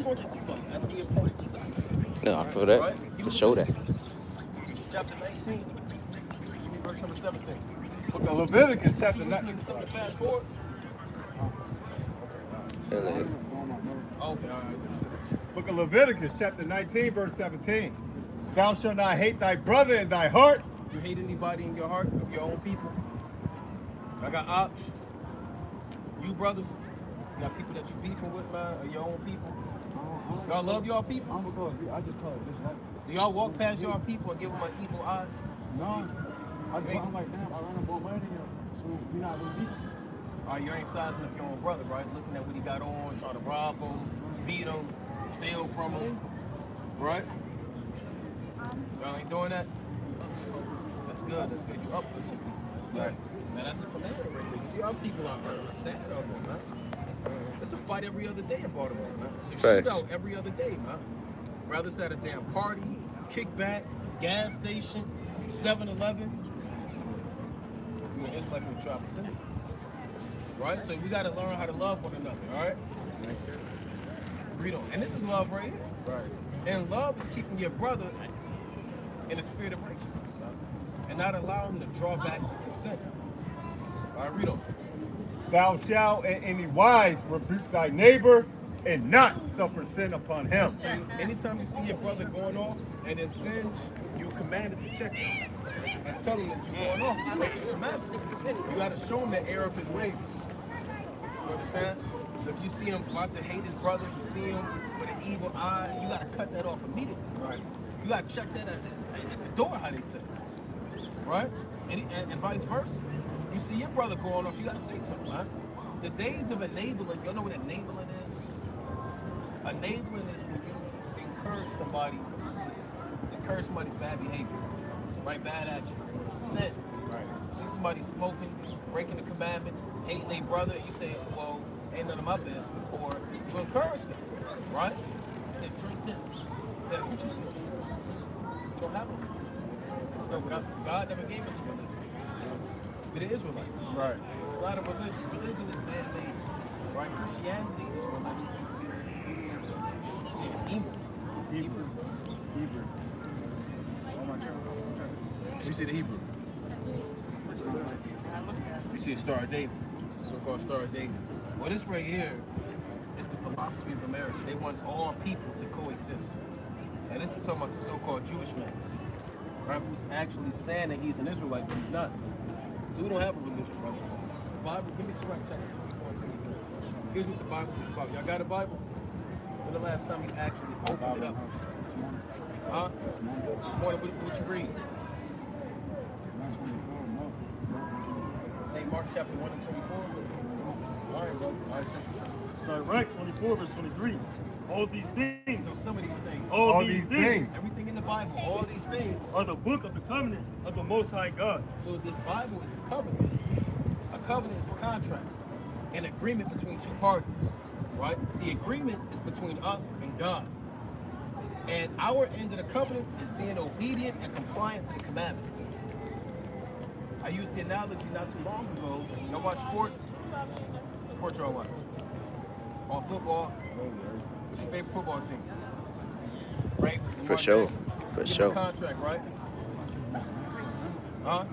going to take the fight. That's what your opponent decides. No, I feel that. Right? For sure that. Chapter 19, give me verse number 17. Book of Leviticus, chapter You 19. listening to something to fast forward? Yeah, like, Okay, all right. Listen to this. Book of Leviticus, chapter 19, verse 17. Thou shalt not hate thy brother in thy heart. You hate anybody in your heart of your own people? I got ops. You, brother, you got people that you beefing with, man, or your own people. Y'all love y'all people? I just call it dislike. Do y'all walk past y'all people and give them an evil eye? No. I'm like, damn, I run up more money than you. So you're not really beefing. All right, you ain't sizing up your own brother, right? Looking at what he got on, trying to rob him, beat him, steal from him, right? Y'all ain't doing that? That's good. That's good. You uplifting people. That's good. Man, that's a commandment right there. You see, our people are sad out there, man. It's a fight every other day in Baltimore, man. It's a Facts. shootout every other day, man. Rather it's at a damn party, kickback, gas station, 7-Eleven. You know, it's like in the Traverse City. Right? So we got to learn how to love one another, all right? Read on. And this is love right here. Right. And love is keeping your brother in a spirit of righteousness, man. And not allowing him to draw back to sin. All right, read on. Thou shalt in any wise rebuke thy neighbor and not suffer sin upon him. So anytime you see your brother going off and in sin, you're commanded to check him and tell him that you're going off. You're commanded. You got to show him the error of his ways. You understand? So if you see him about to hate his brother, you see him with an evil eye, you got to cut that off immediately. Right? You got to check that at the door, how they say. Right? And vice versa. You see your brother going off, you got to say something, right? The days of enabling, y'all know what enabling is? Enabling is when you encourage somebody's bad behavior, right? Bad actions, sin. Right. You see somebody smoking, breaking the commandments, hating their brother, you say, well, ain't none of my business, or you encourage them, right? They drink this. Yeah, what you see? You don't have it. No, God never gave us a religion. We're the Israelites. Right. It's not a religion. Religion is man-made, right? Christianity is a religion. See, Hebrew. You see the Hebrew. You see a Star of David, so-called Star of David. Well, this right here is the philosophy of America. They want all people to coexist. And this is talking about the so-called Jewish man, right? Who's actually saying that he's an Israelite, but he's not. So we don't have a religion, brother. The Bible, give me Sirach chapter 24. Here's what the Bible is about. Y'all got a Bible? When the last time you actually opened it up? Huh? This morning, what you read? St. Mark chapter 1 and 24. All right, bro. All right. So right, 24 verse 23. All these things, So some of these things. all these things Everything in the Bible, all these things. are the book of the covenant of the Most High God. So this Bible is a covenant. A covenant is a contract, an agreement between two parties, right? The agreement is between us and God. And our end of the covenant is being obedient and compliant to the commandments. I used the analogy not too long ago. Y'all watch sports? What sport y'all watch? On football? What's your favorite football team? Right? For sure. For Give him sure. a contract, right? Huh?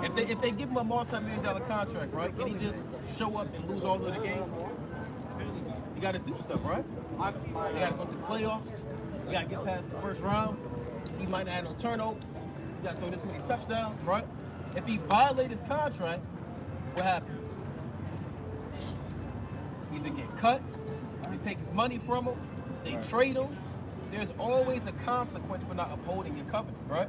If they give him a multi-million-dollar contract, right? Can he just show up and lose all of the games? You got to do stuff, right? You got to go to the playoffs. You got to get past the first round. He might not have no turnovers. You got to throw this many touchdowns, right? If he violates his contract, what happens? Either get cut, they take his money from him, they trade him. There's always a consequence for not upholding your covenant, right?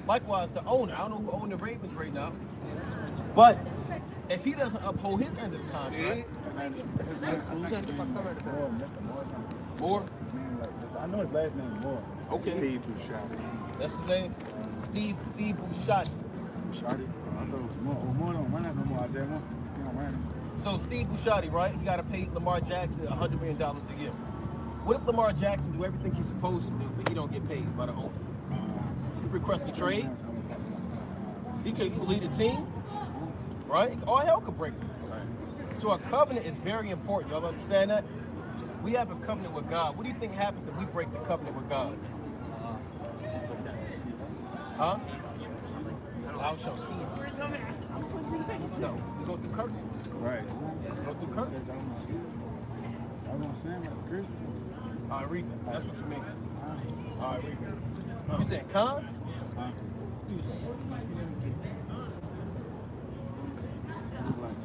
Likewise, the owner. I don't know who owns the Ravens right now, but if he doesn't uphold his end of the contract, Moore. I know his last name is Moore. Okay, Steve Bouchard. that's his name. Steve Bouchard. Shotty. I thought it was Moore. Oh, Moore don't run that no more. I said Moore. He don't run it. So Steve Bouchard, right? He got to pay Lamar Jackson $100 million a year. What if Lamar Jackson do everything he's supposed to do, but he don't get paid by the owner? He requests a trade. He can lead a team, right? All hell could break loose. So a covenant is very important. Y'all understand that? We have a covenant with God. What do you think happens if we break the covenant with God? Huh? Thou shalt see him. No, we go through curses. Right. We go through curses. I'm gonna say like Christian. All right, read that. That's what you mean. All right, read that. You said con? You said He's like,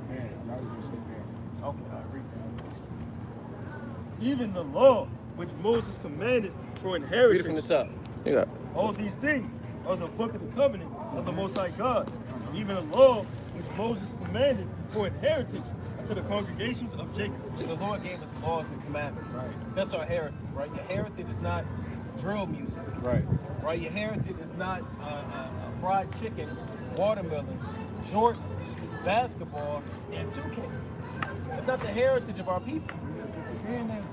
man, y'all was gonna say man. okay, all right, read that. Even the law which Moses commanded for Read it inheritance. from the top. You got All these things are the book of the covenant of the Most High God. Even the law which Moses commanded for inheritance to the congregations of Jacob. The Lord gave us laws and commandments. Right. That's our heritage, right? Your heritage is not drill music. Right. Right? Your heritage is not fried chicken, watermelon, Jordans, basketball, and 2K. It's not the heritage of our people. It's a man now.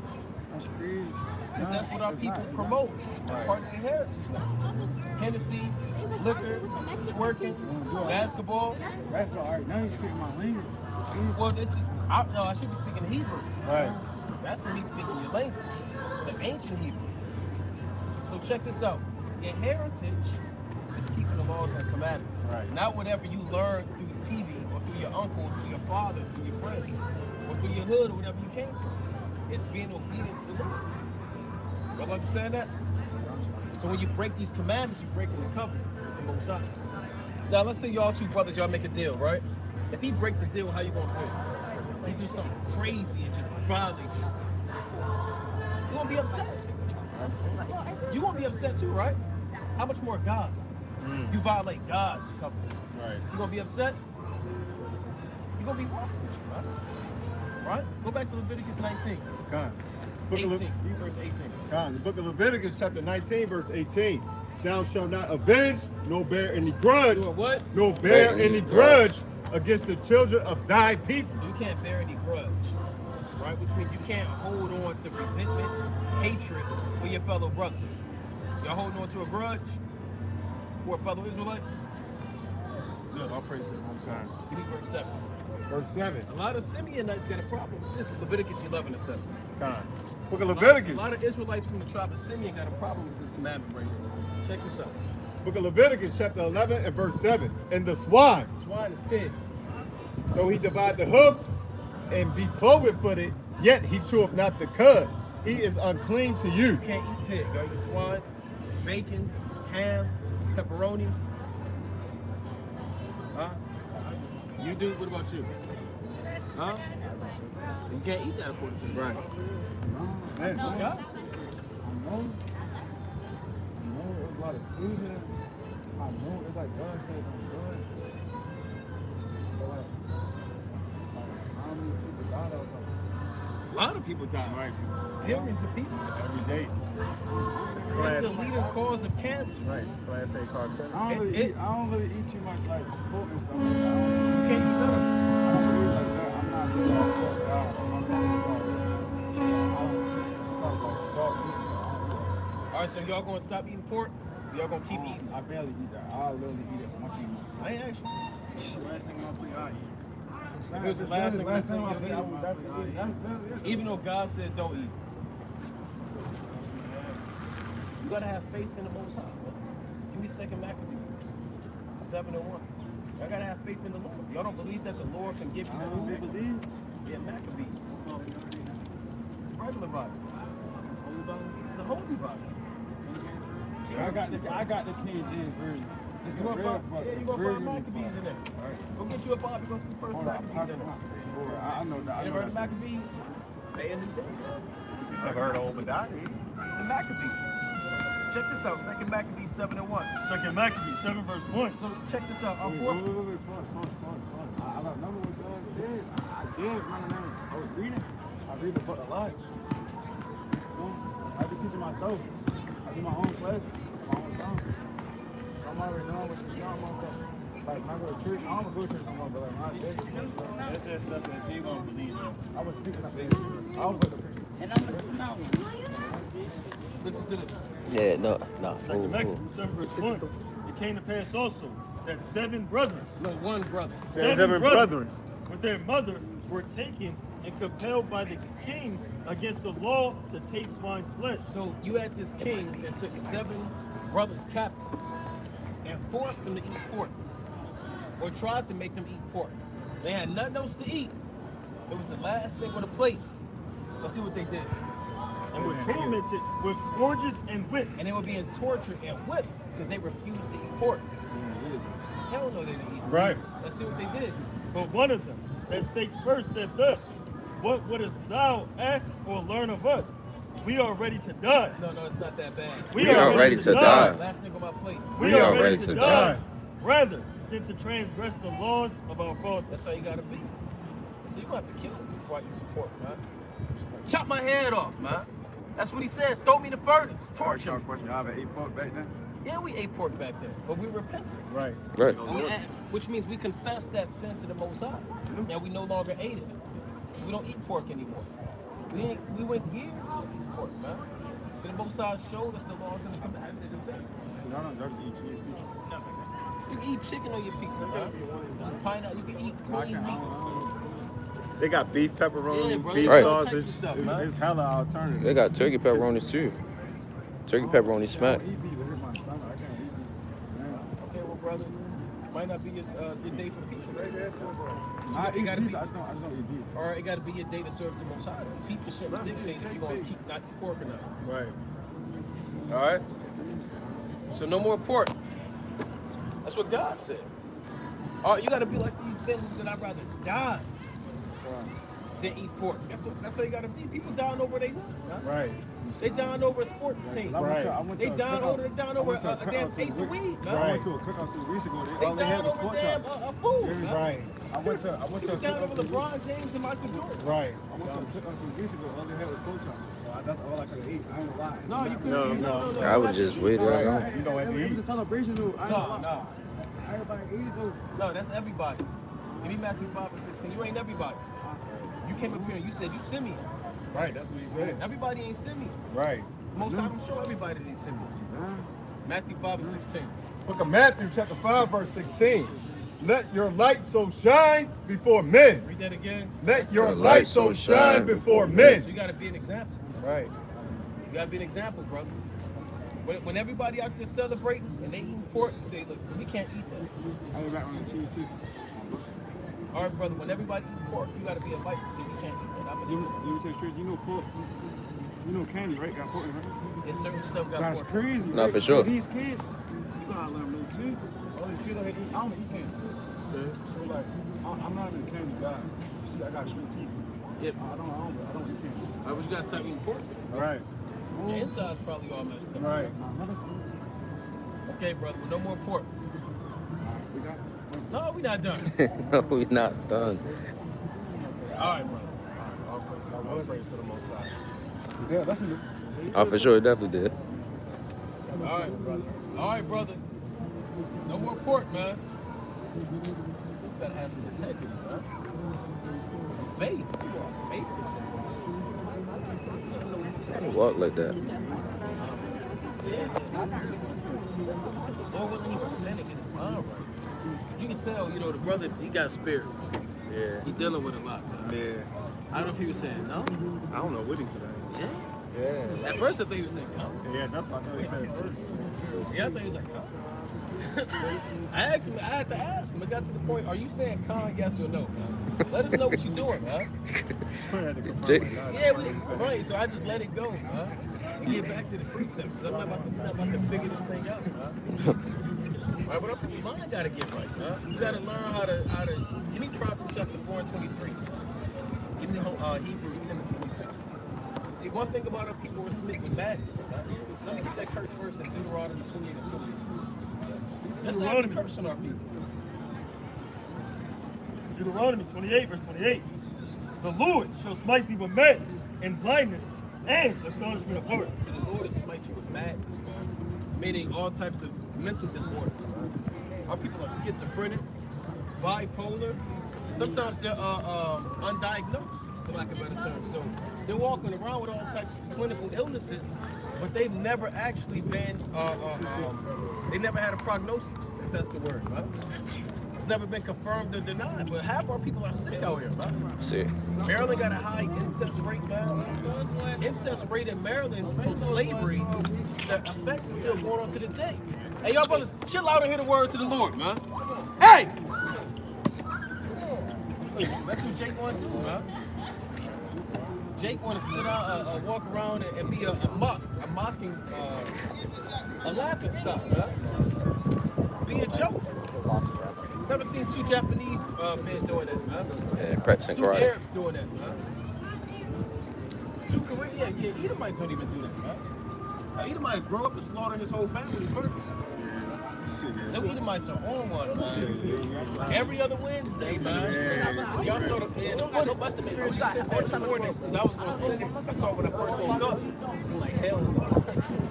That's crazy. Because that's what our people promote. That's part of their heritage now. Hennessy, liquor, twerking, basketball. That's all right. Now you speaking my language. Well, this is, I should be speaking Hebrew. Right. That's me speaking your language, the ancient Hebrew. So check this out. Your heritage is keeping the laws and commandments. Right. Not whatever you learn through the TV or through your uncle, or through your father, through your friends, or through your hood or whatever you came from. It's being obedient to the Lord. Y'all understand that? So when you break these commandments, you're breaking the covenant with the Most High. Now let's say y'all two brothers, y'all make a deal, right? If he break the deal, how you gonna feel? He do something crazy and just violate you. You gonna be upset. You gonna be upset too, right? How much more God? You violate God's covenant. Right. You gonna be upset? You gonna be awful, right? Right? Go back to Leviticus 19. Con. 18. Read verse 18. Con. The book of Leviticus, chapter 19, verse 18. Thou shalt not avenge, nor bear any grudge, You are what? nor bear any grudge against the children of thy people. So you can't bear any grudge, right? Which means you can't hold on to resentment, hatred for your fellow brother. Y'all holding on to a grudge for a fellow Israelite? Good, I'll praise him. I'm sorry. Give me verse 7. Verse 7. A lot of Simeonites got a problem. This is Leviticus 11 and 7. Con. Book of A Leviticus. lot of Israelites from the tribe of Simeon got a problem with this commandment right here. Check this out. Book of Leviticus, chapter 11 and verse 7. And the swine, Swine is pig. though he divide the hoof and be cloven-footed, yet he cheweth not the cud. He is unclean to you. You can't eat pig. Y'all eat swine, bacon, ham, pepperoni. Huh? You do? What about you? Huh? You can't eat that according to the Right. That's what God said. I know there's a lot of things in it. I know it's like God said I'm good. But like how many people died out there? A lot of people die. Right. Millions of people. Every day. It's the leading cause of cancer. Right. It's Class A carcinogen. I don't really eat too much like pork and stuff like that. You can't eat none of it. I don't really like that. I'm not really all pork out. I'm All right, so y'all gonna stop eating pork? Or y'all gonna keep eating? I barely eat that. I literally eat it once a month. I ain't actually. Last thing I think I eat. If it was the last thing last you time I eat, think I would definitely eat. That's literally it. Even though God said don't eat. You gotta have faith in the Most High, bro. Give me 2 Maccabees 7 and 1. Y'all gotta have faith in the Lord. Y'all don't believe that the Lord can give you I something? don't believe. Yeah, Maccabees. It's a regular Bible. Holy Bible. It's a holy Bible. I got the King James version. It's You the gonna real find, book. yeah, you gonna find Maccabees in there. Go get you a Bible. Go see First Hold on, Maccabees in there. I know that. You ever heard of Maccabees? Today and New Day. I've heard of Obadiah. It's the Maccabees. Check this out. 2 Maccabees 7 and 1. 2 Maccabees 7 verse 1. So check this out. Wait, Fourth. I remember what God did. I did remember. I was reading. I read the book a lot. I be teaching myself. I do my own classes, my own time. I'm already knowing what you're talking about. Like, when I go to church, I don't go to church no more, but like, when I did, That's just something that you gonna believe in. I was speaking up. I was like the preacher. And I'm a snow. Listen to this. Yeah, no. 2 Maccabees 7 verse 1. It came to pass also that 7 brethren, No, one brother. 7 brethren, with their mother were taken and compelled by the king against the law to taste swine's flesh. So you had this king that took 7 brothers captive and forced them to eat pork, or tried to make them eat pork. They had nothing else to eat. It was the last thing on the plate. Let's see what they did. And were tormented with scourges and whips. And they were being tortured and whipped because they refused to eat pork. Hell no, they didn't eat pork. Right. Let's see what they did. But one of them that spake first said thus, what wouldst thou ask or learn of us? We are ready to die. No, it's not that bad. We are ready to die. Last thing on my plate. We are ready to die. Rather than to transgress the laws of our fathers. That's how you gotta be. So you gonna have to kill me before I can support, man. Chop my head off, man. That's what he said. Throw me in the furnace. Torture me. Question, y'all ever ate pork back then? Yeah, we ate pork back then, but we repented. Right. Right. Which means we confess that sin to the Most High, and we no longer ate it. We don't eat pork anymore. We went years without eating pork, man. So the Most High showed us the laws and the commandments and things. So y'all don't just eat cheese pizza? You can eat chicken on your pizza, man. Pineapple, you can eat clean meats. They got beef pepperoni, Yeah, bro, beef Right. sausage. Stuff, man. It's hella alternative. They got turkey pepperonis too. Turkey pepperoni smack. I eat beef, it hit my stomach. I can't eat beef. Man. Okay, well, brother, might not be your day for pizza, right? I You eat gotta pizza, be- I just don't eat beef. Or it got to be your day to serve the Most High. Pizza shouldn't dictate if you're going to keep not eat pork or not. Right. All right? So no more pork. That's what God said. All right, you got to be like these vendors that I'd rather die than eat pork. That's how you got to be. People dying over they hood. Huh? Right. They dying over a sports team. They dying over a damn eighth of weed. I Right. went to a cookout 3 weeks ago. They All they had dying was over pork damn chops. a food. Huh? Right. I went to a People dying over cookout 3 weeks LeBron James and Michael Jordan. Right. I went to a cookout 3 weeks ago. All they had was pork chops. So that's all I could eat. I ain't gonna lie. No, you No, couldn't. no. I would just wait it Right. out. You know what It to was a eat. celebration though. I ain't gonna lie. No. Everybody ate it though. No, that's everybody. If you Matthew 5 and 16, you ain't everybody. You came up here and you said you Simeon. Right. That's what he said. Everybody ain't Simeon. Right. Most of them show everybody they Simeon. Matthew 5 and 16. Book of Matthew, chapter 5, verse 16. Let your light so shine before men. Read that again. Let your light so shine before men. So you got to be an example. Right. You got to be an example, brother. When everybody out there celebrating and they eating pork, you say, look, we can't eat that. I was back on the cheese too. All right, brother, when everybody eating pork, you got to be a light and say, we can't eat that. I'm You gonna you take straight. You know pork. You know candy, right? Got pork, right? There's certain stuff got That's pork. crazy. No, right? for sure. These kids, you gotta let them know too. All these kids out here eat. I don't eat candy. So like, I'm not even a candy guy. You see, I got straight teeth. Yep. I don't eat candy. All right, but you got to stop eating pork. Right. Your inside's probably all messed up. Right. Okay, brother, no more pork. We got. No, we not done. No, we not done. All right, brother. All right, all praise to the Most High. Yeah, that's it. Oh, for sure, it definitely did. All right, brother. All right, brother. No more pork, man. You gotta have some integrity, man. Some faith. You got faith. I don't walk like that. Lord wasn't even repenting in his mind right. You can tell, the brother, he got spirits. Yeah. He dealing with a lot, man. Yeah. I don't know if he was saying no. I don't know what he was saying. Yeah. Yeah. At first I thought he was saying no. Yeah, that's what I thought he said first. Yeah, I thought he was like, no. I asked him, I had to ask him. It got to the point, are you saying con, yes or no, man? Let us know what you're doing, man. Jake. Yeah, right, so I just let it go, man. And get back to the precepts, because I'm not about to figure this thing out, man. All right, but your mind got to get right, man. You got to learn how to, give me Proverbs chapter 4 and 23. Give me Hebrews 10 and 22. See, one thing about our people, we're smitten with madness, man. Let me get that curse first in Deuteronomy 28 and 28. Let's have a curse on our people. Deuteronomy 28, verse 28. The Lord shall smite thee with madness and blindness and astonishment of heart. So the Lord will smite you with madness, man. Meaning all types of mental disorders, man. Our people are schizophrenic, bipolar. Sometimes they're undiagnosed, for lack of a better term. So they're walking around with all types of clinical illnesses, but they've never actually been, they never had a prognosis, if that's the word, right? It's never been confirmed or denied, but half our people are sick out here, man. See, Maryland got a high incest rate, man. Incest rate in Maryland from slavery, the effects are still going on to this day. Hey, y'all brothers, chill out and hear the word to the Lord, man. Hey! That's what Jake want to do, man. Jake want to sit out, walk around and be a mocking, a laughing stock, man. Be a joke. Never seen two Japanese men doing that, man. yeah, practicing Two karate. Arabs doing that, man. Two Korean, yeah, Edomites don't even do that, man. Edomite grow up and slaughter his whole family first. Them Edomites are on one, man. Every other Wednesday, man. Y'all saw the no busted me. You sent that morning because I was gonna send it. I saw it when I first woke up. I'm like, hell no.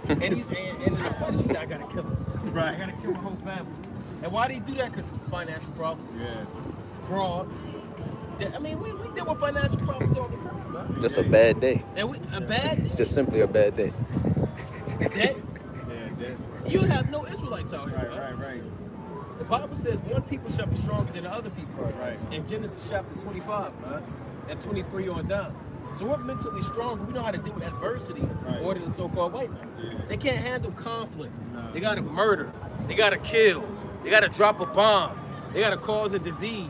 And in the footage, he said, I gotta kill him. Right. I gotta kill my whole family. And why do you do that? Because financial problems. Yeah. Fraud. I mean, we deal with financial problems all the time, man. Just a bad day. And a bad day. Just simply a bad day. That, you have no Israelites out here. Right. The Bible says one people shall be stronger than the other people. Right. In Genesis chapter 25, man, and 23 on down. So we're mentally stronger. We know how to deal with adversity more than the so-called white man. Yeah. They can't handle conflict. No. They gotta murder. They gotta kill. They gotta drop a bomb. They gotta cause a disease.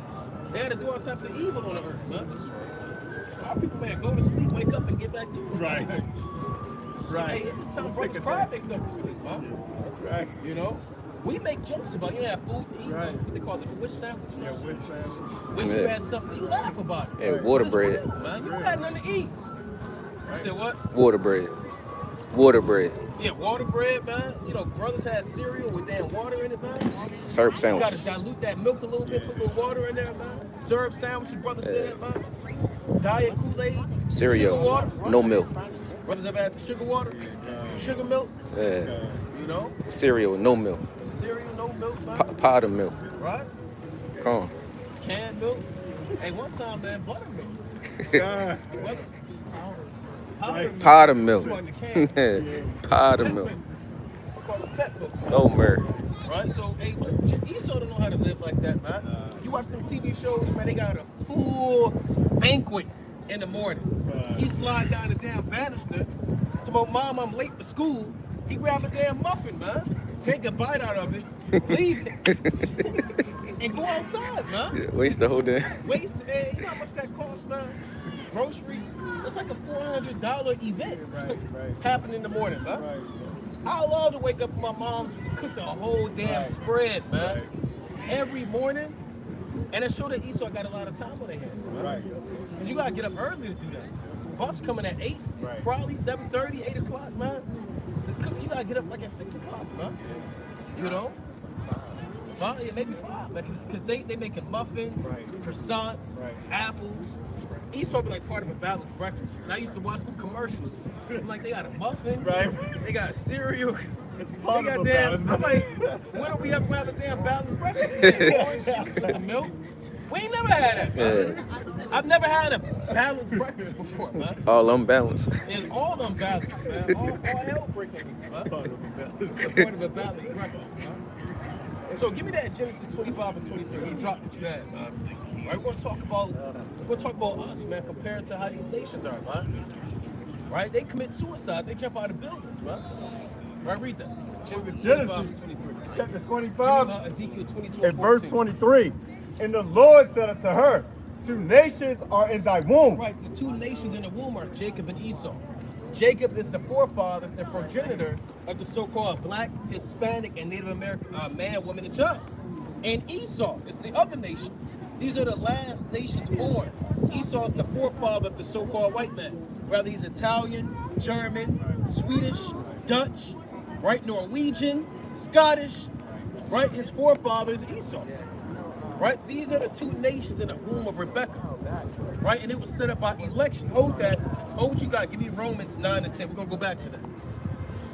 They gotta do all types of evil on the earth, man. Our people, man, go to sleep, wake up, and get back to it. Right. Right. Hey, tell them brothers cry themselves to sleep, man. Right. You know? We make jokes about you have food to eat. Right. What they call it, a wish sandwich. Yeah, wish sandwich. Wish you had something, you laugh about it. Yeah, water bread. Real, man. You had nothing to eat. You said what? Water bread. Water bread. Yeah, water bread, man. You know, brothers had cereal with damn water in it, man. Syrup sandwiches. You gotta dilute that milk a little bit, put a little water in there, man. Syrup sandwich, your brother said, man. Diet Kool-Aid. Cereal. Sugar water. No milk. Brothers ever had the sugar water? Sugar milk? Yeah. You know? Cereal, no milk. Cereal, no milk, man. Powder milk. Right? Come on. Canned milk. Hey, one time, man, buttermilk. Powder milk. Powder milk. No milk. Right? So, hey, look, Esau don't know how to live like that, man. You watch them TV shows, man, they got a full banquet in the morning. He slide down the damn banister to my mom, I'm late for school. He grab a damn muffin, man. Take a bite out of it, leave it, and go outside, man. Yeah, waste the whole day. Waste, hey, you know how much that costs, man? Groceries, it's like a $400 event happening in the morning, man. Right. I love to wake up with my mom's cook the whole damn spread, man. Every morning. And it showed that Esau got a lot of time on their hands, man. Right. Because you gotta get up early to do that. Bus coming at 8, probably 7:30, 8 o'clock, man. Just cook, you gotta get up like at 6 o'clock, man. You know? 5, yeah, maybe 5, man. Because they making muffins, croissants, apples. Esau be like part of a balanced breakfast. And I used to watch them commercials. I'm like, they got a muffin, they got cereal. They got damn, I'm like, when are we ever gonna have a damn balanced breakfast? The milk? We ain't never had that, man. I've never had a balanced breakfast before, man. All unbalanced. It's all unbalanced, man. All hell breaking loose, man. Part of a balanced breakfast, man. So give me that Genesis 25 and 23. He dropped what you had, man. Right, we're gonna talk about us, man, compared to how these nations are, man. Right? They commit suicide, they jump out of buildings, man. Right, read that. Genesis 25 and 23. chapter 25 Ezekiel 22 and verse 23. And the Lord said unto her, 2 nations are in thy womb. Right, the 2 nations in the womb are Jacob and Esau. Jacob is the forefather and progenitor of the so-called black, Hispanic, and Native American man, woman, and child. And Esau is the other nation. These are the last nations born. Esau is the forefather of the so-called white man. Whether he's Italian, German, Swedish, Dutch, right, Norwegian, Scottish, right? His forefather is Esau. Right? These are the 2 nations in the womb of Rebecca. Right? And it was set up by election. Hold that. Hold what you got. Give me Romans 9 and 10. We're going to go back to that.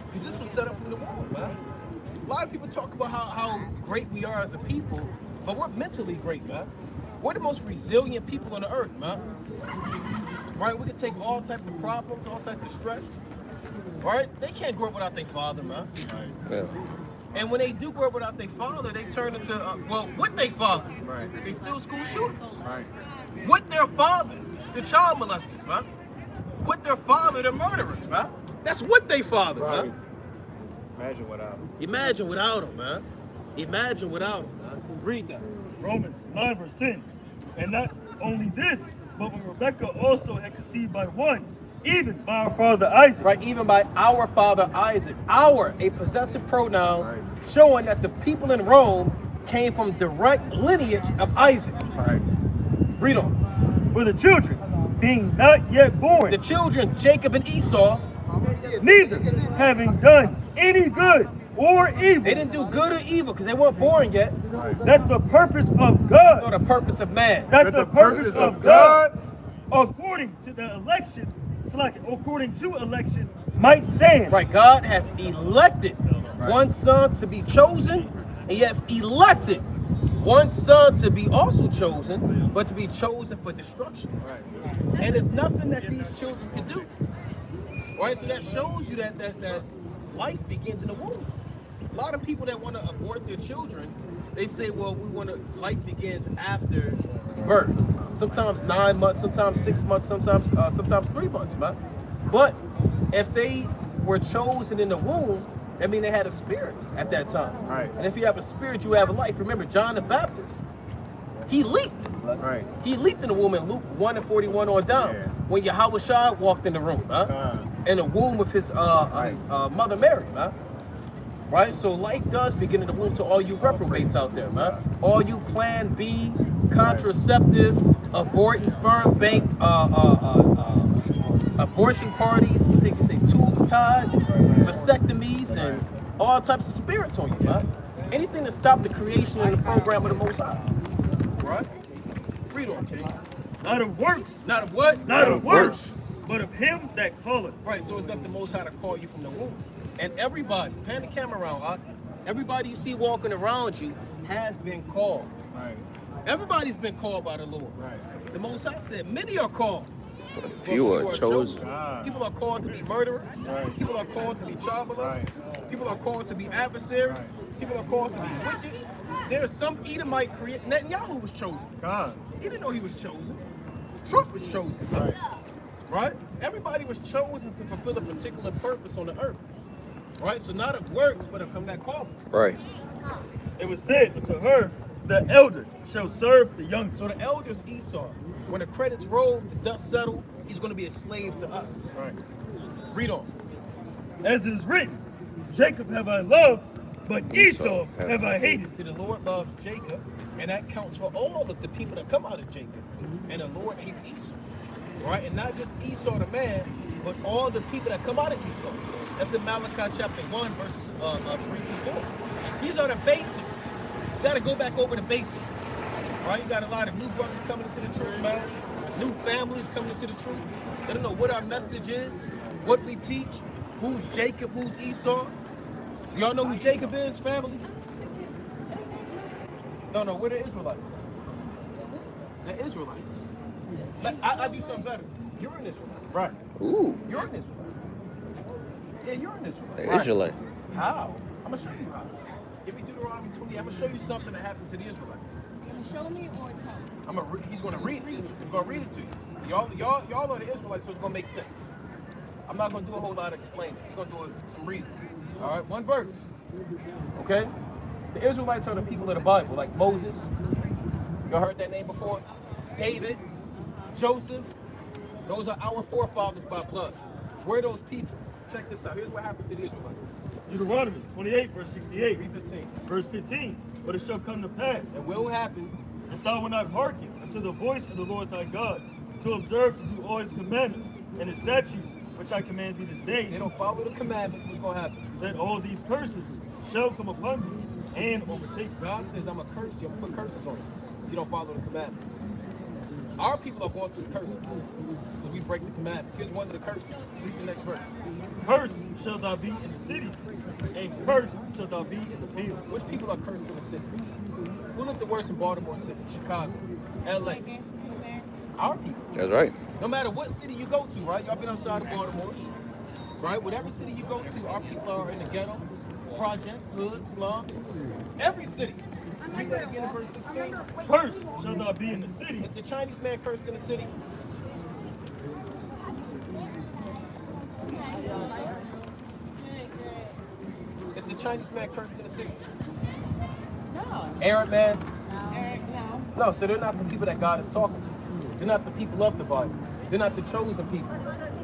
Because this was set up from the womb, man. A lot of people talk about how great we are as a people, but we're mentally great, man. We're the most resilient people on the earth, man. Right? We can take all types of problems, all types of stress. Right? They can't grow up without their father, man. Yeah. And when they do grow up without their father, they turn into, with their father. Right. They still school shooters. Right. With their father, the child molesters, man. With their father, the murderers, man. That's with their father, Right. man. Imagine without him. Imagine without him, man. Imagine without him, man. Read that. Romans 9 verse 10. And not only this, but when Rebekah also had conceived by one, even by our father Isaac. Right, even by our father Isaac. Our, a possessive pronoun, Right. showing that the people in Rome came from direct lineage of Isaac. Right. Read on. For the children, being not yet born, The children, Jacob and Esau, neither having done any good or evil, they didn't do good or evil because they weren't born yet. that the purpose of No, God, the purpose of man. that the purpose of God, according to the election, according to election, might stand. Right, God has elected one son to be chosen, and he has elected one son to be also chosen, but to be chosen for destruction. Right. And there's nothing that these children can do. Right, so that shows you that life begins in the womb. A lot of people that want to abort their children, they say, well, life begins after birth. Sometimes 9 months, sometimes 6 months, sometimes 3 months, man. But if they were chosen in the womb, that means they had a spirit at that time. Right. And if you have a spirit, you have a life. Remember, John the Baptist, he leaped. Right. He leaped in the womb in Luke 1:41 on down. Yeah. When Yahweh Shah walked in the room, huh? In the womb of his mother Mary, man. Right? So life does begin in the womb to all you reprobates out there, man. All you Plan B, contraceptive, aborting sperm bank, abortion parties, they get their tubes tied, vasectomies, and all types of spirits on you, man. Anything to stop the creation and the program of the Most High. Right? Read on, King. Not of works, Not of what? not of works, but of him that calleth. Right, so it's up to Most High to call you from the womb. And everybody, pan the camera around, everybody you see walking around you has been called. Right. Everybody's been called by the Lord. Right. The Most High said, many are called. But a but few are chosen. People are called to be murderers. Right. People are called to be child molesters. People are called to be adversaries. People are called to be wicked. There's some Edomite create. Netanyahu was chosen. God. He didn't know he was chosen. Trump was chosen. Right. Right? Everybody was chosen to fulfill a particular purpose on the earth. Right? So not of works, but of him that called. Right. It was said unto her, the elder shall serve the younger. So the elders Esau. When the credits roll, the dust settle, he's going to be a slave to us. Right. Read on. As is written, Jacob have I loved, but Esau have I hated. See, the Lord loves Jacob, and that counts for all of the people that come out of Jacob. And the Lord hates Esau. Right? And not just Esau the man, but all the people that come out of Esau. That's in Malachi chapter 1, verses 3 through 4. These are the basics. You got to go back over the basics. Right? You got a lot of new brothers coming into the truth, man. New families coming into the truth. They don't know what our message is, what we teach, who's Jacob, who's Esau. Y'all know who Jacob is, family? No, we're the Israelites. The Israelites. I do something better. You're an Israelite. Right. Ooh, You're an Israelite. Yeah, you're an Israelite. the Israelite. How? I'm going to show you how. Give me Deuteronomy 20. I'm going to show you something that happened to the Israelites. Show me or tell me. He's going to read it. He's going to read it to you. Y'all are the Israelites, so it's going to make sense. I'm not going to do a whole lot of explaining. We're going to do some reading. All right, one verse. Okay? The Israelites are the people of the Bible, like Moses. Y'all heard that name before? David, Joseph. Those are our forefathers by blood. We're those people. Check this out. Here's what happened to the Israelites. Deuteronomy 28, verse 68. Read 15. Verse 15. But it shall come to pass, And what will happen? if thou wilt not hearken unto the voice of the Lord thy God, to observe to do all his commandments and his statutes, which I command thee this They day, don't follow the commandments. What's going to happen? that all these curses shall come upon thee and overtake thee. God says, I'm going to curse you. I'm going to put curses on you if you don't follow the commandments. Our people are going through curses because we break the commandments. Here's one of the curses. Read the next verse. Cursed shall thou be in the city, and cursed shall thou be in the field. Which people are cursed in the cities? Who looked the worst in Baltimore City, Chicago, LA? Our people. That's right. No matter what city you go to, right? Y'all been outside of Baltimore, right? Whatever city you go to, our people are in the ghetto. projects, hoods, slums, every city. Read that again in verse 16. Cursed shall not be in the city. It's the Chinese man cursed in the city. It's the Chinese man cursed in the city. No. Arab man. Eric, no. No, so they're not the people that God is talking to. They're not the people of the Bible. They're not the chosen people.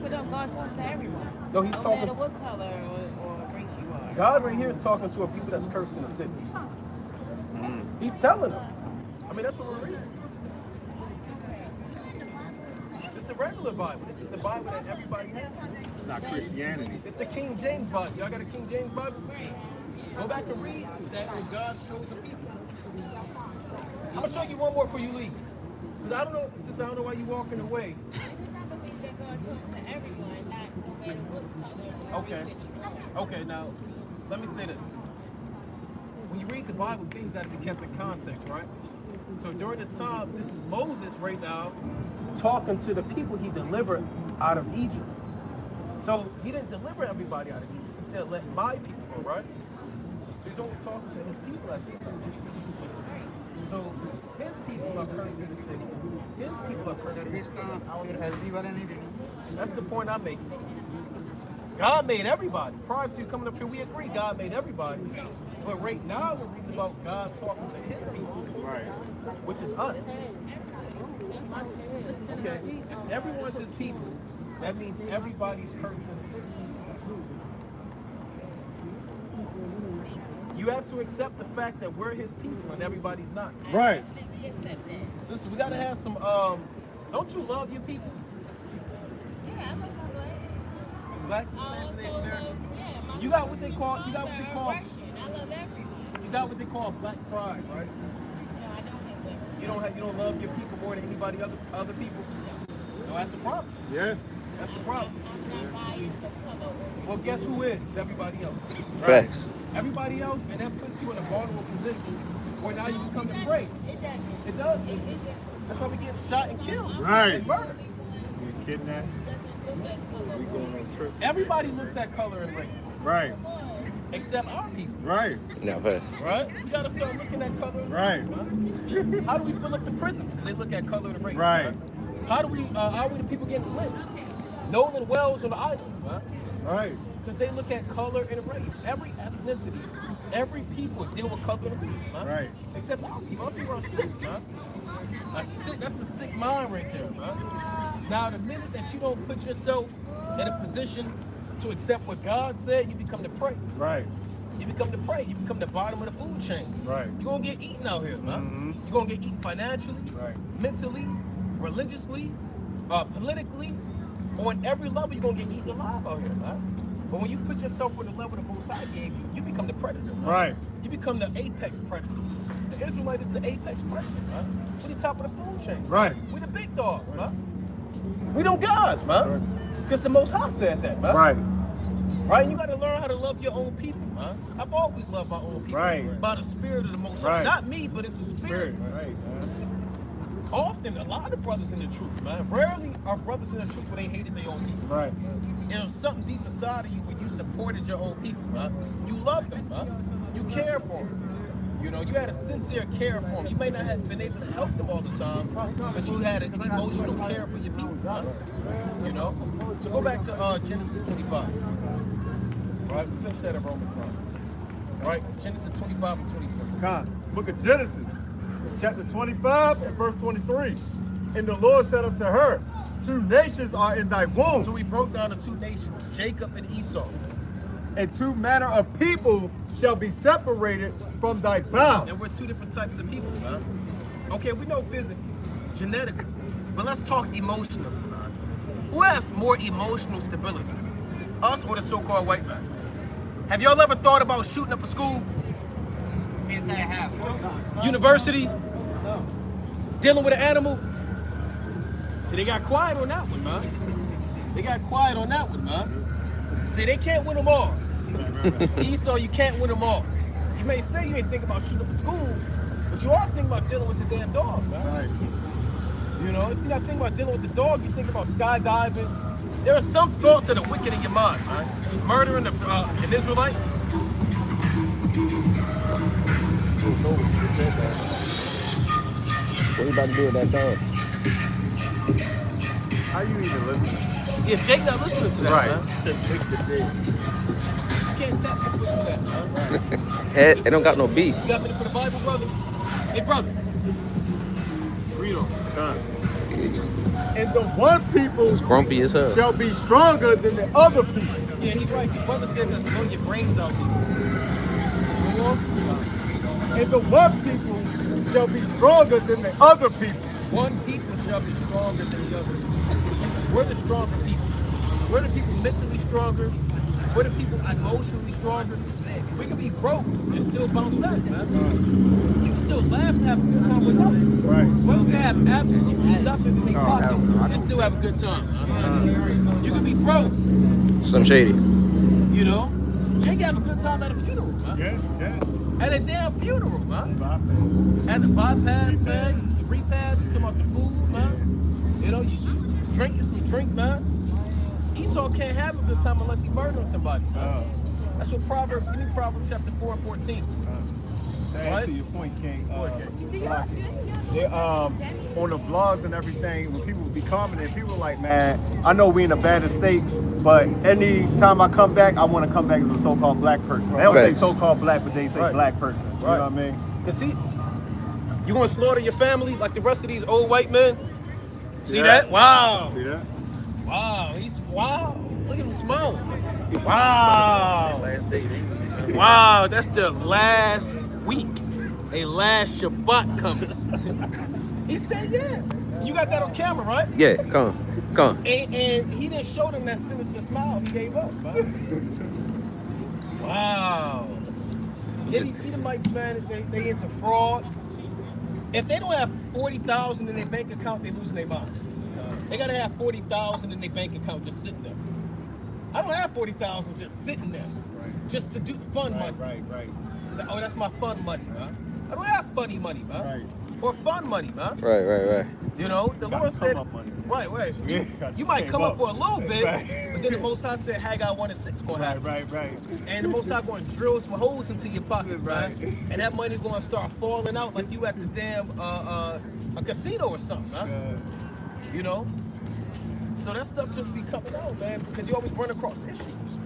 But don't God talk to everyone? No, he's no talking matter to- what color or race you are. God right here is talking to a people that's cursed in the city. He's telling them. I mean, that's what we're reading. It's the regular Bible. This is the Bible that everybody has. It's not Christianity. It's the King James Bible. Y'all got a King James Bible? Go back and read that in God's chosen people. I'm gonna show you one more before you leave. Because I don't know, sister, I don't know why you walking away. I believe that God talks to everyone, not no matter what color or Okay. race that you are. Okay, now let me say this. When you read the Bible, things got to be kept in context, right? So during this time, this is Moses right now talking to the people he delivered out of Egypt. So he didn't deliver everybody out of Egypt. He said, let my people go, right? So he's only talking to his people at this time. So his people are cursed in the city. His people are cursed in the city. That's the point I'm making. God made everybody. Prior to coming up here, we agree God made everybody. But right now, we're reading about God talking to his people, Right. which is us. Okay. If everyone's his people, that means everybody's cursed in the city. You have to accept the fact that we're his people and everybody's not. Right. We accept that. Sister, we gotta have some, don't you love your people? Yeah, I love my Blacks, black. I Hispanics, also Native love, Americans. yeah, my You got what they call, you got what they call, Russian. I love everyone. you got what they call black pride, right? No, I don't have that. You don't love your people more than anybody other people. No, that's the problem. Yeah. That's the problem. I'm not biased of color. Well, guess who is? Everybody else. Facts. Everybody else, and that puts you in a vulnerable position where now you become the prey. It doesn't. It does. It doesn't. That's why we get shot and killed. Right. And murdered. You kidnapped? Doesn't look at color. We going on trips. Everybody looks at color and race, Right. except our people. Right. Now, facts. Right? We gotta start looking at color and Right. race. Man. How do we fill up the prisons? Because they look at color and race. Right. Man. How do we? Are we the people getting lynched? Nolan Wells on the islands, man. Right. Because they look at color and race. Every ethnicity, every people deal with color and race, man. Right. Except our people. Our people are sick, man. That's a sick mind right there, man. Now, the minute that you don't put yourself in a position to accept what God said, you become the prey. Right. You become the prey. You become the bottom of the food chain. Right. You're going to get eaten out here, man. Mhm. You're going to get eaten financially, Right. mentally, religiously, politically. On every level, you're going to get eaten alive out here, man. But when you put yourself on the level the Most High gave you, you become the predator, man. Right. You become the apex predator. The Israelite is the apex predator, man. We're the top of the food chain. Right. We the big dogs, man. We them guys, man. Because the Most High said that, man. Right. Right? You got to learn how to love your own people, man. I've always loved my own people. Right. By the spirit of the Most High. Right. Not me, but it's a spirit. Right. Often, a lot of brothers in the truth, man. Rarely are brothers in the truth when they hated their own people. Right. There was something deep inside of you when you supported your own people, man. You loved them, man. You cared for them. You know, you had a sincere care for them. You may not have been able to help them all the time, but you had an emotional care for your people, man. You know? So go back to Genesis 25. All right, we finished that in Romans 9. All right, Genesis 25 and 23. Con, book of Genesis, chapter 25 and verse 23. And the Lord said unto her, 2 nations are in thy womb, So we broke down the 2 nations, Jacob and Esau. and 2 manner of people shall be separated from thy bowels. And we're 2 different types of people, man. Okay, we know physically, genetically, but let's talk emotionally, man. Who has more emotional stability? Us or the so-called white man? Have y'all ever thought about shooting up a school? Can't say I have. University? Dealing with an animal? So they got quiet on that one, man. They got quiet on that one, man. See, they can't win them all. Esau, you can't win them all. You may say you ain't thinking about shooting up a school, but you are thinking about dealing with the damn dog, man. Right. You know, if you're not thinking about dealing with the dog, you think about skydiving. There are some thoughts of the wicked in your mind, man. Murdering an Israelite, know what he said that. What you about to do with that dog? How you even listen? Yeah, Jake not listening to that, Right. man. Said make the day. You can't tap your foot to that, man. It don't got no beat. You got me for the Bible, brother? Hey, brother. Read on. And the one people It's grumpy as hell. shall be stronger than the other people. Yeah, he's right. His brother said that blow your brains out. And the one people shall be stronger than the other people. One people shall be stronger than the other. We're the stronger people. We're the people mentally stronger. We're the people emotionally stronger. We can be broke and still bounce back, man. You can still laugh and have a good time with nothing. Right. Well, you can have absolutely nothing in your pocket and still have a good time. You can be broke, Some shady. you know. Jake have a good time at a funeral, man. Yeah. At a damn funeral, man. At the bypass, man. The repass, you talking about the food, man. You know, you drinking some drink, man. Esau can't have a good time unless he murders somebody, man. That's what Proverbs, give me Proverbs chapter 4 and 14. To Right? answer your point, King, they, on the vlogs and everything, when people be commenting, people like, man, I know we in a bad state, but any time I come back, I want to come back as a so-called black person. They don't say Facts. so-called black, but they say Right. black person. You know what I mean? You see, you gonna slaughter your family like the rest of these old white men? See Yeah. that? Wow. See that? Wow. Wow. Look at him smiling. Wow. Last day. Wow, that's the last week. A last Shabbat coming. He said, yeah. You got that on camera, right? Yeah, come on. And he didn't show them that sinister smile he gave us, man. Wow. Yeah, these Edomites, man, they into fraud. If they don't have 40,000 in their bank account, they losing their mind. They gotta have 40,000 in their bank account just sitting there. I don't have 40,000 just sitting there, just to do fun money. Right. Oh, that's my fun money, man. I don't have funny money, man. Right. Or fun money, man. Right. You know, the Got Lord said, come up money. right. Yeah, You might come up for a little bit, Right. but then the Most High said Haggai 1 and 6 gonna happen. Right. And the Most High gonna drill some holes into your pockets, man. Right. And that money gonna start falling out like you at the damn a casino or something, man. You know? So that stuff just be coming out, man, because you always run across issues,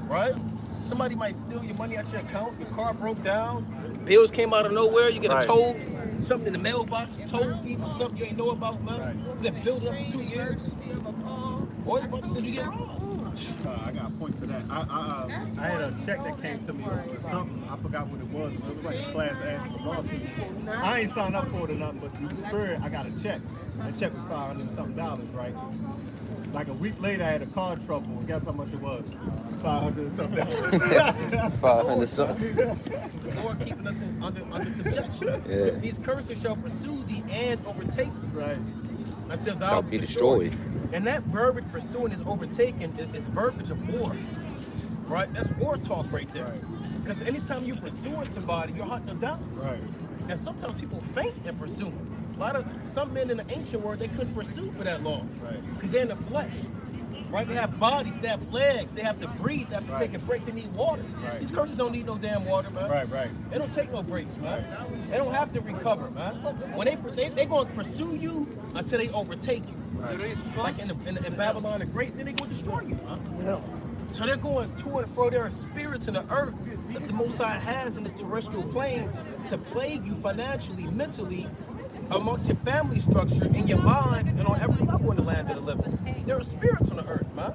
right? Somebody might steal your money out your account, your car broke down, bills came out of nowhere, you get a Right. toll, something in the mailbox, toll fee for something you ain't know about, man. Right. You got built up for 2 years. Or the brother said you get robbed. I got a point to that. I had a check that came to me for something. I forgot what it was, but it was like a class action lawsuit. I ain't signed up for it or nothing, but through the spirit, I got a check. That check was $500 and something, right? Like a week later, I had a car trouble, and guess how much it was? $500 and something. 500 something. The Lord keeping us under subjection. Yeah. These curses shall pursue thee and overtake thee Right. until thou Shall be be destroyed. destroyed. And that verbiage pursuing is overtaken is verbiage of war. Right? That's war talk right there. Because anytime you're pursuing somebody, you're hunting them down. Right. And sometimes people faint in pursuing. Some men in the ancient world, they couldn't pursue for that long. Right. Because they're in the flesh. Right? They have bodies, they have legs, they have to breathe, they have to Right. take a break, they need water. Right. These curses don't need no damn water, man. Right. They don't take no breaks, man. They don't have to recover, man. When they going to pursue you until they overtake you. Like in Babylon the Great, then they going to destroy you, man. So they're going to and fro. There are spirits in the earth that the Most High has in this terrestrial plane to plague you financially, mentally, amongst your family structure, in your mind, and on every level in the land of the living. There are spirits on the earth, man.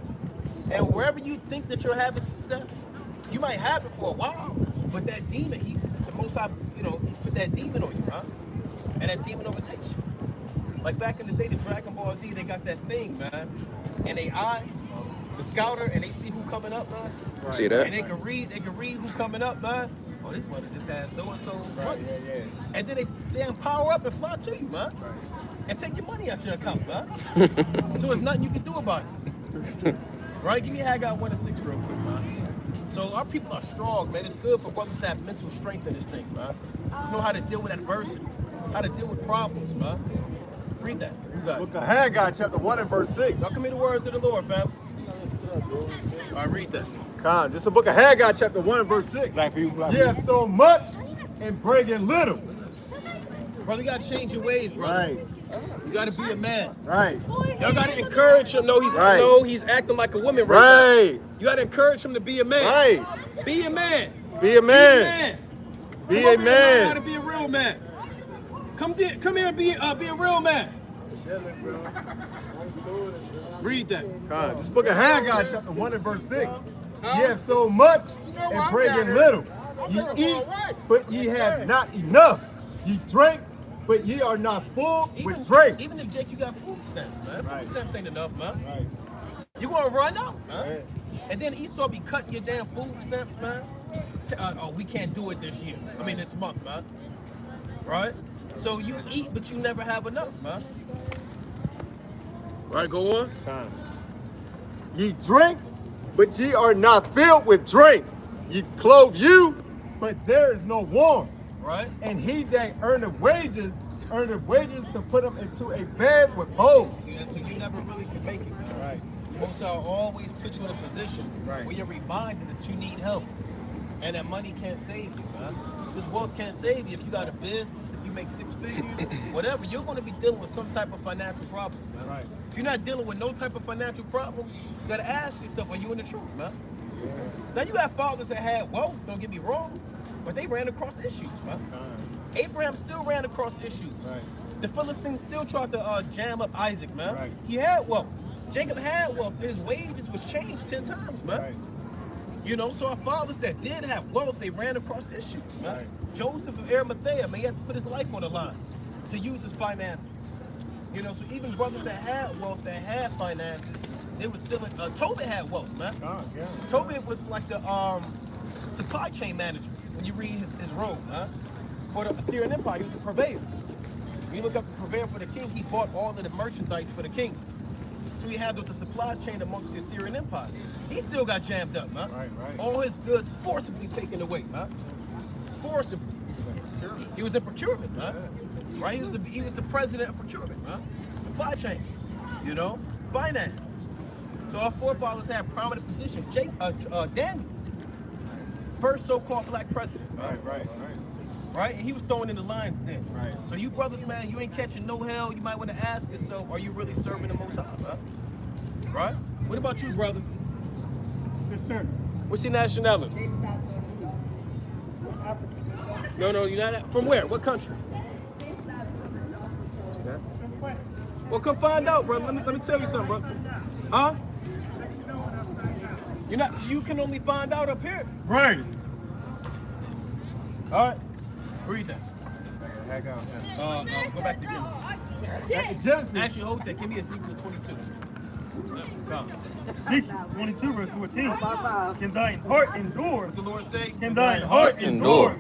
And wherever you think that you're having success, you might have it for a while, but that demon, the Most High, he put that demon on you, huh? And that demon overtakes you. Like back in the day, the Dragon Ball Z, they got that thing, man. And they eye the scouter, and they see who coming up, man. See that? And they can read who coming up, man. Oh, this brother just had so and so. Yeah. And then they power up and fly to you, man. And take your money out your account, man. So there's nothing you can do about it. Right? Give me Haggai 1 and 6 real quick, man. So our people are strong, man. It's good for brothers to have mental strength in this thing, man. Just know how to deal with adversity, how to deal with problems, man. Read that. You got it. Book of Haggai, chapter 1 and verse 6. Y'all come in the words of the Lord, fam. All right, read that. Just the book of Haggai, chapter 1 and verse 6. Black people. You have so much and bringing little. Brother, you gotta change your ways, bro. Right. You gotta be a man. Right. Y'all gotta encourage him. No, Right. he's acting like a woman right now. Right. You gotta encourage him to be a man. Right. Be a man. Be a man. Be Come a over here and learn how to man. be a real man. Come here and be a real man. Read that. God, this book of Haggai, chapter 1 and verse 6. Ye have so much and bringing little. Ye eat, but ye have not enough. Ye drink, but ye are not full with drink. Even if Jake, you got food stamps, man. Right. Food stamps ain't enough, man. Right. You gonna run out, man. Right. And then Esau be cutting your damn food stamps, man. Oh, we can't do it this year. I mean this month, man. Right? So you eat, but you never have enough, man. Right, go on. Time. Ye drink, but ye are not filled with drink. Ye clothe you, but there is no warmth. Right? And he that earneth wages to put him into a bed with holes. See, so you never really can make it, man. Right. Most will always put you in a position Right. where you're reminded that you need help. And that money can't save you, man. This wealth can't save you. If you got a business, if you make 6 figures, whatever, you're going to be dealing with some type of financial problem, man. Right. If you're not dealing with no type of financial problems, you got to ask yourself, are you in the truth, man? Now, you have fathers that had wealth, don't get me wrong, but they ran across issues, man. Abraham still ran across issues. Right. The Philistines still tried to jam up Isaac, man. Right. He had wealth. Jacob had wealth. His wages was changed 10 times, man. Right. You know, so our fathers that did have wealth, they ran across issues, man. Right. Joseph of Arimathea, man, he had to put his life on the line to use his finances. You know, so even brothers that had wealth, that had finances, they were still, Tobit had wealth, man. Oh, yeah. Tobit was like the supply chain manager when you read his role, huh? For the Assyrian Empire, he was a purveyor. When you look up the purveyor for the king, he bought all of the merchandise for the king. So he handled the supply chain amongst the Assyrian Empire. He still got jammed up, man. Right, right. All his goods forcibly taken away, man. Forcibly. He was in procurement, man. Right? He was the president of procurement, man. Supply chain, you know, finance. So our forefathers had prominent positions. Daniel, first so-called black president. Right. Right? And he was thrown in the lion's den. Right. So you brothers, man, you ain't catching no hell. You might want to ask yourself, are you really serving the Most High, man? Right? What about you, brother? Yes, sir. What's your nationality? No, you're not. From where? What country? Well, come find out, brother. Let me tell you something, brother. Huh? You're not. You can only find out up here. Right. All right. Read that. Haggai. Go back to Genesis. Genesis. Actually, hold that. Give me Ezekiel 22. Come. Ezekiel 22 verse 14. Can thine heart endure? What the Lord say? Can thine heart endure?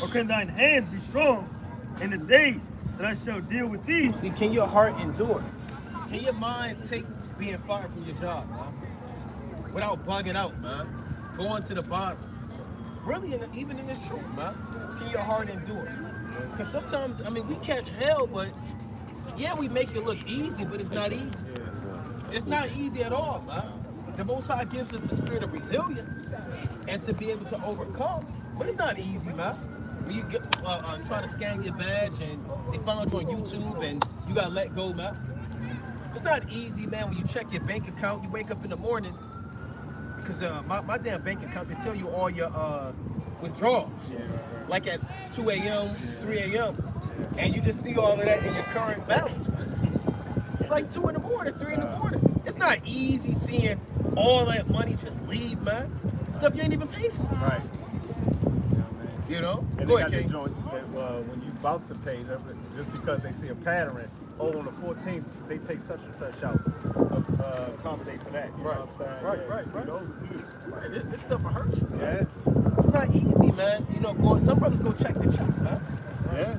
Or can thine hands be strong in the days that I shall deal with thee? See, can your heart endure? Can your mind take being fired from your job, man? Without bugging out, man. Going to the bottom. Really, even in this truth, man. Can your heart endure? Because sometimes, I mean, we catch hell, but yeah, we make it look easy, but it's not easy. It's not easy at all, man. The Most High gives us the spirit of resilience and to be able to overcome. But it's not easy, man. When you get, try to scan your badge and they found you on YouTube and you got to let go, man. It's not easy, man, when you check your bank account, you wake up in the morning, because my damn bank account can tell you all your withdrawals. Like at 2 a.m., 3 a.m., and you just see all of that in your current balance, man. It's like 2 in the morning, 3 in the morning. It's not easy seeing all that money just leave, man. Stuff you ain't even paid for. Right. You know? And Go they ahead, got the King. joints that when you about to pay, just because they see a pattern, on the 14th, they take such and such out. Accommodate for that. You know what I'm saying? Right. You see those too. Right, this stuff will hurt you. Yeah. It's not easy, man. You know, some brothers go check the check, man. Yeah.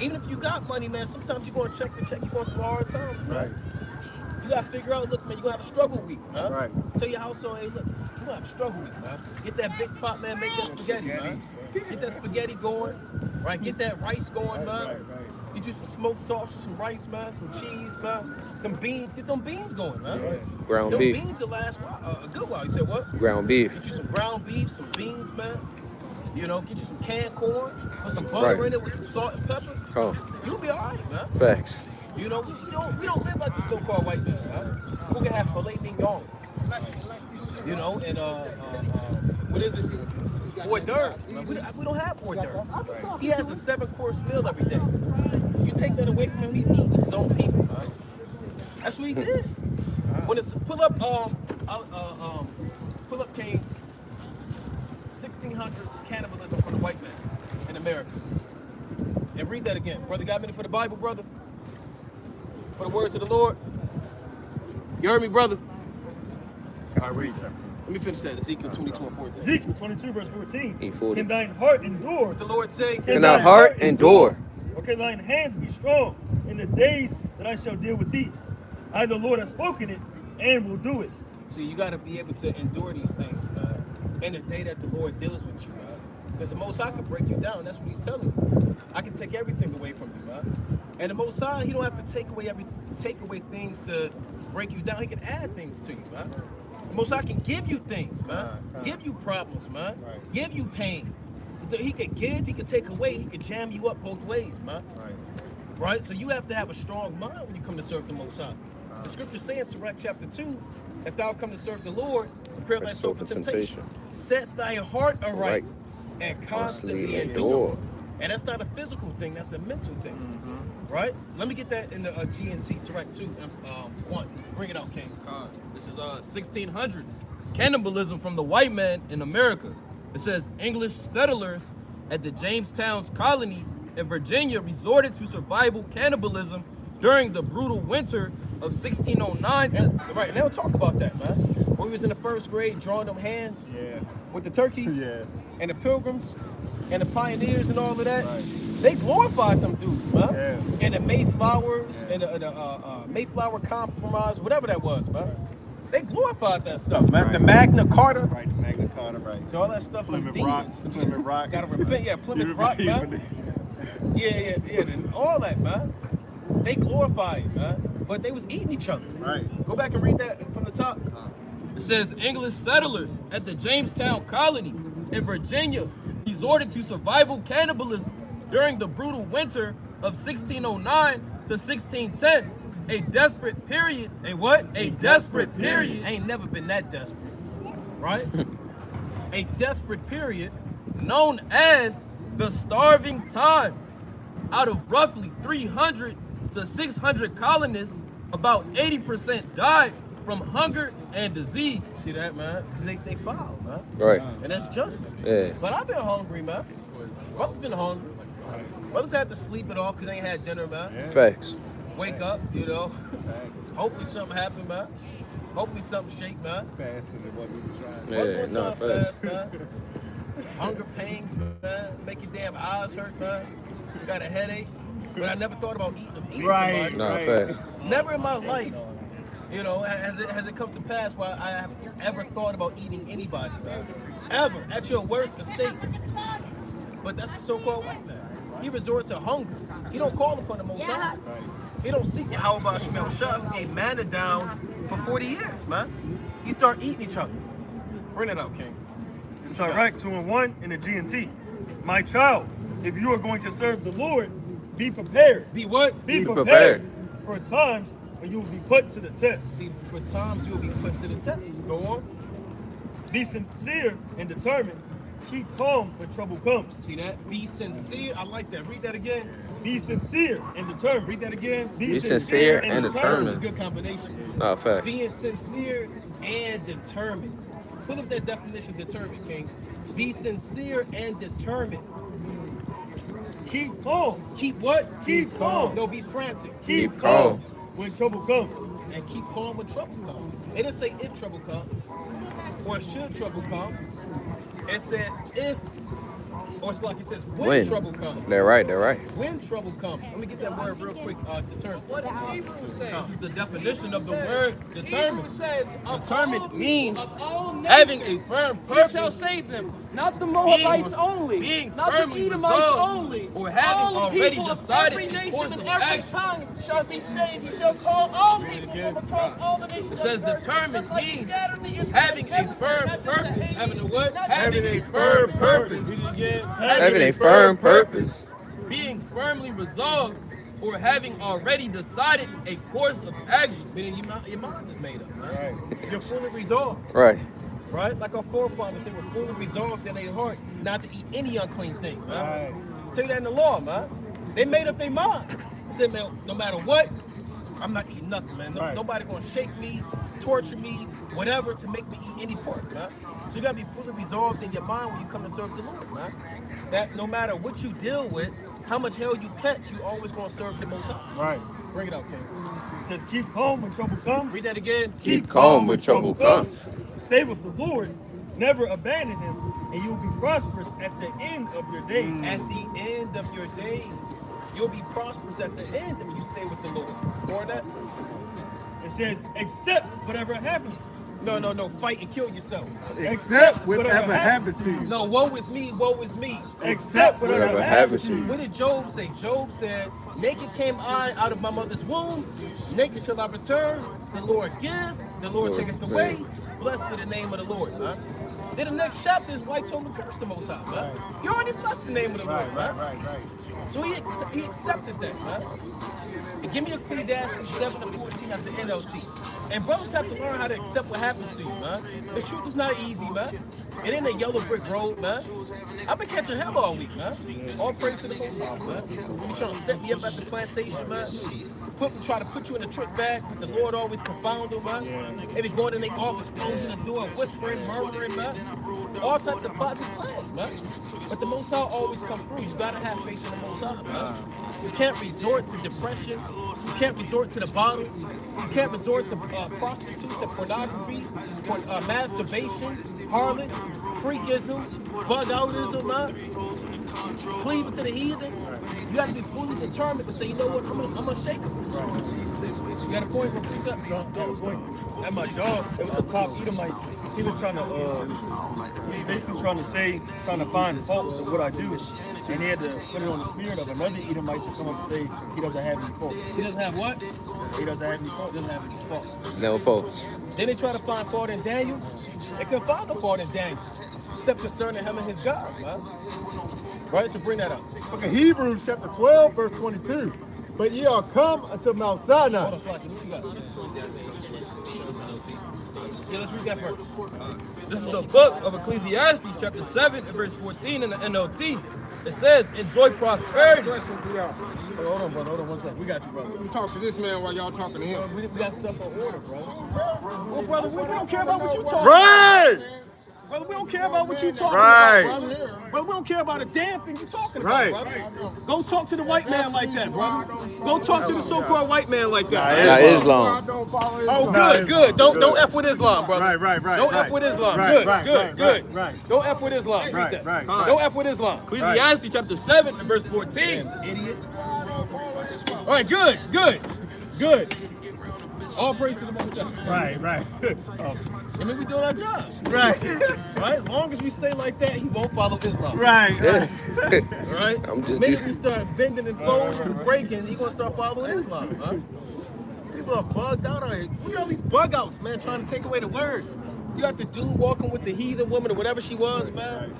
Even if you got money, man, sometimes you're going to check the check, you're going through hard times, man. Right. You got to figure out, look, man, you're going to have a struggle week, man. Right. Tell your household, hey, look, you're going to have a struggle week, man. Get that big pot, man, make that spaghetti, man. Get that spaghetti going, right? Get that rice going, man. Right. Get you some smoked sausage, some rice, man, some cheese, man. Them beans, get them beans going, man. Ground them beef. beans will last a good while. You said what? Ground beef. Get you some ground beef, some beans, man. You know, get you some canned corn, put some butter Right. in it with some salt and pepper. Come on. You'll be all right, man. Facts. You know, we don't live like the so-called white man, man. Who can have filet mignon? You know, and what is it? Hors d'oeuvres. Man. We don't have hors d'oeuvres. He has a 7-course meal every day. You take that away from him, he's eating his own people, man. That's what he did. When it's pull up King, 1600s cannibalism from the white man in America. And read that again. Brother, got a minute for the Bible, brother? For the words of the Lord? You heard me, brother? All right, read, sir. Let me finish that. Ezekiel 22:14. Ezekiel 22, verse 14. 840. Can thine heart endure? What the Lord say? Can thy heart endure? Or can thine hands be strong in the days that I shall deal with thee? I, the Lord, have spoken it and will do it. See, you got to be able to endure these things, man. In the day that the Lord deals with you, man. Because the Most High can break you down. That's what he's telling you. I can take everything away from you, man. And the Most High, he don't have to take away things to break you down. He can add things to you, man. The Most High can give you things, man. Give you problems, man. Right. Give you pain. He could give, he could take away, he could jam you up both ways, man. Right? So you have to have a strong mind when you come to serve the Most High. The scripture says in Sirach chapter 2, if thou come to serve the Lord, prepare thy soul for temptation. Set thy heart aright and constantly endure. And that's not a physical thing, that's a mental thing. Right? Let me get that in the GNT, Sirach 2, 1. Bring it out, King. This is 1600s. Cannibalism from the white man in America. It says English settlers at the Jamestown colony in Virginia resorted to survival cannibalism during the brutal winter of 1609 to... Right, now talk about that, man. When we was in the first grade drawing them hands with the turkeys and the pilgrims and the pioneers and all of that, they glorified them dudes, man. And the Mayflowers and the Mayflower Compromise, whatever that was, man. They glorified that stuff, man. The Magna Carta. Right, the Magna Carta, right. So all that stuff like Plymouth Rock. Plymouth Rock. Gotta repent, Plymouth Rock, man. Yeah, and all that, man. They glorify it, man. But they was eating each other. Right. Go back and read that from the top. It says English settlers at the Jamestown colony in Virginia resorted to survival cannibalism during the brutal winter of 1609 to 1610. A desperate period. A what? A desperate period. Ain't never been that desperate, right? A desperate period known as the starving time. Out of roughly 300 to 600 colonists, about 80% died from hunger and disease. See that, man? Because they foul, man. Right. And that's judgment. Yeah. But I've been hungry, man. Brothers been hungry. Brothers had to sleep it off because they ain't had dinner, man. Facts. Wake up, you know. Hopefully something happened, man. Hopefully something shake, man. Faster than what we were trying. Yeah, no, facts. man. Hunger pains, man. Make your damn eyes hurt, man. You got a headache. But I never thought about eating somebody. No, facts. Never in my life, you know, has it come to pass where I have ever thought about eating anybody, man. Ever. At your worst mistake. But that's the so-called white man. He resorts to hunger. He don't call upon the Most High. He don't seek the Yahweh Shemel Shah, who gave manna down for 40 years, man. He start eating each other. Bring it out, King. Sirach 2:1 in the GNT. My child, if you are going to serve the Lord, be prepared. Be what? Be prepared for times when you will be put to the test. See, for times you will be put to the test. Go on. Be sincere and determined. Keep calm when trouble comes. See that? Be sincere. I like that. Read that again. Be sincere and determined. Read that again. Be sincere and That's a determined. good combination. No, facts. Being sincere and determined. Put up that definition, determined, King. Be sincere and determined. Keep calm. Keep what? Keep calm. No, be frantic. Keep calm when trouble comes. And keep calm when trouble comes. It didn't say if trouble comes, or should trouble come. It says if, or it's like it says when trouble comes. They're right. When trouble comes. Let me get that word real quick, determined. What does Hebrew say? The definition of the word determined. says, Determined means all having a firm He purpose, shall save them, not the Moabites only, being not the firmly Edomites resolved, only. or having all already people decided of every the nation course and of every action. tongue shall be saved. He shall call all people from across all the nations. It says of the earth, determined just like he means scattered the Israelites having a everywhere, firm not just the purpose, Having a what? Having a firm purpose. Read it again. Having a firm purpose. Being firmly resolved or having already decided a course of action. Meaning your mind is made up, right? You're fully resolved, Right. right? Like our forefathers, they were fully resolved in their heart not to eat any unclean thing, right? Tell you that in the law, man. They made up their mind. They said, man, no matter what, I'm not eating nothing, man. Nobody gonna shake me, torture me, whatever, to make me eat any pork, man. So you gotta be fully resolved in your mind when you come to serve the Lord, man. That no matter what you deal with, how much hell you catch, you always gonna serve the Most High. Right. Bring it out, King. It says, keep calm when trouble comes. Read that again. Keep calm when trouble comes. Stay with the Lord. Never abandon him, and you will be prosperous at the end of your days. At the end of your days, you'll be prosperous at the end if you stay with the Lord. Or that? It says, accept whatever happens to you. No. Fight and kill yourself. Accept whatever happens to you. No, woe is me, woe is me. Accept whatever happens to you. What did Job say? Job said, naked came I out of my mother's womb, naked shall I return. The Lord gives, the Lord taketh away. Blessed be the name of the Lord, man. Then the next chapter is why he told him to curse the Most High, man. You already blessed the name of the Lord, man. Right. So he accepted that, man. And give me Ecclesiastes 7:14 at the NLT. And brothers have to learn how to accept what happens to you, man. The truth is not easy, man. It ain't a yellow brick road, man. I've been catching hell all week, man. All praise to the Most High, man. You trying to set me up at the plantation, man. Try to put you in a trick bag. The Lord always confound them, man. They be going in their office, closing the door, whispering, murmuring, man. All types of plots and plans, man. But the Most High always come through. You gotta have faith in the Most High, man. You can't resort to depression. You can't resort to the bottle. You can't resort to prostitutes and pornography, masturbation, harlot, freakism, bug-outism, man. Cleaving to the heathen. You got to be fully determined to say, you know what, I'm gonna shake him. You got a point? At my job, there was a top Edomite. He was trying to, he was basically trying to find faults of what I do. And he had to put it on the spirit of another Edomite to come up and say he doesn't have any faults. He doesn't have what? He doesn't have any faults. Doesn't have any faults. No faults. Then they try to find fault in Daniel. They couldn't find no fault in Daniel, except concerning him and his God, man. Right, so bring that up. Okay, Hebrews chapter 12, verse 22. But ye are come unto Mount Sinai. Hold on, Slaki, what you got? Yeah, let's read that first. This is the book of Ecclesiastes, chapter 7, and verse 14 in the NLT. It says, enjoy prosperity. Hold on, brother. Hold on 1 second. We got you, brother. You talk to this man while y'all talking to him. We got stuff in order, brother. Well, brother, we don't care about what you talking Right! about. Brother, we don't care about what you talking Right. about, brother. Brother, we don't care about a damn thing you talking about, Right. brother. Go talk to the white man like that, brother. Go talk to the so-called white man like that. Not Islam. Oh, good. Don't F with Islam, brother. Right. Don't F with Islam. Good. Don't F with Islam. Read that. Right. Don't F with Islam. Ecclesiastes, chapter 7, and verse 14. Idiot. All right, good. All praise to the Most High. Right. I mean, we doing our job. Right. Right? As long as we stay like that, he won't follow Islam. Right. Yeah. All right? I'm just Maybe we start bending and folding and breaking, he gonna start following Islam, huh? People are bugged out on here. Look at all these bug outs, man, trying to take away the word. You got the dude walking with the heathen woman or whatever she was, man.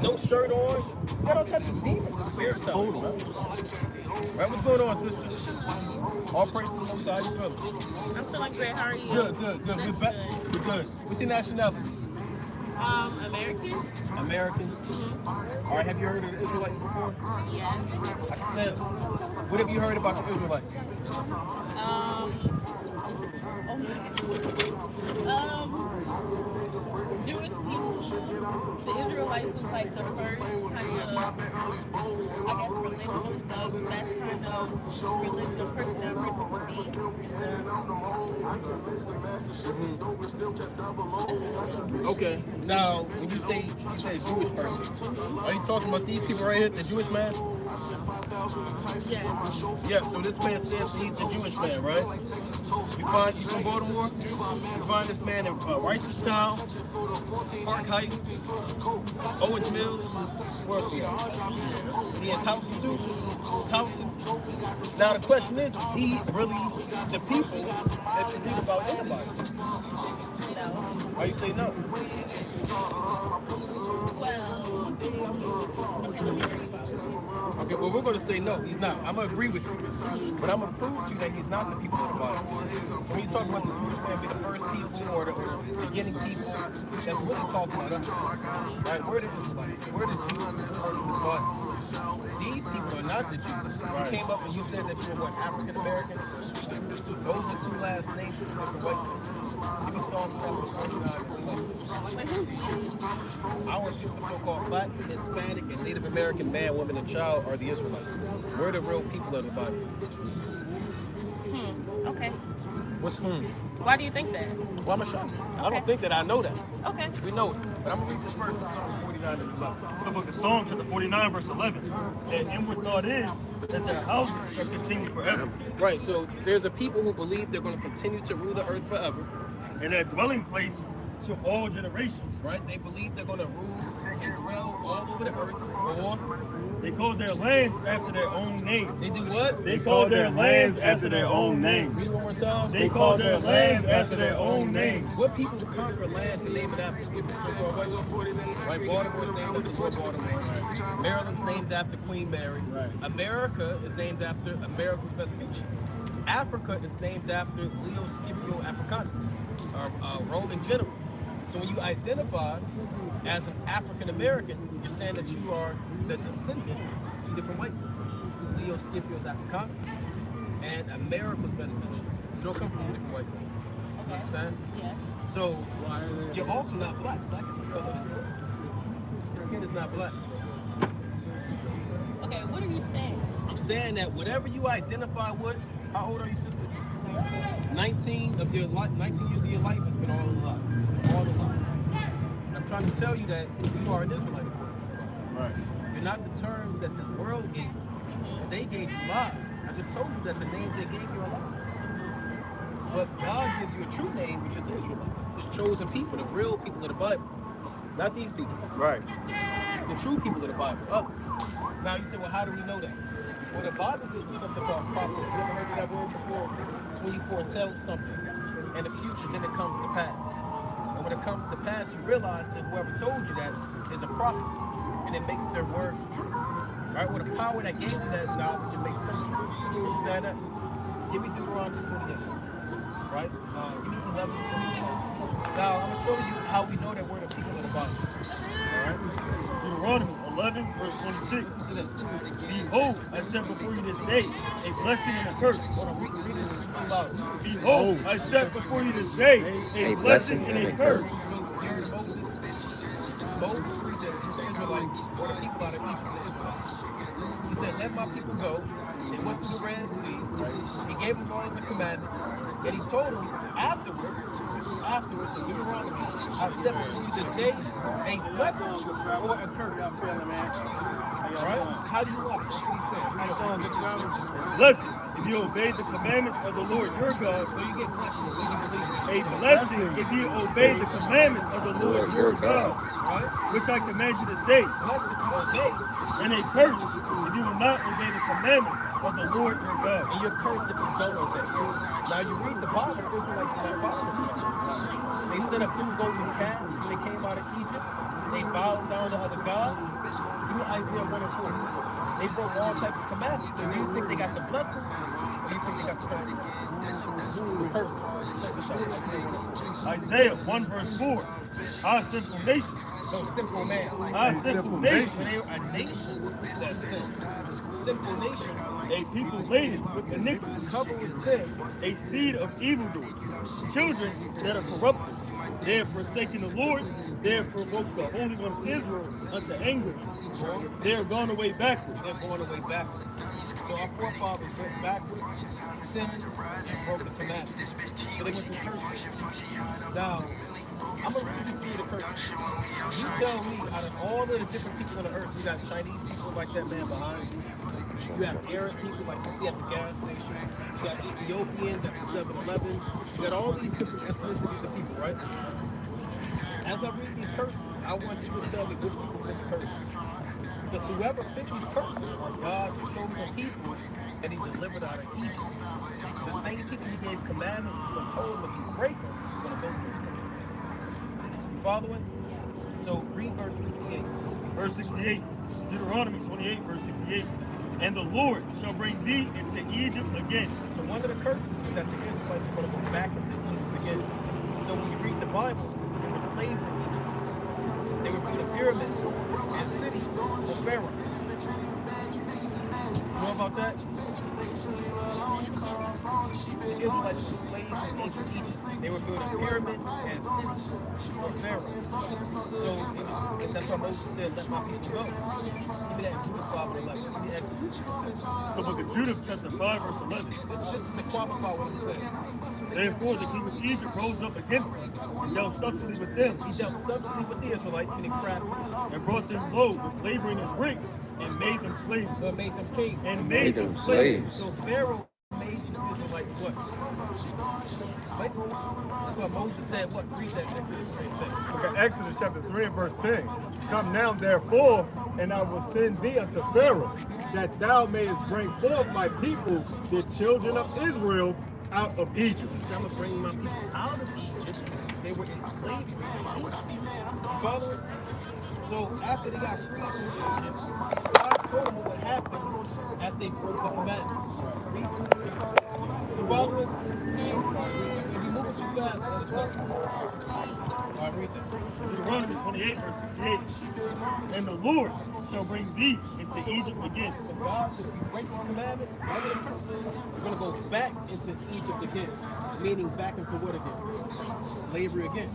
No shirt on. You got all types of demons and spirits out here, man. Right, what's going on, sister? All praise to the Most High. You feeling? I'm feeling great. How are you? Good. We're back. We're good. What's your nationality? American. American. All right, have you heard of the Israelites before? Yes. I can tell. What have you heard about the Israelites? Jewish people. The Israelites was like the first type of, I guess, religion stuff. That's kind of religion, the person that person would be. Okay. Now, when you say Jewish person, are you talking about these people right here, the Jewish man? Yes. Yeah, so this man says he's the Jewish man, right? You from Baltimore? You find this man in Ricerstown, Park Heights, Owens Mills. Where else he at? He in Towson too? Towson? Now the question is he really the people that you read about in the Bible? No. Why you say no? Okay, well, we're going to say no, he's not. I'm going to agree with you. But I'm going to prove to you that he's not the people of the Bible. When you talk about the Jewish man being the first people or the beginning people, that's really talking about us. Right? We're the Israelites. We're the Jews according to the Bible. These people are not the Jews. You came up and you said that you're what, African American? Those are two last names of the white people. Give me Psalm 49. Our so-called black, Hispanic, and Native American man, woman, and child are the Israelites. We're the real people of the Bible. Okay. What's Why do you think that? Well, I'm gonna show you. I don't think that I know that. Okay. We know it. But I'm gonna read this verse, Psalm 49 and 11. It's the book of Psalms, chapter 49, verse 11. Their inward thought is that their houses shall continue forever, Right. So there's a people who believe they're going to continue to rule the earth forever. and their dwelling place to all generations. Right. They believe they're going to rule and dwell all over the earth. Or They call their lands after their own name. they do what? They call their lands after their own name. Read it one more time. They call their lands after their own name. What people conquer land to name it after? Right, Baltimore's named after Fort Baltimore. Maryland's named after Queen Mary. Right. America is named after Amerigo's Vespucci. Africa is named after Leo Scipio Africanus, a Roman general. So when you identify as an African American, you're saying that you are the descendant of two different white men, Leo Scipio Africanus and Amerigo's Vespucci. You don't come from two different white men. You understand? Yes. So you're also not black. Black is the color of your skin. Your skin is not black. Okay, what are you saying? I'm saying that whatever you identify with, how old are you, sister? 19 years of your life has been all a lie. It's been all a lie. And I'm trying to tell you that you are an Israelite according to the Bible. Right. You're not the terms that this world gave you. Because they gave you lies. I just told you that the names they gave you are lies. But God gives you a true name, which is the Israelites. His chosen people, the real people of the Bible. Not these people. Right. The true people of the Bible, us. Now you say, well, how do we know that? Well, the Bible gives us something called prophecy. You ever heard of that word before? It's when you foretell something in the future, then it comes to pass. And when it comes to pass, you realize that whoever told you that is a prophet, and it makes their word true. Right? With the power that gave you that knowledge, it makes them true. You understand that? Give me Deuteronomy 28. Right? Give me 11 26. Now, I'm going to show you how we know that we're the people of the Bible. All right? Deuteronomy 11, verse 26. Listen to this. Behold, I set before you this day a blessing and a curse. Hold on, read it loud. Behold, I set before you this day a blessing and a curse. So you heard Moses freed the Israelites, or the people out of Egypt, the Israelites. He said, let my people go. They went through the Red Sea. He gave them laws and commandments. And he told them afterwards in Deuteronomy, I set before you this day a blessing or a curse. All right? How do you want it? That's what he said. Blessing, if you obey the commandments of the Lord your God. So you get blessed when you believe A blessing, if you obey the commandments of the Lord your God, right? which I command you this day. Blessed if you obey. And a curse, if you will not obey the commandments of the Lord your God. And you're cursed if you don't obey. Now you read the Bible, the Israelites are not following. They set up 2 golden calves when they came out of Egypt. They bowed down to other gods. Give me Isaiah 1 and 4. They broke all types of commandments. So do you think they got the blessings? Or do you think they got the curses? Check this out. Isaiah 1 and 4. Isaiah 1 verse 4. Our sinful nation. No, sinful man. Our sinful nation. So they're a nation that sinned. Sinful nation. A people laden with iniquity, Covered with sin. a seed of evildoers, children that are corrupted. They have forsaken the Lord, they have provoked the Holy One of Israel unto anger. They are gone away backward. They're going away backwards. So our forefathers went backwards, sinned, and broke the commandments. So they went through curses. Now, I'm going to read you through the curses. You tell me, out of all of the different people on the earth, you got Chinese people like that man behind you. You have Arab people like you see at the gas station. You got Ethiopians at the 7-Elevens. You got all these different ethnicities of people, right? As I read these curses, I want you to tell me which people fit the curses. Because whoever fit these curses are God's chosen people that he delivered out of Egypt. The same people he gave commandments when told them if you break them, you're going to go through these curses. You following? So read verse 68. Verse 68, Deuteronomy 28, verse 68. And the Lord shall bring thee into Egypt again. So one of the curses is that the Israelites are going to go back into Egypt again. So when you read the Bible, there were slaves in Egypt. They were building pyramids and cities for Pharaoh. You know about that? The Israelites were slaves in ancient Egypt. They were building pyramids and cities for Pharaoh. So and that's why Moses said, let my people go. Give me that Judah 5:11. Give me Exodus 2:10. The book of Judah, chapter 5, verse 11. This is to qualify what I'm saying. Therefore, the king of Egypt rose up against them and dealt subtly with them. He dealt subtly with the Israelites, getting crafty, And brought them low with laboring and drink, and made them slaves. but made them kings. And made them slaves. So Pharaoh made the Israelites what? Slaves. That's why Moses said, what? Read that Exodus 3:10. Okay, Exodus chapter 3 and verse 10. Come now, therefore, and I will send thee unto Pharaoh, that thou mayest bring forth my people, the children of Israel, out of Egypt. So I'm going to bring my people out of Egypt. They were enslaved in Egypt. Follow it? So after they got free from Egypt, God told them what would happen as they broke the commandments. You follow it? If you move it too fast, then it's not. All right, read this. Deuteronomy 28, verse 68. And the Lord shall bring thee into Egypt again. So God says, if you break the commandments, under the curses, you're going to go back into Egypt again. Meaning back into what again? Slavery again.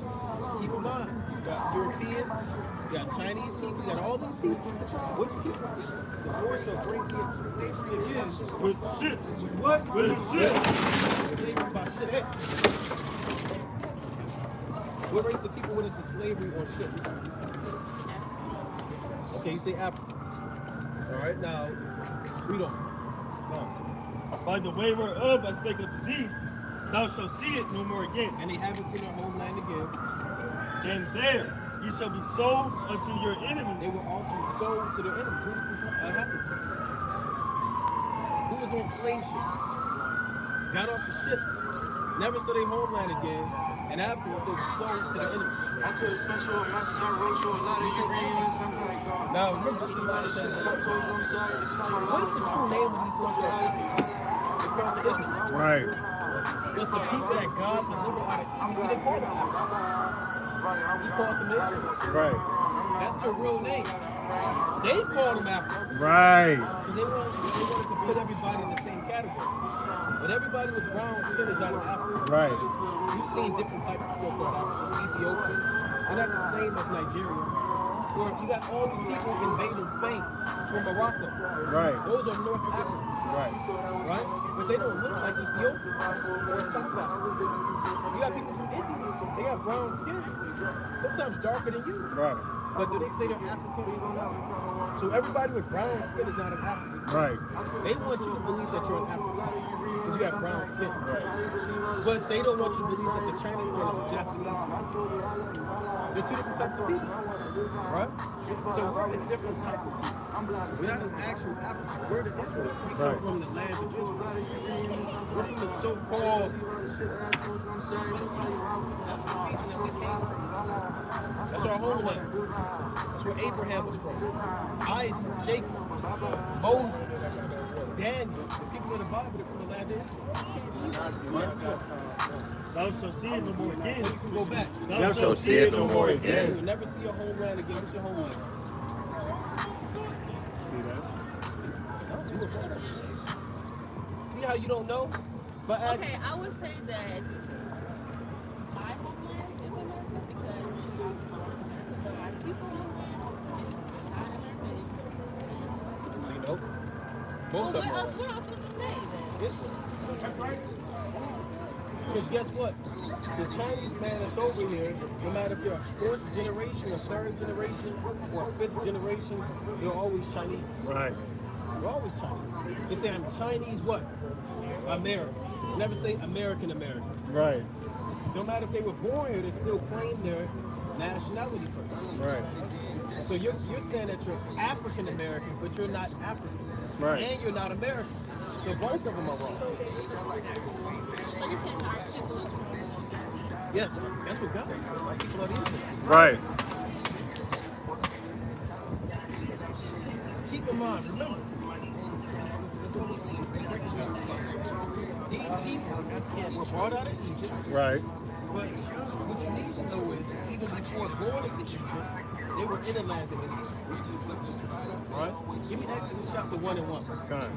Keep in mind, you got Europeans, you got Chinese people, you got all these people. Which people? The Lord shall bring you into slavery again. With ships. With what? With ships. Slavery by ship. Hey. What race of people went into slavery on ships? Okay, you say Africans. All right, now, read on. By the way whereof I spake unto thee, thou shalt see it no more again. And they haven't seen their homeland again. And there ye shall be sold unto your They enemies. were also sold to their enemies. Who did this happen to? Who was on slave ships? Got off the ships, never saw their homeland again, and afterwards they were sold to their enemies. I could have sent you a message, I wrote you a letter, you reading this, I'm like, Now remember, this is what I'm saying. I told you I'm sorry to tell What is the true name of these sons of across the Israel? Right. It's the people that God delivered out of Egypt. He didn't call them Africans. He called them Israelites. Right. That's their real name. They called them Africans. Right. Because they wanted to put everybody in the same category. But everybody with brown skin is not an African. Right. You've seen different types of so-called Africans. Ethiopians, they're not the same as Nigerians. Or you got all these people invading Spain from Morocco. Right. Those are North Africans. Right. Right? But they don't look like Ethiopians or South Africans. You got people from India. They got brown skin. Sometimes darker than you. Right. But do they say they're African? So everybody with brown skin is not an African. Right. They want you to believe that you're an African because you have brown skin. But they don't want you to believe that the Chinese man is a Japanese man. They're two different types of people. Right? So we're a different type of people. We're not an actual African. We're the Israelites. We come from the land of Israel. We're from the so-called. That's our homeland. That's where Abraham was from. Isaac, Jacob, Moses, Daniel, the people in the Bible, they're from the land of Israel. Thou shalt see it no more again. Go back. Thou shalt see it no more You'll again. never see your homeland again. What's your homeland? See how you don't know? But ask, Okay, I would say that my homeland is America because the white people homeland is not America. so you know? Well, Both what of them else? are. What else would you say then? Because guess what? The Chinese man that's over here, no matter if they're a fourth generation, or third generation, or fifth generation, they're always Chinese. Right. They're always Chinese. They say, I'm Chinese what? American. They never say American American. Right. No matter if they were born here, they still claim their nationality first. Right. So you're saying that you're African American, but you're not African. Right. And you're not American. So both of them are wrong. So you're saying my people is Yes, that's what God said. My people are the Israelites. Right. in mind. Remember, these people were brought out of Egypt. Right. But what you need to know is, even before going into Egypt, they were in the land of Israel. Right? Give me Exodus chapter 1 and 1. God.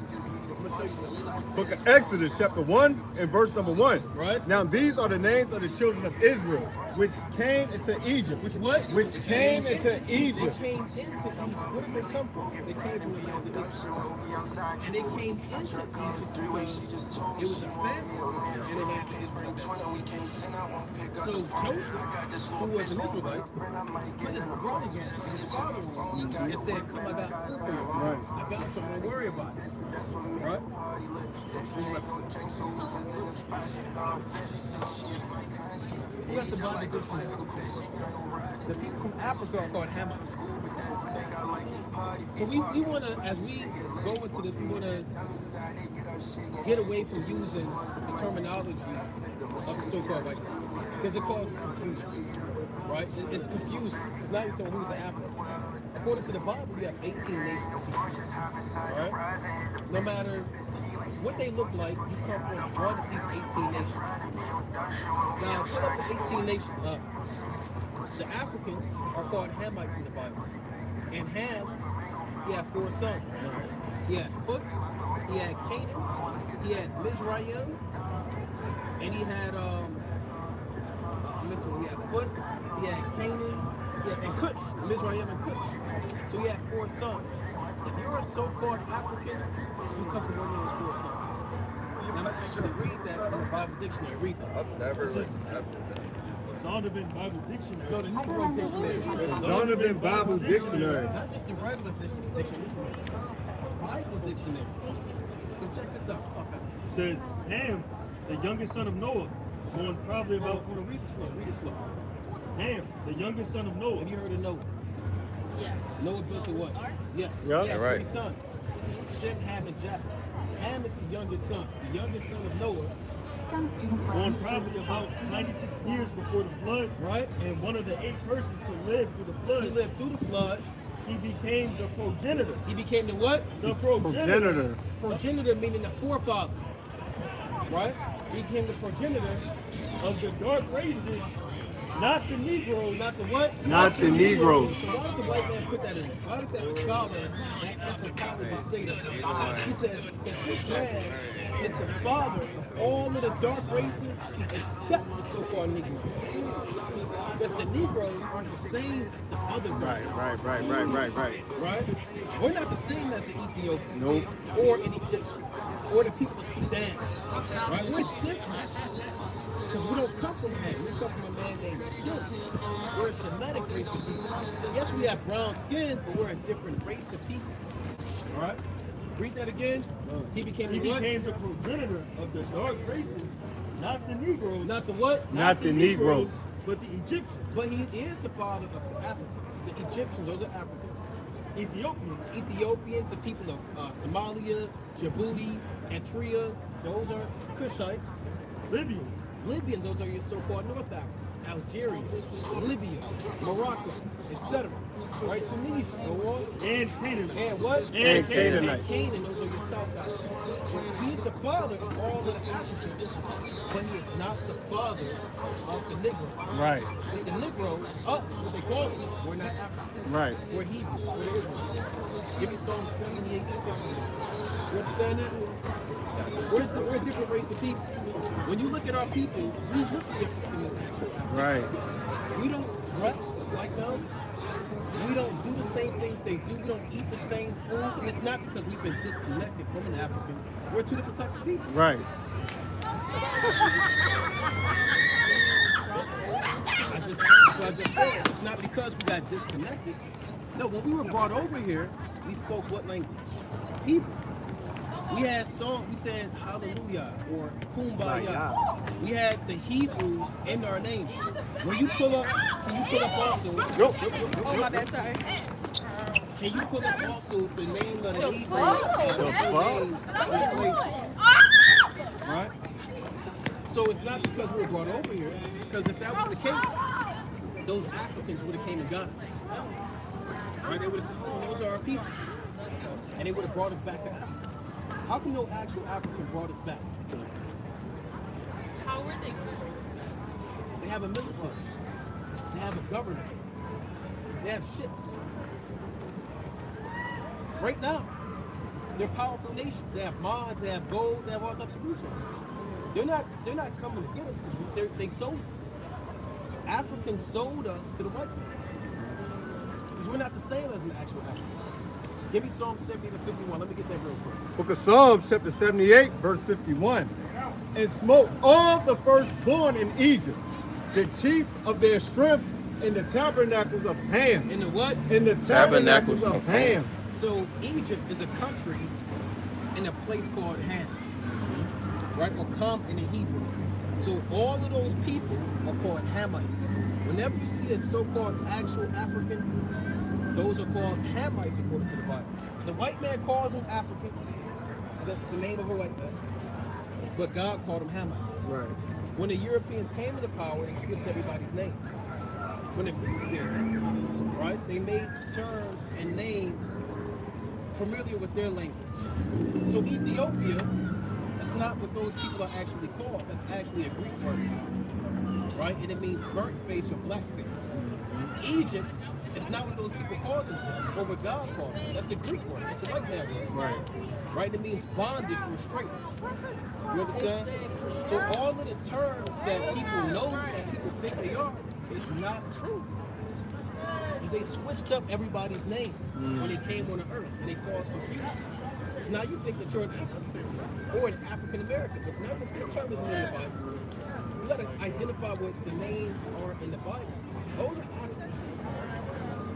I'm gonna show you something. Book of Exodus, chapter 1 and verse number 1. Right. Now these are the names of the children of Israel, which came into Egypt. Which what? Which came into They Egypt. came into Egypt. Where did they come from? They came from the land of Israel. And they came into Egypt because it was a family in the land of Israel. So Joseph, who was an Israelite, put his brothers on, his father on, and said, come, I got food for you. Right. I got some, don't worry about it. Right? Who's representing? Who got the Bible dictionary? The people from Africa are called Hamites. So we want to, as we go into this, we want to get away from using the terminology of the so-called white man, because it causes confusion, right? It's confusing. It's not even so who's an African. According to the Bible, we have 18 nations of people, right? No matter what they look like, you come from one of these 18 nations. Now, pull up the 18 nations up. The Africans are called Hamites in the Bible. And Ham, he had 4 sons. He had Phut, he had Canaan, he had Mizraim, and he had he had Phut, he had Canaan, he had, and Cush, Mizraim and Cush. So he had 4 sons. If you're a so-called African, you come from one of those 4 sons. Now I'm actually read that in the Bible dictionary. Read that. I've never read that. Zondervan Bible Dictionary. No, the Negro dictionary. Donovan Bible Dictionary. Not just the regular dictionary, this is the compact Bible dictionary. So check this out. It says Ham, the youngest son of Noah, born probably about Hold on, read it slow, read it slow. Ham, the youngest son of Noah. Have you heard of Noah? Yeah. Noah built a what? Yeah. Yeah. He had Right. 3 sons. Shem, Ham, and Japheth. Ham is his youngest son. The youngest son of Noah, Born probably about 96 years before the flood, right? and one of the 8 persons to live through the He flood, lived through the flood. he became the progenitor. He became the what? The progenitor. Progenitor. Progenitor, meaning the forefather. Right? He became the progenitor. of the dark races, not the Negroes. Not the what? Not the Negroes. So why did the white man put that in there? Why did that scholar, that anthropologist say that? He said, if this man is the father of all of the dark races except the so-called Negroes. Because the Negroes aren't the same as the other Right, races. right. Right? We're not the same as an Ethiopian. Nope. Or an Egyptian. Or the people of Sudan. Right? We're different. Because we don't come from Ham. We come from a man named Shem. We're a Shemitic race of people. Yes, we have brown skin, but we're a different race of people. All right? Read that again. He became He the what? became the progenitor of the dark races, not the Negroes. Not the what? Not the Negroes. but the Egyptians, But he is the father of the Africans. The Egyptians, those are Africans. Ethiopians. Ethiopians, the people of Somalia, Djibouti, Eritrea, those are Cushites. Libyans. Libyans, those are your so-called North Africans. Algerians, Libya, Morocco, etc. Right? Tunisia, go on. And Canaanites. And what? And Canaanites. Canaan, those are your South Africans. So he's the father of all of the Africans, but he is not the father of the Negroes. Right, It's the Negroes, us, what they call us, we're not Africans. right. We're Hebrews, we're the Israelites. Give me Psalm 78, 50. You understand that? We're a different race of people. When you look at our people, we look different than the actual Africans. Right. We don't dress like them. We don't do the same things they do. We don't eat the same food. And it's not because we've been disconnected from an African. We're 2 different types of people. Right. I just said, it's not because we got disconnected. No, when we were brought over here, we spoke what language? Hebrew. We had song, we said hallelujah or kumbaya. We had the Hebrews in our names. When you pull up, can you pull up also? Oh, my bad, sorry. Can you pull up also the name of the Hebrews? The fuck? names of the slave ships? Right? So it's not because we were brought over here, because if that was the case, those Africans would have came and got us. Right? They would have said, oh, those are our people. and they would have brought us back to Africa. How come no actual African brought us back? How were they? They have a military. They have a government. They have ships. Right now, they're powerful nations. They have mines, they have gold, they have all types of resources. They're not coming to get us because they sold us. Africans sold us to the white man. Because we're not the same as an actual African. Give me Psalm 70 to 51. Let me get that real quick. Book of Psalms, chapter 78, verse 51. And smote all the firstborn in Egypt, the chief of their strength in the tabernacles of Ham. In the what? In the tabernacles of Ham. So Egypt is a country in a place called Ham, right? Or Kam in the Hebrew. So all of those people are called Hamites. Whenever you see a so-called actual African, those are called Hamites according to the Bible. The white man calls them Africans, because that's the name of a white man. But God called them Hamites. Right. When the Europeans came into power, they switched everybody's name. When the Greeks did, right? They made terms and names familiar with their language. So Ethiopia, that's not what those people are actually called. That's actually a Greek word, right? And it means burnt face or black face. Egypt is not what those people call themselves, or what God called them. That's a Greek word. That's a white man word. Right. Right? It means bondage or restraints. You understand? So all of the terms that people know and people think they are is not true. Because they switched up everybody's name when they came on the earth and they caused confusion. Now you think that you're an African or an African American, but none of that term isn't in the Bible. You gotta identify what the names are in the Bible. Those are Africans.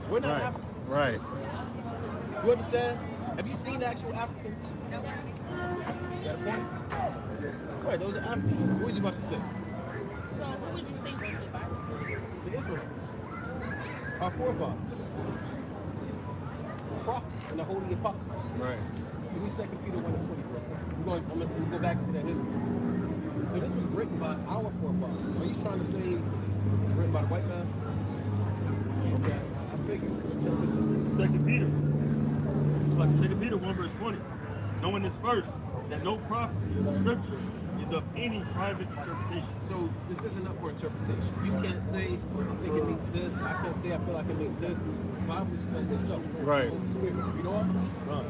We're not Africans. Right. You understand? Have you seen actual Africans? You got a point? Right, those are Africans. What was you about to say? So who would you say was the Bible? The Israelites. Our forefathers. The prophets and the holy apostles. Right. Give me 2 Peter 1 and 20, bro. I'm gonna go back to that history. So this was written by our forefathers. Are you trying to say it's written by the white man? Okay, I figured. Check this out. 2 Peter. It's like 2 Peter 1 verse 20. Knowing this first, that no prophecy in the scripture is of any private interpretation. So this isn't up for interpretation. You can't say, I think it means this. I can't say, I feel like it means this. The Bible explains itself. Right. You know what?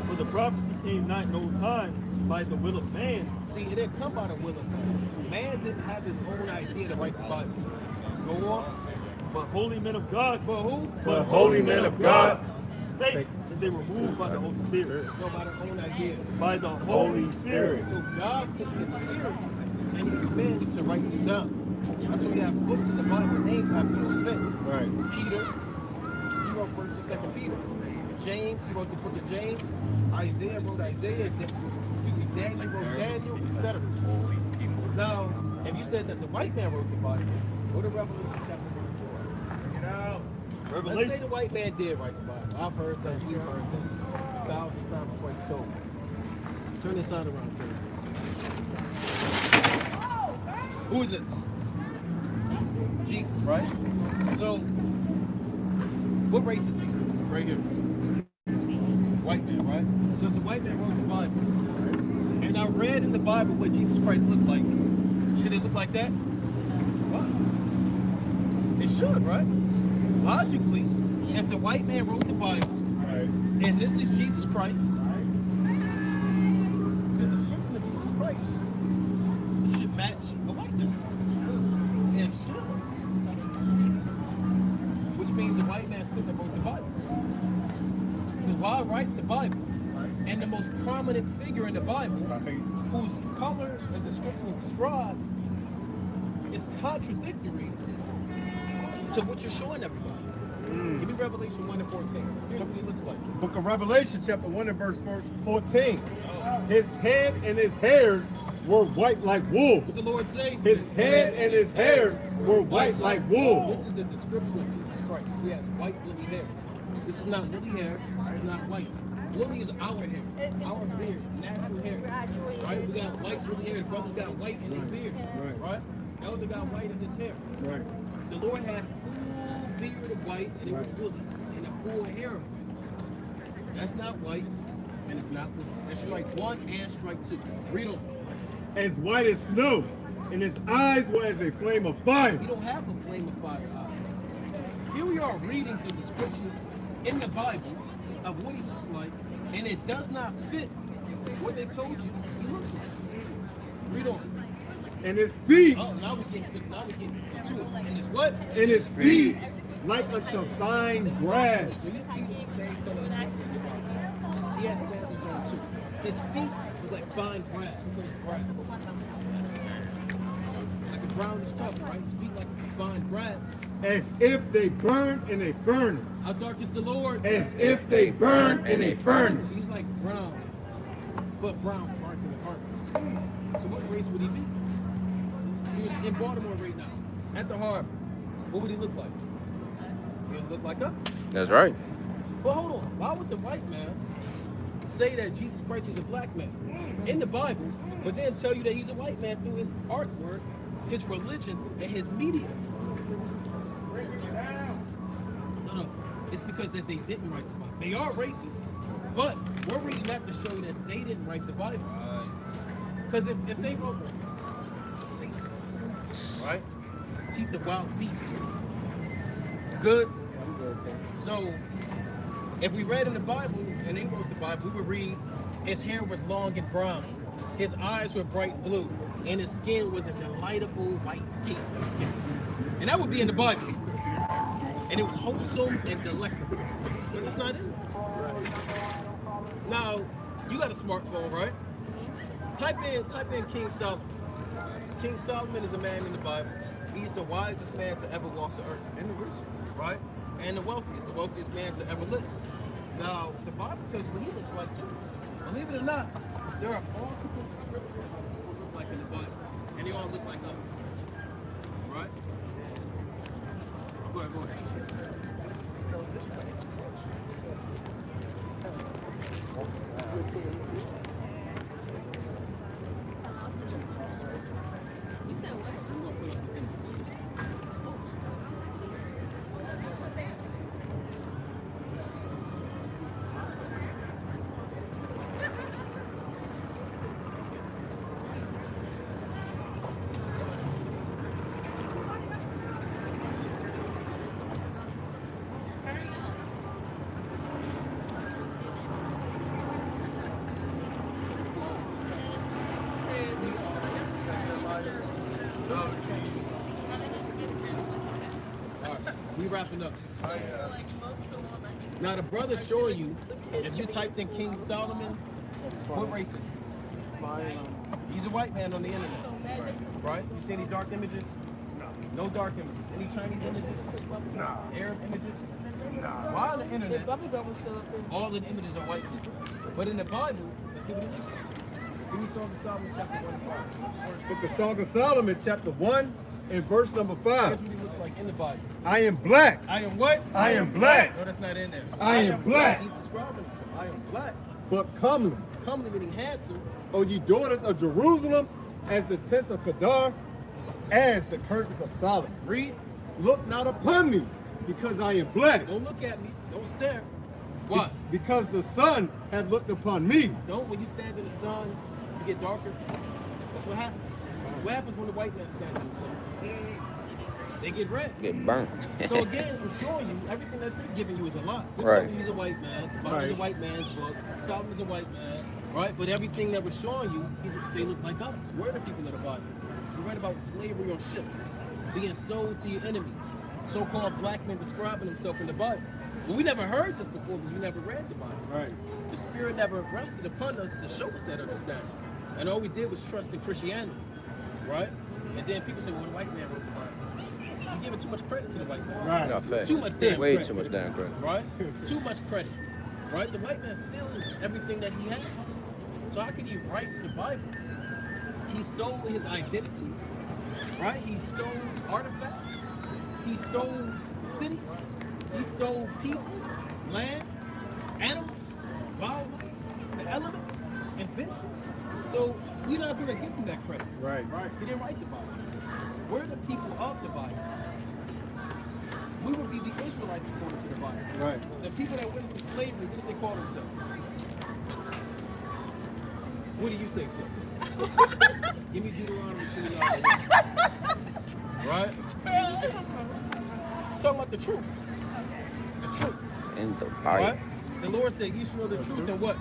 For the prophecy came not in no time by the will of man. See, it didn't come by the will of man. Man didn't have his own idea to write the Bible. Go on. But holy men of God. But who? But holy men of God spake as they were moved by the Holy Spirit. So by their own idea. By the Holy Spirit. So God took his spirit and his men to write this down. That's why we have books in the Bible named after those men. Right. Peter, he wrote 1st and 2nd Peter. James, he wrote the book of James. Isaiah wrote Isaiah. Daniel wrote Daniel, etc. Now, if you said that the white man wrote the Bible, go to Revelation chapter 4. Revelation. Let's say the white man did write the Bible. I've heard that. We've heard that. 1,000 times twice told. Turn this side around, please. Who is this? Jesus, right? So, what race is he? Right here. White man, right? So if the white man wrote the Bible, and I read in the Bible what Jesus Christ looked like, should it look like that? What? It should, right? Logically, if the white man wrote the Bible, and this is Jesus Christ, then the description of Jesus Christ should match the white man. It should. Which means the white man couldn't have wrote the Bible. Because why write the Bible? And the most prominent figure in the Bible, whose color and description is described, is contradictory to what you're showing everybody. Give me Revelation 1 and 14. Here's what he looks like. Book of Revelation, chapter 1 and verse 14. His head and his hairs were white like wool. What the Lord say? His head and his hairs were white like wool. This is a description of Jesus Christ. He has white woolly hair. This is not woolly hair. It's not white. Woolly is our hair, our beard, natural hair. Right? We got white woolly hair. The brothers got white in their beard. Right? Elder got white in his hair. Right. The Lord had full beard of white, and it was woolly, and a full hair of white. That's not white, and it's not blue. That's strike one and strike two. Read on. As white as snow, and his eyes were as a flame of fire. We don't have a flame of fire eyes. Here we are reading the description in the Bible of what he looks like, and it does not fit what they told you he looks like. Read on. And his feet, Oh, now we get to it. And his what? and his feet, like unto fine grass. So his feet was the same color as he had sandals on too. His feet was like fine grass. We call it grass. Like a brownish color, right? His feet like fine grass. As if they burned in a furnace. How dark is the Lord? As if they burned in a furnace. He's like brown, but brown dark in the furnace. So what race would he be? He was in Baltimore right now, at the harbor. What would he look like? He would look like us. That's right. But hold on, why would the white man say that Jesus Christ is a black man in the Bible, but then tell you that he's a white man through his artwork, his religion, and his media? No, it's because that they didn't write the Bible. They are racist, but we're reading that to show you that they didn't write the Bible. Because if they wrote it, right? Teeth of wild beasts. Good? So, if we read in the Bible, and they wrote the Bible, we would read, his hair was long and brown, his eyes were bright blue, and his skin was a delightful white pasty skin. And that would be in the Bible. And it was wholesome and delectable. But that's not in there. Now, you got a smartphone, right? Type in King Solomon. King Solomon is a man in the Bible. He's the wisest man to ever walk the earth, and the richest, right? And the wealthiest man to ever live. Now, the Bible tells you what he looks like too. Believe it or not, there are multiple descriptions of what people look like in the Bible, and they all look like us, right? Go ahead. You said what? We wrapping up. Now the brother's showing you, if you typed in King Solomon, what race is he? He's a white man on the internet, right? You see any dark images? No. No dark images. Any Chinese images? No. Arab images? No. Why on the internet, all the images are white people. But in the Bible, let's see what it looks like. Give me Song of Solomon chapter 1 5. Book of Song of Solomon, chapter 1, and verse number 5. Here's what he looks like in the Bible. I am black. I am what? I am black. No, that's not in there. I am black. He's describing himself. I am black. But comely, Comely meaning handsome. O ye daughters of Jerusalem, as the tents of Kedar, as the curtains of Solomon. Read. Look not upon me, because I am black. Don't look at me. Don't stare. Why? Because the sun had looked upon me. Don't, when you stand in the sun, you get darker. That's what happens. What happens when the white man stands in the sun? They get red. Get burnt. So again, I'm showing you everything that they're giving you is a lie. They're Right. telling you he's a white man. The Bible's a white man's book. Solomon's a white man, right? But everything that we're showing you, they look like us. We're the people of the Bible. We read about slavery on ships, being sold to your enemies. So-called black men describing themselves in the Bible. But we never heard this before because we never read the Bible. Right. The Spirit never rested upon us to show us that understanding. And all we did was trust in Christianity, right? And then people say, well, the white man wrote the Bible. You're giving too much credit to the white man. Right. No, facts. Too much damn Way credit. too much damn credit. Right? Too much credit. Right? The white man steals everything that he has. So how could he write the Bible? He stole his identity. Right? He stole artifacts. He stole cities. He stole people, lands, animals, wildlife, the elements, inventions. So we're not going to give him that credit. Right. He didn't write the Bible. We're the people of the Bible. We would be the Israelites according to the Bible. Right. The people that went into slavery, what did they call themselves? What do you say, sister? Give me Deuteronomy 29. Right? Talking about the truth. The truth. In the Bible. Right? The Lord said, you should know the truth and what?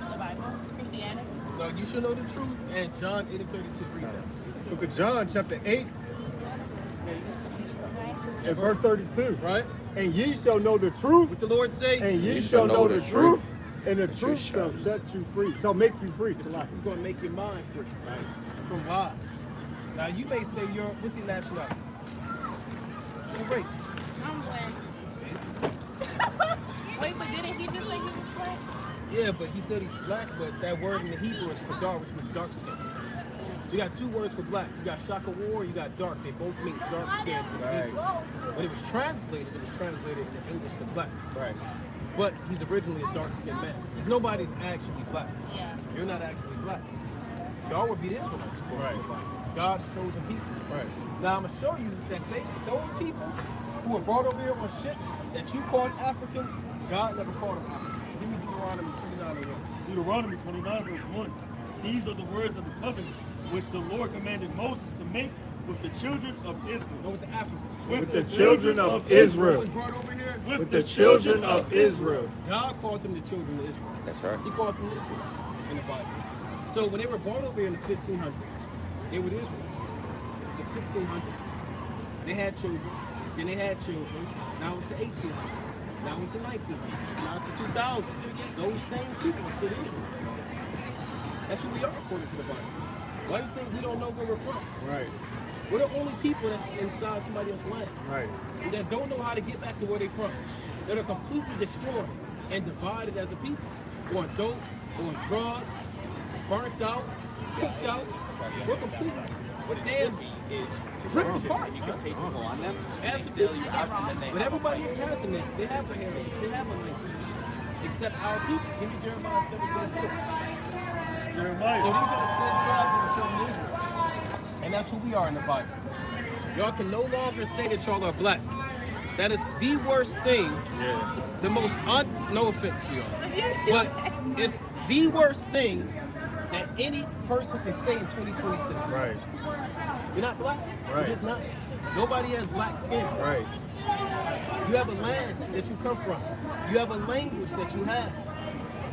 The Bible, Christianity. No, you should know the truth and John 8:32. Read that. Book of John, chapter 8, and verse 32. Right? And ye shall know the truth, What the Lord say? and ye You shall know the truth, and the the truth shall set you free. Shall make you free. The truth is going to make your mind free. Right. From lies. Now you may say what's he nationality? What race? I'm black. Wait, but didn't he just say he was black? Yeah, but he said he's black, but that word in the Hebrew is kadar, which means dark skin. So you got two words for black. You got shaka war, you got dark. They both mean dark skin in the Hebrew. When it was translated into English to black. Right. But he's originally a dark skinned man. Nobody's actually black. Yeah. You're not actually black. Y'all would be the Israelites. Right. God's chosen people. Right. Now I'm gonna show you that those people who were brought over here on ships that you called Africans, God never called them Africans. Give me Deuteronomy 29 and 1. Deuteronomy 29 verse 1. These are the words of the covenant which the Lord commanded Moses to make with the children of Israel. Go with the Africans. With the children of Who Israel. was brought over here? With the children of Israel. God called them the children of Israel. That's right. He called them Israelites in the Bible. So when they were brought over here in the 1500s, they were the Israelites. The 1600s, they had children. Then they had children. Now it's the 1800s. Now it's the 1900s. Now it's the 2000s. Those same people are still Israelites. That's who we are according to the Bible. Why do you think we don't know where we're from? Right. We're the only people that's inside somebody else's land. Right. That don't know how to get back to where they're from. That are completely destroyed and divided as a people. On dope, on drugs, burnt out, cooked out. We're completely damn ripped apart. You can pay people on them. As They a sell people. you out and then they But everybody else has a name. They have a heritage. They have a language. Except our people. Give me Jeremiah 17:4. Jeremiah. So these are the 12 tribes of the children of Israel. And that's who we are in the Bible. Y'all can no longer say that y'all are black. That is the worst thing. Yeah. The most, no offense to y'all, but it's the worst thing that any person can say in 2026. Right. You're not black. Right. You're just not. Nobody has black skin. Right. You have a land that you come from. You have a language that you have.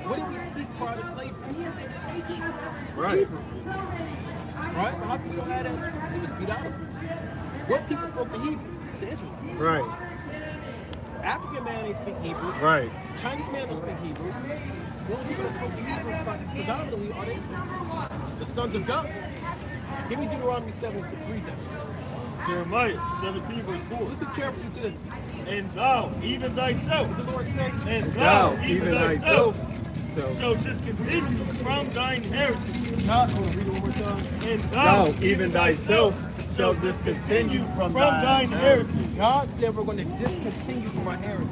What did we speak part of slavery? Right. Hebrew. Right? How people had that? Because it was beat out of us. What people spoke the Hebrew? The Israelites. Right. African man ain't speak Hebrew. Right. Chinese man don't speak Hebrew. The only people that spoke the Hebrew predominantly are the Israelites. The sons of God. Give me Deuteronomy 7:6. Read that. Jeremiah 17 verse 4. Listen carefully to this. And thou, even thyself, What the Lord said. and Thou, thou, even thyself, shall discontinue from thine heritage. God, hold on, read it one more time. And thou, even thyself, shall discontinue from thine heritage. God said we're going to discontinue from our heritage.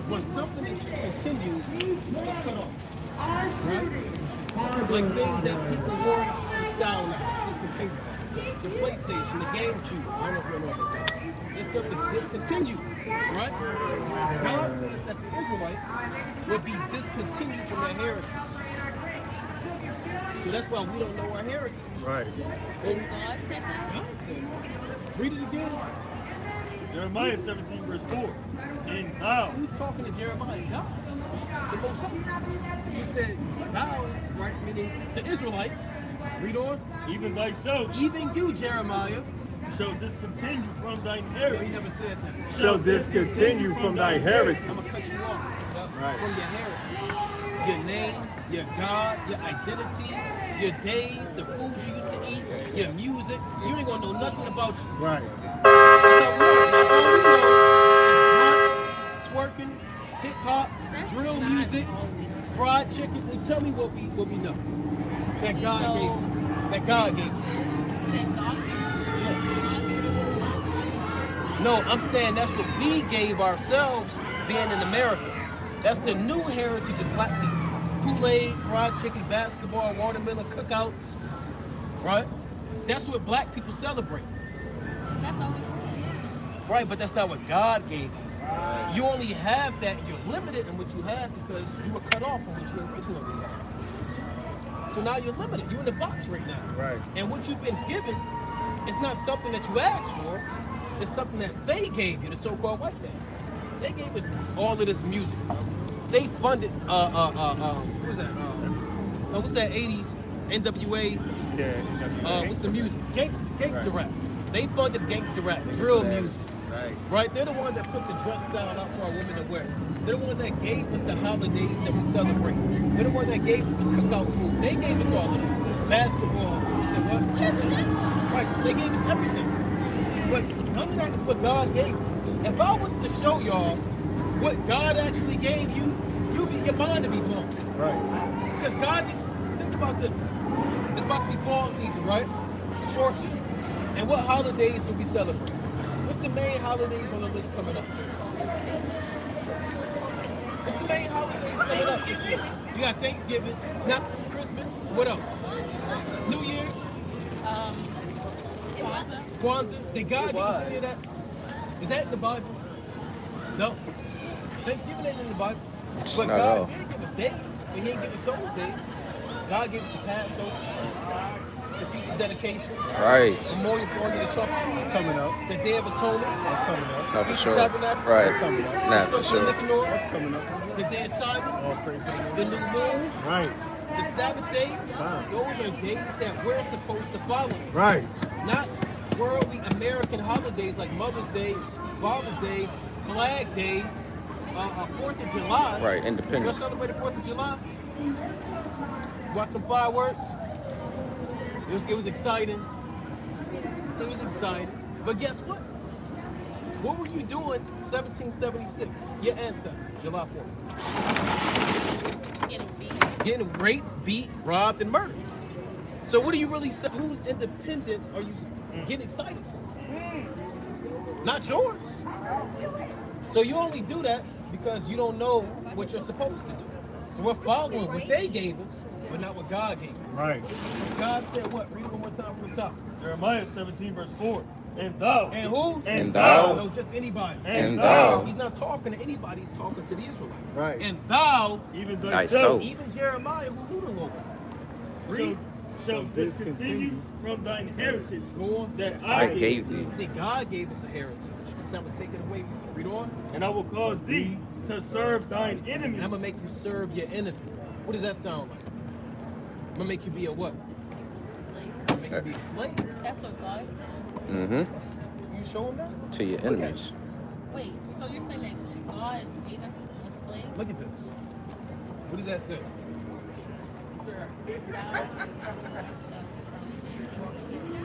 When something is discontinued, it's cut off. Right? Like things that people want in style now, discontinued. The PlayStation, the GameCube, I don't know if you know about that. This stuff is discontinued, right? God says that the Israelites will be discontinued from their heritage. So that's why we don't know our heritage. Right. God said that? God said that. Read it again. Jeremiah 17 verse 4. And thou, Who's talking to Jeremiah? God. The Most High. He said, thou, right, meaning the Israelites. Read on. even thyself, Even you, Jeremiah. shall discontinue from thine He heritage. never said that. Shall discontinue from thy heritage. I'm going to cut you off Right. from your heritage. Your name, your God, your identity, your days, the food you used to eat, your music. You ain't going to know nothing about you. Right. So all we know is brunch, twerking, hip hop, drill music, fried chicken. Well, tell me what we know. That God gave us. That God gave us. That God gave No, I'm saying that's what we gave ourselves being in America. That's the new heritage of black people. Kool-Aid, fried chicken, basketball, watermelon cookouts. Right? That's what black people celebrate. That's all. Right, but that's not what God gave them. You only have that, you're limited in what you have because you were cut off from what you originally had. So now you're limited. You're in the box right now. Right. And what you've been given is not something that you asked for. It's something that they gave you, the so-called white man. They gave us all of this music. They funded, what was that? What's that 80s NWA? Yeah, What's the music? Gangster rap. They funded gangster rap, drill music. Right? They're the ones that put the dress style out for our women to wear. They're the ones that gave us the holidays that we celebrate. They're the ones that gave us the cookout food. They gave us all of that. Basketball. You said what? Right. They gave us everything. But none of that is what God gave you. If I was to show y'all what God actually gave you, your mind to be blown. Right. Because God think about this. It's about to be fall season, right? Shortly. And what holidays do we celebrate? What's the main holidays on the list coming up? What's the main holidays coming up this year? You got Thanksgiving, not Christmas. What else? New Year's. Kwanzaa. Did God give us any of that? Is that in the Bible? No. Thanksgiving ain't in the Bible. But Not at all. God did give us days. And He didn't give us those days. God gave us the Passover, the Feast of Dedication, Right. Memorial Blowing of the Trumpets, Coming up. the Day of Atonement, That's coming up. No, for Feast sure. of Tabernacles, Right. Coming up. Nah, for Feast of sure. Nicanor, That's coming up. the Day of Simon, All praise to the Lord. the New Moon, Right. the Sabbath days. Fine. Those are days that we're supposed to follow. Right. Not worldly American holidays like Mother's Day, Father's Day, Flag Day, 4th of July. Right, You independence. celebrate the 4th of July? Watch some fireworks. It was exciting. It was exciting. But guess what? What were you doing 1776? Your ancestors, July 4th. Getting raped, beat, robbed, and murdered. So what do you really say? Whose independence are you getting excited for? Not yours. So you only do that because you don't know what you're supposed to do. So we're following what they gave us, but not what God gave us. Right. God said what? Read it one more time from the top. Jeremiah 17 verse 4. And thou. And who? And thou. No, just anybody. And thou. He's not talking to anybody, he's talking to the Israelites. Right. And thou, Even Thyself. thyself even Jeremiah, who knew the Lord. Read. shall discontinue from thine heritage Go on. that I I gave thee. See, God gave us a heritage. He's not going to take it away from you. Read on. and I will cause thee to serve thine And enemies. I'm going to make you serve your enemy. What does that sound like? I'm going to make you be a what? I'm going to make you be a slave. That's what God said. Mm-hmm. You show him that? To your Look at enemies. Wait, so you're saying that God made us a slave? Look at this. What does that say?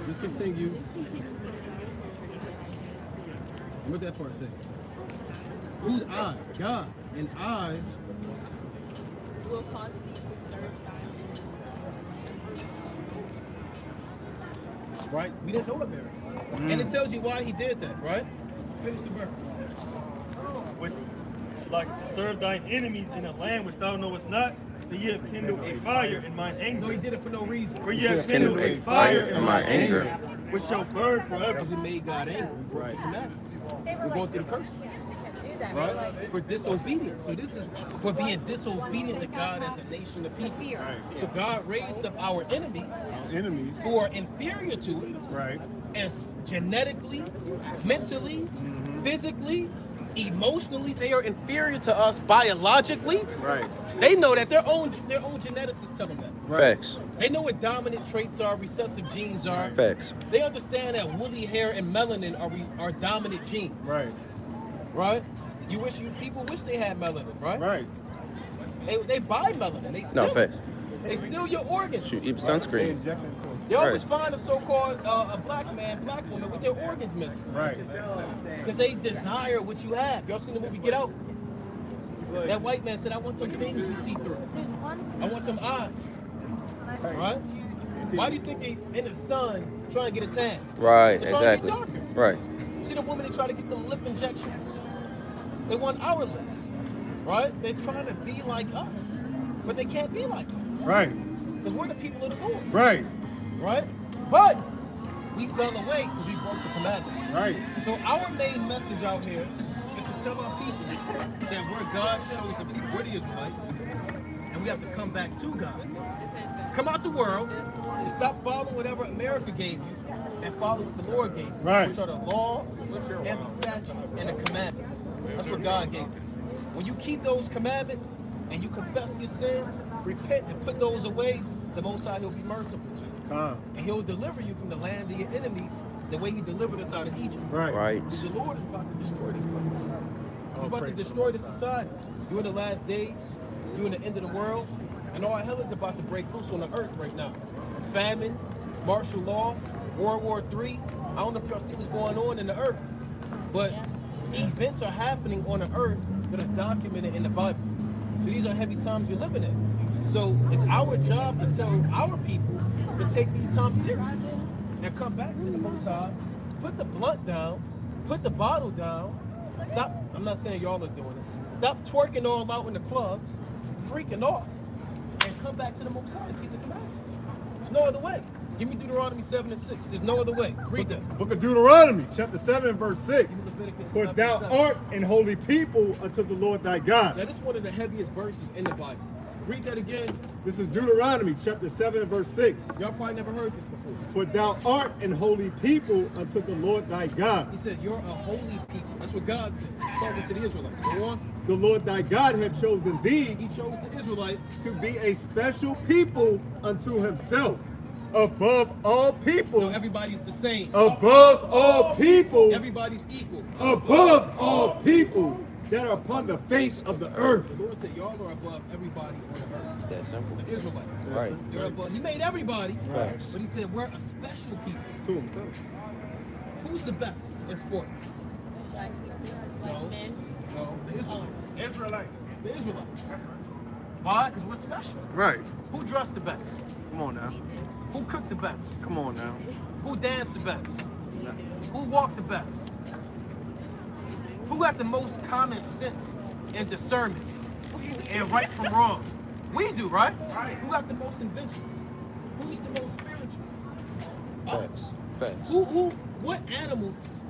Just continue. What that part say? Who's I? God. And I Will cause thee to serve thine enemies. right? We didn't know America. And it tells you why he did that, right? Finish the verse. Which like to serve thine enemies in a land which thou knowest not, for ye have kindled a fire in mine No, he anger. did it for no reason. For ye have Kindled kindled a fire in my anger, which shall burn forever. Because we made God angry. We broke the commandments. We're going through the curses. Right? For disobedience. So this is for being disobedient to God as a nation of people. So God raised up our enemies Enemies. who are inferior to us. Right. As genetically, mentally, physically, emotionally, they are inferior to us biologically. Right. They know that their own geneticists tell them that. Facts. They know what dominant traits are, recessive genes are. Facts. They understand that woolly hair and melanin are dominant genes. Right. Right? People wish they had melanin, right? Right. They buy melanin. They steal No, facts. They steal your organs. Shoot, even They sunscreen. inject into them. They always Right. find a so-called a black man, black woman with their organs missing. Right. Because they desire what you have. Y'all seen the movie Get Out? That white man said, I want them things you see through. I want them eyes. Right? Why do you think they in the sun trying to get a tan? Right, They're trying to exactly. get darker. Right. You see the women that try to get them lip injections? They want our lips. Right? They're trying to be like us. But they can't be like us. Right. Because we're the people of the Lord. Right. Right? But we fell away because we broke the commandments. Right. So our main message out here is to tell our people that we're God's chosen people, we're the Israelites, and we have to come back to God. Come out the world and stop following whatever America gave you and follow what the Lord gave you, Right. which are the laws and the statutes and the commandments. That's what God gave us. When you keep those commandments and you confess your sins, repent and put those away, the Most High, He'll be merciful to you. And He'll deliver you from the land of your enemies the way He delivered us out of Egypt. Right. Right. The Lord is about to destroy this place. He's about to praise destroy this society. You're in the last days. You're in the end of the world. And all hell is about to break loose on the earth right now. Famine, martial law, World War III. I don't know if y'all see what's going on in the earth, but events are happening on the earth that are documented in the Bible. So these are heavy times you're living in. So it's our job to tell our people to take these times serious and come back to the Most High, put the blunt down, put the bottle down. Stop, I'm not saying y'all are doing this. Stop twerking all out in the clubs, freaking off, and come back to the Most High and keep the commandments. There's no other way. Give me Deuteronomy 7 and 6. There's no other way. Read that. Book of Deuteronomy, chapter 7, verse 6. This is Leviticus For 11, thou 7. art an holy people unto the Lord thy Now God. this is one of the heaviest verses in the Bible. Read that again. This is Deuteronomy, chapter 7, verse 6. Y'all probably never heard this before. For thou art an holy people unto the Lord thy God. He said, you're a holy people. That's what God said. He's talking to the Israelites. Go on. The Lord thy God had chosen thee He chose the Israelites. to be a special people unto himself, above all people, So everybody's the same. above all people, Everybody's equal. above all people that are upon the face of the earth. The Lord said, y'all are above everybody on the earth. It's that simple. The Israelites. Right. They're above. He made everybody. Facts. But he said, we're a special people. To himself. Who's the best in sports? Like men. No, the Israelites. Israelite. The Israelites. Why? Because we're special. Right. Who dressed the best? Come on now. Who cooked the best? Come on now. Who danced the best? Who walked the best? Who got the most common sense and discernment and right from wrong? We do, right? Who got the most inventions? Who's the most spiritual? Facts. Facts. What animals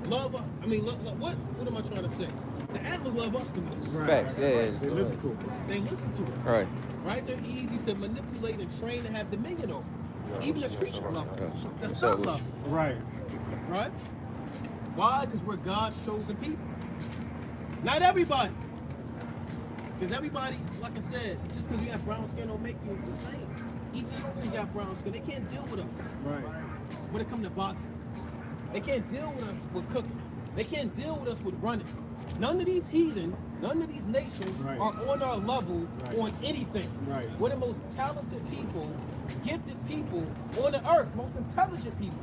love us? I mean, what am I trying to say? The animals love us the most. Facts. Yeah, yeah. They listen to us. They listen to us. Right. Right? They're easy to manipulate and train and have dominion over. Even the creature love us. The What's sun up with loves you? us. Right. Right? Why? Because we're God's chosen people. Not everybody. Because everybody, like I said, just because you have brown skin don't make you the same. Ethiopians got brown skin. They can't deal with us Right. when it comes to boxing. They can't deal with us with cooking. They can't deal with us with running. None of these heathen, none of these nations Right. are on our level Right. on anything. Right. We're the most talented people, gifted people on the earth, most intelligent people.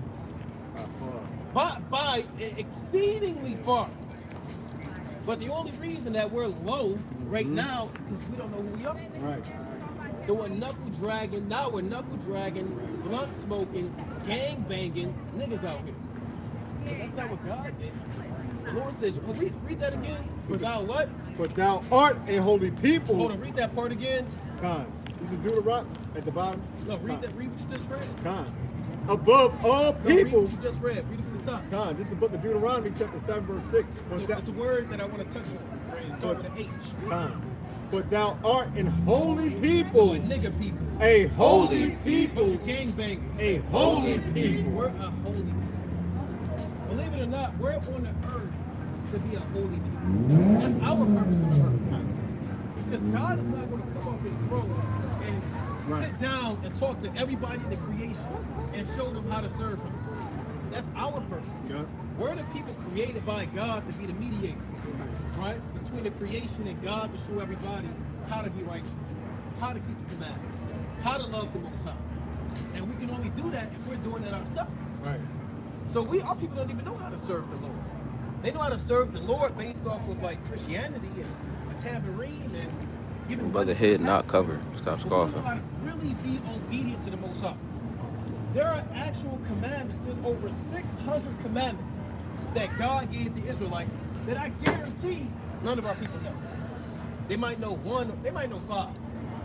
By exceedingly far. But the only reason that we're low right now is because we don't know who we are. Right. So we're knuckle dragging, blunt smoking, gang banging niggas out here. But that's not what God did. The Lord said, oh, read that again. For thou what? For thou art a holy people. Hold on, read that part again. Con. This is Deuteronomy at the bottom. No, read what you just read. Con. Above all No, read people. what you just read. Read it from the top. Con. This is the book of Deuteronomy, chapter 7, verse 6. For So thou, it's a word that I want to touch on. Right? It starts with an H. Con. For thou art an holy Oh, people. a nigga people. A holy Bunch people. of gang bangers. A holy people. We're a holy people. Believe it or not, we're on the earth to be a holy people. That's our purpose on the earth. Because God is not going to come off his throne and sit down and talk to everybody in the creation and show them how to serve him. That's our purpose. Yeah. We're the people created by God to be the mediators, right? Between the creation and God to show everybody how to be righteous, how to keep the commandments, how to love the Most High. And we can only do that if we're doing it ourselves. Right. So our people don't even know how to serve the Lord. They know how to serve the Lord based off of like Christianity and a tambourine and giving Brother money. head not covered. Stop But we don't know scoffing. how to really be obedient to the Most High. There are actual commandments. There's over 600 commandments that God gave the Israelites that I guarantee none of our people know. They might know one, they might know 5.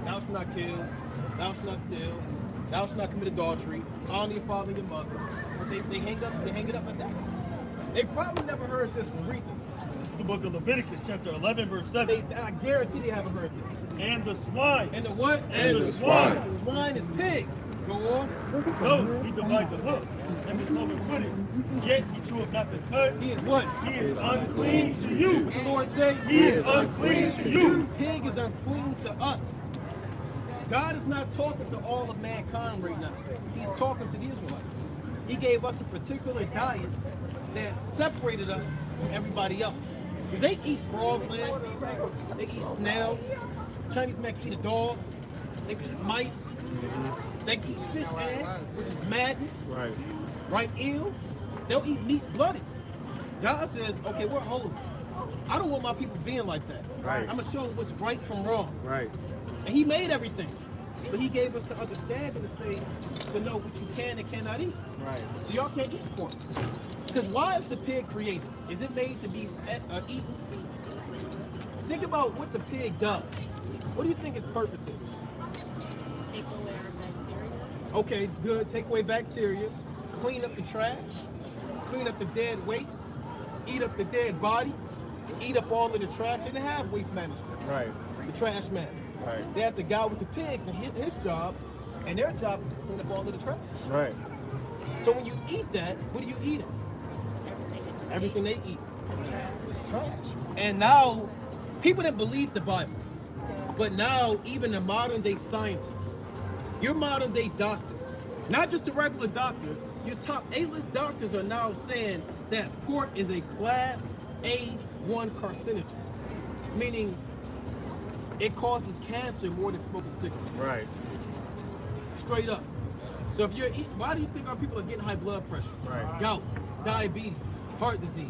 Thou shalt not kill, thou shalt not steal, thou shalt not commit adultery, honor your father and your mother. But they hang it up at that. They probably never heard this one. Read this. This is the book of Leviticus, chapter 11, verse 7. I guarantee they haven't heard this. And the swine. And the what? And the swine. Swine is pig. Go on. No, he divide the hoof and be cloven footed. Yet he cheweth not the cud. He is what? He is unclean to you. What the Lord say? He is unclean to you. Pig is unclean to us. God is not talking to all of mankind right now. He's talking to the Israelites. He gave us a particular diet that separated us from everybody else. Because they eat frog legs, they eat snail, Chinese man can eat a dog, they can eat mice, they can eat fish eggs, which is madness, right? Eels, they'll eat meat blooded. God says, okay, we're holy. I don't want my people being like that. Right. I'm gonna show them what's right from wrong. Right. And he made everything. But he gave us the understanding to say, to know what you can and cannot eat. Right. So y'all can't eat pork. Because why is the pig created? Is it made to be eaten? Think about what the pig does. What do you think its purpose is? Take away our bacteria. Okay, good. Take away bacteria, clean up the trash, clean up the dead waste, eat up the dead bodies, eat up all of the trash. They didn't have waste management. Right. The trash man. Right. They had the guy with the pigs, and his job, and their job is to clean up all of the trash. Right. So when you eat that, what are you eating? Everything they eat. Trash. And now, people didn't believe the Bible. But now, even the modern day scientists, your modern day doctors, not just a regular doctor, your top A-list doctors are now saying that pork is a class A1 carcinogen. Meaning, it causes cancer more than smoking cigarettes. Right. Straight up. So if you're eating, why do you think our people are getting high blood pressure? Right. Gout, diabetes, heart disease.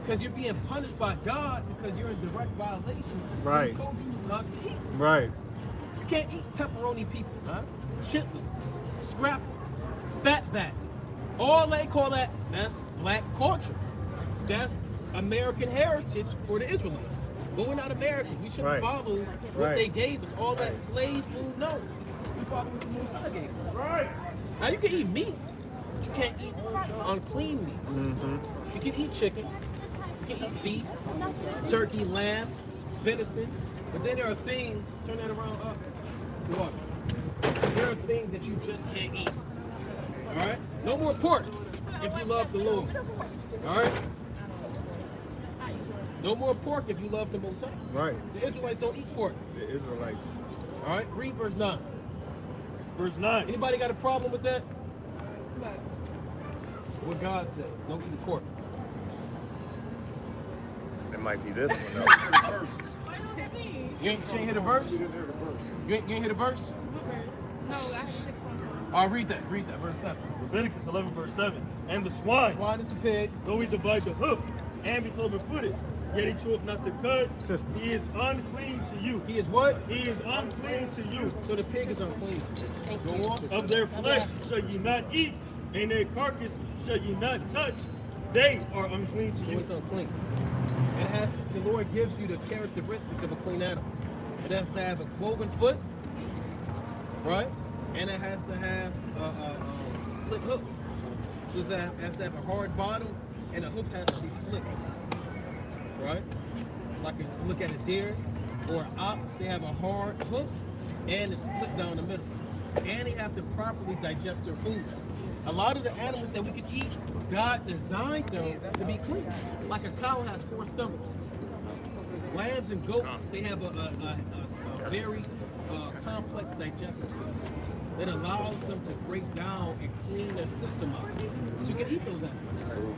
Because you're being punished by God because you're in direct violation. Right. He told you not to eat. Right. You can't eat pepperoni pizza, huh? Chitlins, scrapple, fatback. All they call that's black culture. That's American heritage for the Israelites. But we're not Americans. We shouldn't follow what they gave us. All that slave food, no. We follow what the Messiah gave us. Right. Now you can eat meat, but you can't eat unclean meats. You can eat chicken, you can eat beef, turkey, lamb, venison. But then there are things, turn that around up. What? There are things that you just can't eat. All right? No more pork if you love the Lord. All right? No more pork if you love the Most High. Right. The Israelites don't eat pork. The Israelites. All right? Read verse 9. Verse 9. Anybody got a problem with that? What God said. Don't eat pork. It might be this one though. You ain't hear the verse? You ain't hear the verse? No, I have to take one. All right, read that, verse 7. Leviticus 11, verse 7. And the swine, Swine is the pig. though he divide the hoof and be cloven footed, yet he cheweth not the cud. Sister. He is unclean to you. He is what? He is unclean to you. So the pig is unclean to you. Go on. Of their flesh shall ye not eat, and their carcass shall ye not touch. They are unclean to So you. it's unclean. It has, the Lord gives you the characteristics of a clean animal. It has to have a cloven foot, right? And it has to have a split hoof. So it has to have a hard bottom, and the hoof has to be split, right? Like if you look at a deer or an ox, they have a hard hoof and it's split down the middle. And they have to properly digest their food. A lot of the animals that we could eat, God designed them to be clean. Like a cow has 4 stomachs. Lambs and goats, they have a very complex digestive system that allows them to break down and clean their system up. So you can eat those animals.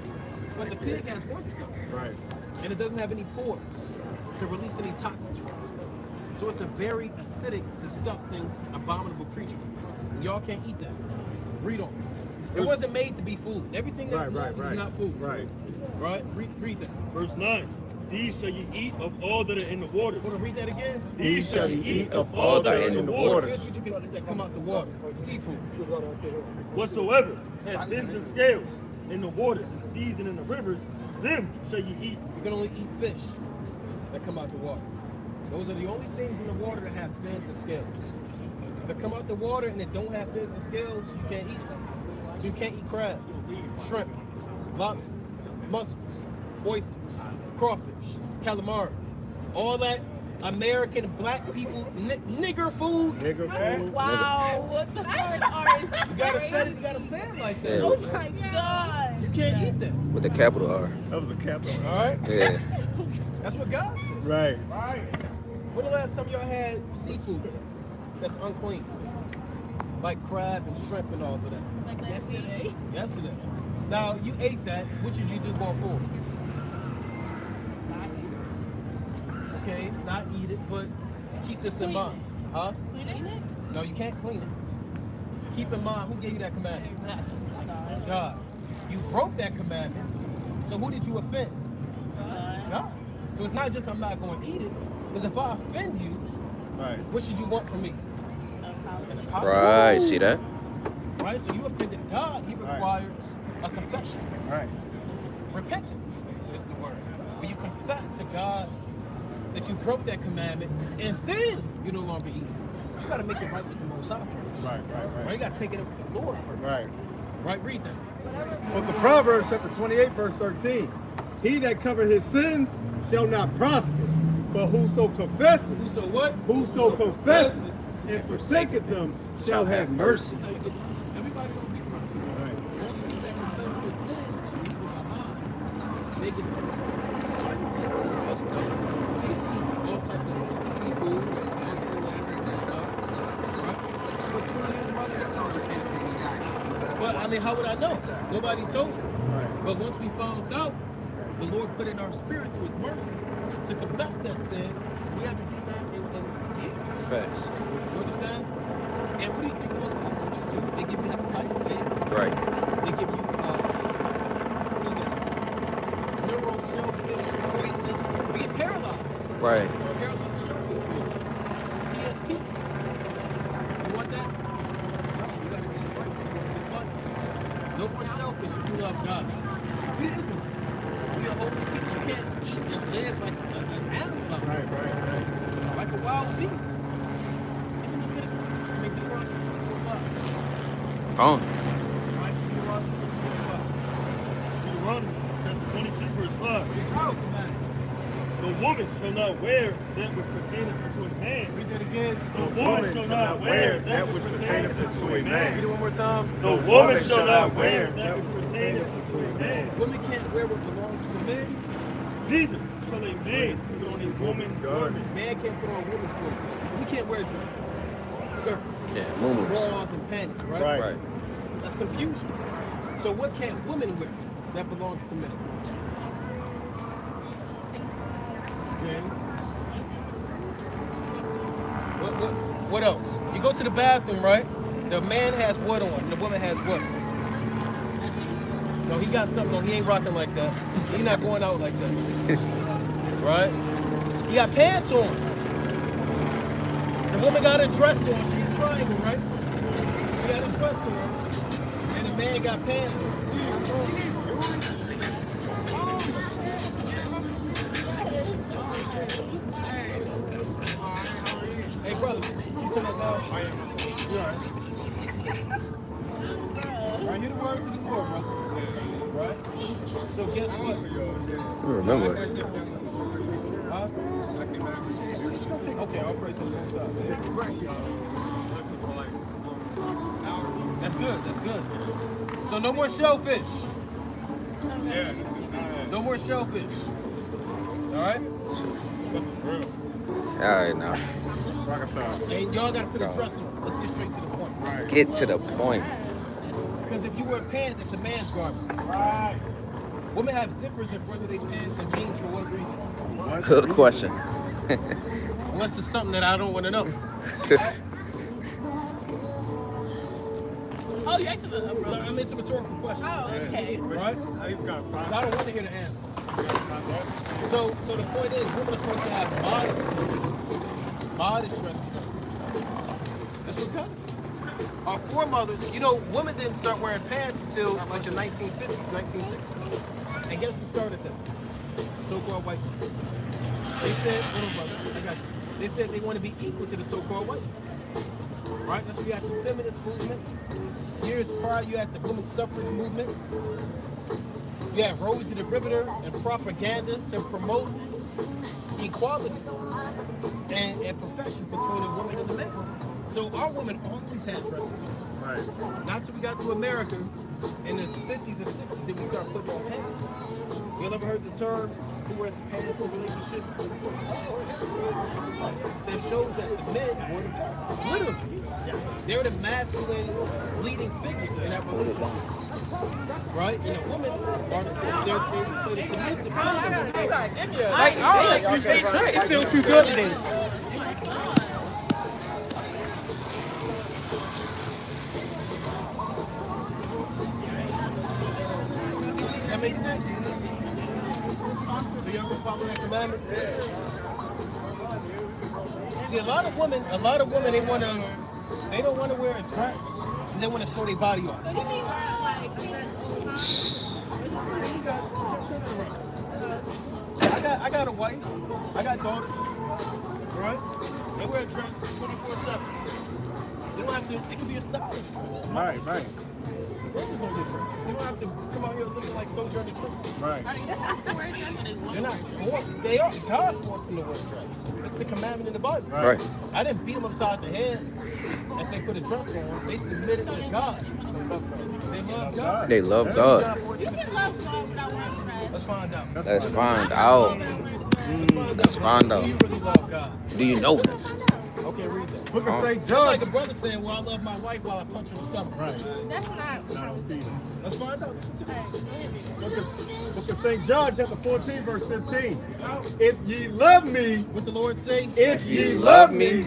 But the pig has 1 stomach. Right. And it doesn't have any pores to release any toxins from it. So it's a very acidic, disgusting, abominable creature. And y'all can't eat that. Read on. It wasn't made to be food. Everything that moves is not food. Right. Right? Read that. Verse 9. These shall ye eat of all that are in the waters. Want to read that again? These shall ye eat of all that are in the waters. Here's what you can eat that come out the water. Seafood. Whatsoever hath fins and scales in the waters, and seas and in the rivers, them shall ye eat. You can only eat fish that come out the water. Those are the only things in the water that have fins and scales. If they come out the water and they don't have fins and scales, you can't eat them. So you can't eat crab, shrimp, lobster, mussels, oysters, crawfish, calamari, all that American black people nigger food. Nigger food. Wow, what the hard R is You gotta say it like that. Yeah. Oh my God. You can't eat that. With a capital R. That was a capital. All right? Yeah. That's what God said. Right. When the last time y'all had seafood that's unclean? Like crab and shrimp and all of that. Like yesterday. Yesterday. Now, you ate that. What should you do going forward? Okay, not eat it, but keep this in mind. Huh? Clean it? No, you can't clean it. Keep in mind, who gave you that commandment? God. You broke that commandment. So who did you offend? God. So it's not just I'm not going to eat it, because if I offend you, Right. what should you want from me? An apology. Right. See that? Right? So you offended God. He requires a confession. Right. Repentance is the word. When you confess to God that you broke that commandment, and then you no longer eat it. You got to make it right with the Most High first. Right. Right? You got to take it up with the Lord first. Right. Right? Read that. Well, the Proverbs chapter 28, verse 13. He that covered his sins shall not prosper, but whoso confesses, Whoso what? whoso confesses and forsaketh them shall have mercy. That's how you get mercy. Everybody don't get mercy. Right. Only people that confess their sins and keep it behind, they get mercy. All types of seafood, but I mean, how would I know? Nobody told us. Right. But once we found out, the Lord put in our spirit through His mercy to confess that sin. We have to do that in years. Facts. You understand? And what do you think those foods do too? They give you hepatitis A. Right. They give you what is that? Neural shellfish poisoning. We get paralyzed. Right. Paralyzed shellfish poisoning. PSP. You want that? No, you gotta be right for what? No more shellfish if you love God. We Israelites. We are holy people. You can't eat and live like an animal. Right. Like a wild beast. Even Leviticus, make Deuteronomy 22:5. Gone. Right? Deuteronomy 22:5. Deuteronomy chapter 22, verse 5. It's out, man. The woman shall not wear that which pertaineth unto a man. Read that again. The woman shall not wear that which pertaineth unto a Read man. it one more time. The woman shall not wear that which pertaineth unto a man. Women can't wear what belongs to men. Neither shall a man put on a woman's garment. Man can't put on women's clothes. We can't wear dresses, skirts, Yeah. Moo-moos. bras, and panties, right? Right. That's confusion. So what can't women wear that belongs to men? Okay. What else? You go to the bathroom, right? The man has what on? The woman has what? No, he got something on. He ain't rocking like that. He not going out like that. Right? He got pants on. The woman got a dress on. She's a triangle, right? She got a dress on. And the man got pants on. Hey, brother, you turn that down? You all right? Right, hear the words of the Lord, brother. Right? So guess what? I remember this. Huh? Okay, I'll pray some stuff. That's good, that's good. So no more shellfish. No more shellfish. Alright? Alright, now. And y'all gotta put a dress on. Let's get straight to the point. Get to the point. Because if you wear pants, it's a man's garment. Right. Women have zippers in front of their pants and jeans for what reason? Good question. Unless it's something that I don't want to know. Oh, you asked about I mean, it's a rhetorical question. Oh, okay. Right? I don't want to hear the answer. So the point is, women are supposed to have modest dresses on. That's what counts. Our foremothers, you know, women didn't start wearing pants until like the 1950s, 1960s. And guess who started that? So-called white people. They said, hold on, brother, I got you. They said they want to be equal to the so-called white people. Right? That's why you had the feminist movement. Years prior, you had the women's suffrage movement. You have Rosie the Riveter and propaganda to promote equality and perfection between a woman and a man. So our women always had dresses on. Right. Not till we got to America in the 50s and 60s that we start putting on pants. You ever heard the term, who wears pants in a relationship? That shows that the men wore the pants. Literally. They're the masculine leading figures in that relationship. Right? And a woman are the play the submissive part. Like, it feels too good today. That makes sense? So y'all gonna follow that commandment? See, a lot of women, they don't want to wear a dress, and they want to show their body off. I got a wife, I got daughters, right? They wear a dress 24/7. They don't have to, it can be a stylish dress. Right. They don't have to come out here looking like Sojourner Truth. Right. They're not forced. They are. God forced them to wear a dress. It's the commandment in the Bible. Right. I didn't beat them upside the head and say put a dress on. They submitted to God. They love God. They love God. You can love God without wearing a dress. Let's find out. Let's find out. Let's find out. Do you really love God? Do you know him? Okay, read that. Book of St. It's John. like a brother saying, well, I love my wife while I punch her in the stomach. Right. That's not. Let's find out. Listen to this. Book of St. John, chapter 14, verse 15. If ye love me, What the Lord say? if ye love me,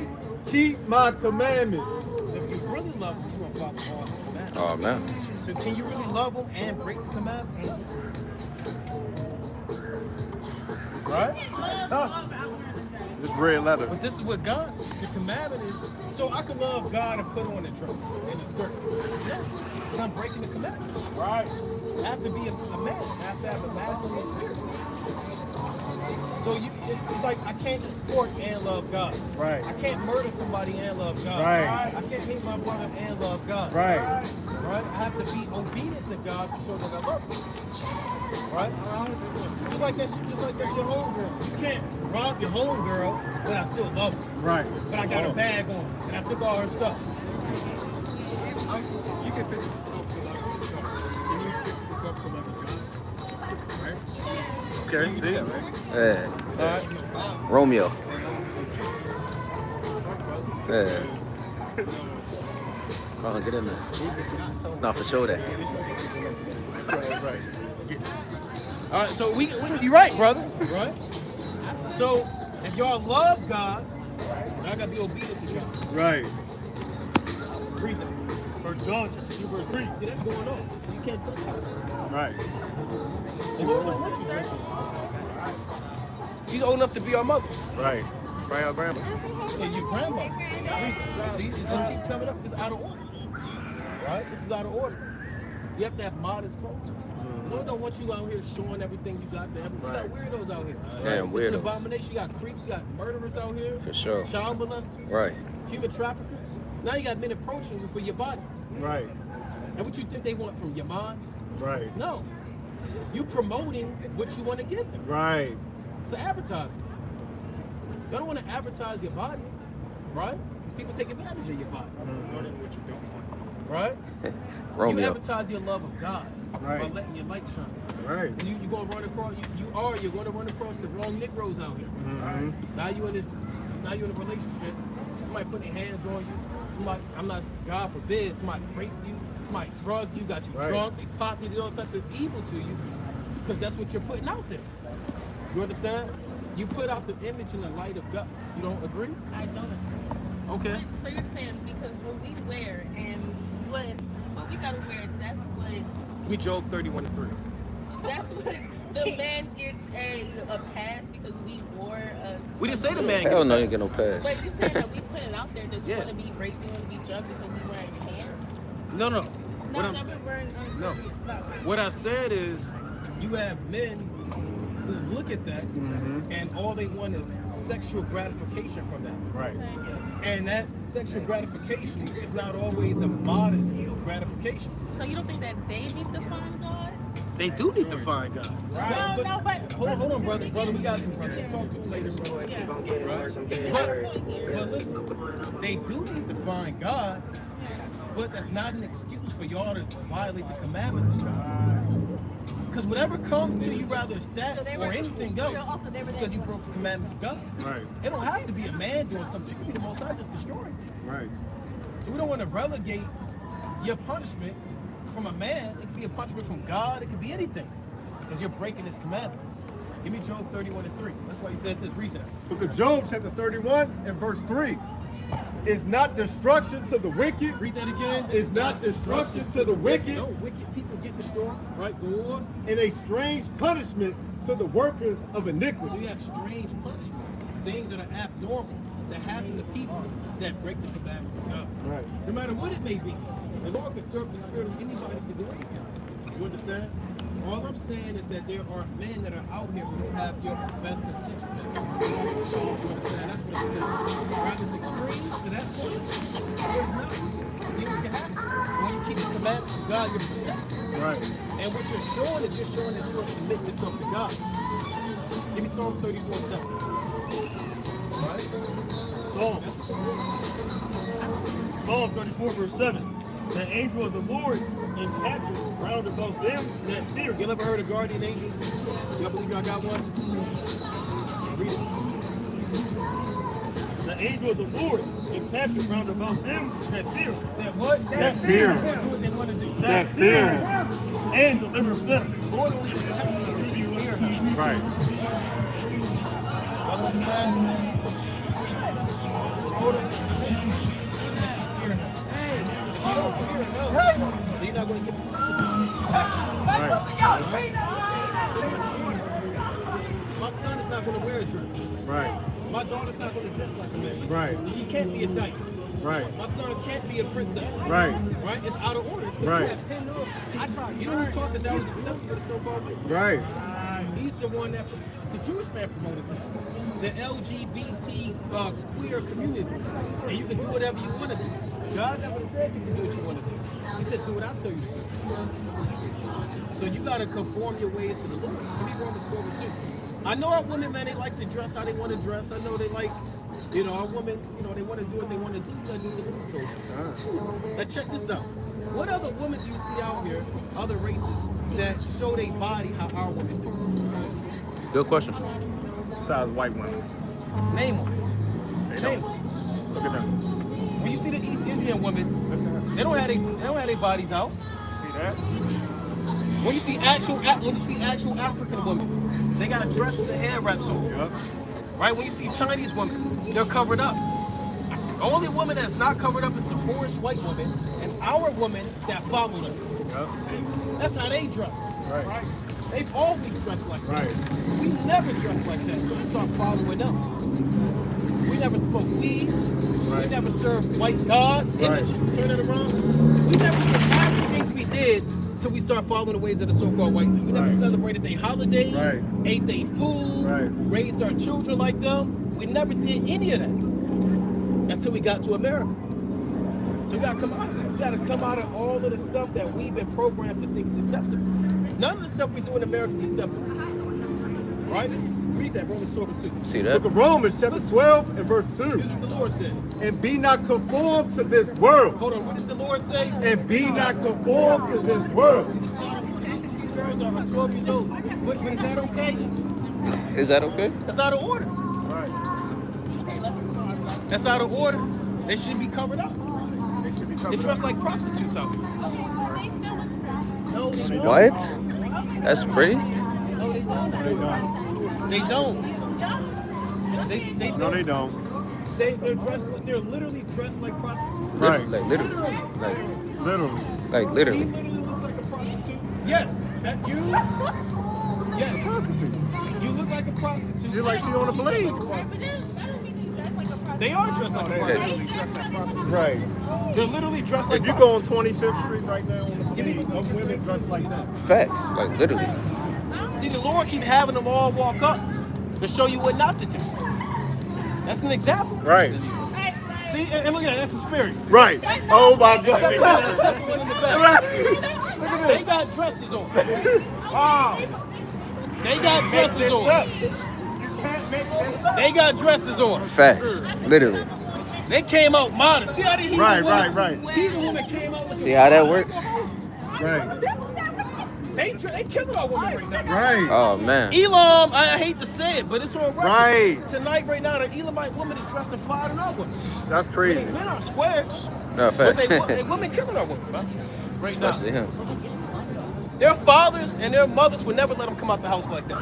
keep my commandments. So if you really love him, you're going to follow all his commandments. Oh man. So can you really love him and break the commandments? Right? This red leather. But this is what God's the commandment is. So I can love God and put on the dress and the skirt. Yeah. Because I'm breaking the commandment. Right. I have to be a man. I have to have a masculine spirit. So it's like I can't support and love God. Right. I can't murder somebody and love God. Right. I can't hate my brother and love God. Right. Right? I have to be obedient to God to show that I love him. Right? Just like that's your homegirl. You can't rob your homegirl, but I still love her. Right. But I got a bag on, and I took all her stuff. You can fit right? Okay, see it, right? Yeah. Romeo. Yeah. Come on, get in there. Not for sure that. Right. All right, so you're right, brother. Right? So if y'all love God, y'all gotta be obedient to God. Right. Read that. 1 John 2 verse 3. See, that's going on. So you can't touch that. Right. So you don't want you dressing. She's old enough to be our mother. Right. Right, our grandma. And your grandmother. See, it just keep coming up. It's out of order. Right? This is out of order. You have to have modest clothes. Lord don't want you out here showing everything you got there. You got weirdos out here. Damn, It's an weirdos. abomination. You got creeps, you got murderers out here. For sure. Child molesters. Right. Human traffickers. Now you got men approaching you for your body. Right. And what you think they want from your mind? Right. No. You promoting what you want to give them. Right. It's an advertisement. You don't want to advertise your body, right? Because people take advantage of your body. Right? You Romeo. advertise your love of God by Right. letting your light shine. Right. You're going to run across. You're going to run across the wrong Negroes out here. Mm-hmm. Now you're in a relationship. Somebody putting their hands on you. Somebody, I'm not, God forbid, somebody raped you. Somebody drugged you, got you drunk. They popped you, did all types of evil to you because that's what you're putting out there. You understand? You put out the image and the light of God. You don't agree? I don't. Okay. So you're saying because what we wear and what we gotta wear, that's what We Job 31:3. that's what the man gets a pass because we wore a. We didn't say the man. Hell no, you get no pass. But you saying that we put it out there that we Yeah. want to be raped, we want to be drugged because we wearing pants? No. No, What I'm no, we're wearing No. Stop. What I said is, you have men who look at that, and all they want is sexual gratification from that. Right. And that sexual gratification is not always a modest gratification. So you don't think that they need to find God? They do need to find God. No, no, but Hold on, brother. Brother, we got you, brother. We'll talk to you later, bro. Keep on getting worse. I'm getting worse. But listen, they do need to find God, but that's not an excuse for y'all to violate the commandments of God. Because whatever comes to you, rather it's that or anything else, it's because you broke the commandments of God. Right. It don't have to be a man doing something. It could be the Most High just destroying you. Right. So we don't want to relegate your punishment from a man. It could be a punishment from God. It could be anything. Because you're breaking his commandments. Give me Job 31:3. That's why he said this. Read that. Book of Job, chapter 31 and verse 3. Is not destruction to the wicked. Read that again. Is not destruction to the wicked. No, wicked people get destroyed. Right, go on. And a strange punishment to the workers of So iniquity. you have strange punishments, things that are abnormal, that happen to people that break the commandments of God. Right. No matter what it may be. The Lord can stir up the spirit of anybody to do anything. You understand? All I'm saying is that there are men that are out here who don't have your best intentions. You understand? That's what it says. Rather it's extreme to that point, there's nothing. Things can happen. When you keep the commandments of God, you're protected. Right. And what you're showing is you're showing that you're submitting yourself to God. Give me Psalm 34:7. Right? Psalm 34, verse 7. The angel of the Lord encampeth round about them that fear him. You ever heard of guardian angels? Y'all believe y'all got one? Read it. The angel of the Lord encampeth round about them that fear him. That what? That fear. Do what they want to do. That fear. And delivers them. Lord only protects you if you fear him. Right. Y'all understand? Lord only protects you if you fear him. If you don't fear him, then you're not going to get My son is not going to wear a dress. Right. My daughter's not going to dress like a man. Right. She can't be a dyke. Right. My son can't be a princess. Right. Right? It's out of order. It's Right. You know who taught that was acceptable to so-called people? Right. He's the one that the Jewish man promoted that. The LGBT queer community. And you can do whatever you want to do. God never said you can do what you want to do. He said, do what I tell you to do. So you got to conform your ways to the Lord. Give me Romans 12:2. I know our women, man, they like to dress how they want to dress. I know they like, our women, they want to do what they want to do. You got to do what the Lord told you. Now check this out. What other women do you see out here, other races, that show their body how our women do? Good question. Besides white women. Name one. Name one. Look at them. When you see the East Indian women, they don't have their bodies out. See that? When you see actual African women, they got dresses and hair wraps on. Yep. Right? When you see Chinese women, they're covered up. The only woman that's not covered up is the poorest white woman and our women that follow them. Yep. That's how they dress. Right. They've always dressed like that. Right. We never dressed like that until we start following them. We never smoked weed. Right. We never served white gods, Right. image, turn it around. We never did half the things we did until we start following the ways of the so-called white men. We never Right. celebrated their holidays, Right. ate their food, Right. raised our children like them. We never did any of that until we got to America. So we gotta come out of that. We gotta come out of all of the stuff that we've been programmed to think is acceptable. None of the stuff we do in America is acceptable. Right? Read that, Romans 12:2. See that? Book of Romans, chapter 12 and verse 2. Here's what the Lord said. And be not conformed to this world. Hold on, what did the Lord say? And be not conformed to this world. See, this is out of order. These girls are 12 years old. But is that okay? Is that okay? That's out of order. Right. That's out of order. They shouldn't be covered up. They should be They covered dress up. like prostitutes out here. No, they don't. What? That's pretty? No, they don't. They don't. They don't. They No, they don't. They're literally dressed like prostitutes. Right. Like literally. Like Literally. She literally. literally looks like a prostitute. Yes. That you? Yes. Prostitute. You look like a prostitute. You're like she on a blade. They are dressed like a prostitute. Right. They're literally dressed like If you go on 25th Street right now on the blade, of women dressed like that. Facts. Like literally. See, the Lord keep having them all walk up to show you what not to do. That's an example. Right. See, and look at that. That's the spirit. Right. Oh my That's the God. one in the back. They got dresses on. They got dresses on. They got dresses on. Facts. Literally. They came out modest. See how the heathen woman, Right. heathen woman came out looking See how that works? Right. They killing our woman right now. Right. Oh man. Elam, I hate to say it, but it's on record. Right. Tonight, right now, the Elamite woman is dressing fly than our women. That's They crazy. men are squares, No, but facts. they women killing our women, man. Right now. Especially him. Their fathers and their mothers would never let them come out the house like that.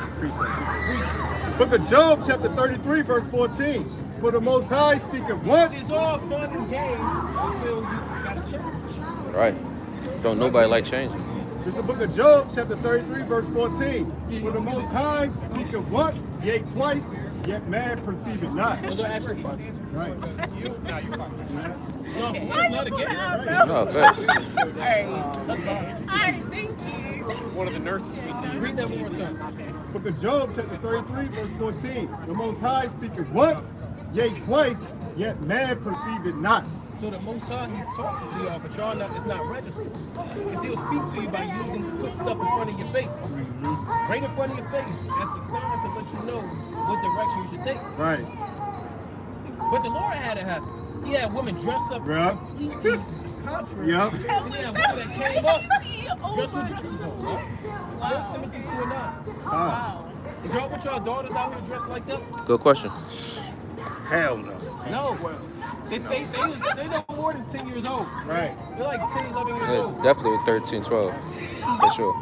Book of Job, chapter 33, verse 14. For the Most High speaketh once. It's all fun and games until you gotta change. Right. Don't nobody like changing. This is the book of Job, chapter 33, verse 14. For the Most High speaketh once, yea twice, yet man perceiveth not. Those are actual questions. Right. No, it's not a game. No, facts. One of the nurses. Read that one more time. Book of Job, chapter 33, verse 14. The Most High speaketh once, yea twice, yet man perceiveth not. So the Most High, He's talking to y'all, but y'all not, it's not registered. Because He'll speak to you by putting stuff in front of your face. Right in front of your face. That's a sign to let you know what direction you should take. Right. But the Lord had it happen. He had women dressed up Yep. completely contrary. Yep. And he had women that came up dressed with dresses on. Right? 1 Timothy 2:9. Is y'all with y'all daughters out here dressed like that? Good question. Hell no. No. They no more than 10 years old. Right. They're like 10, 11 years Yeah, old. definitely with 13, 12. For sure.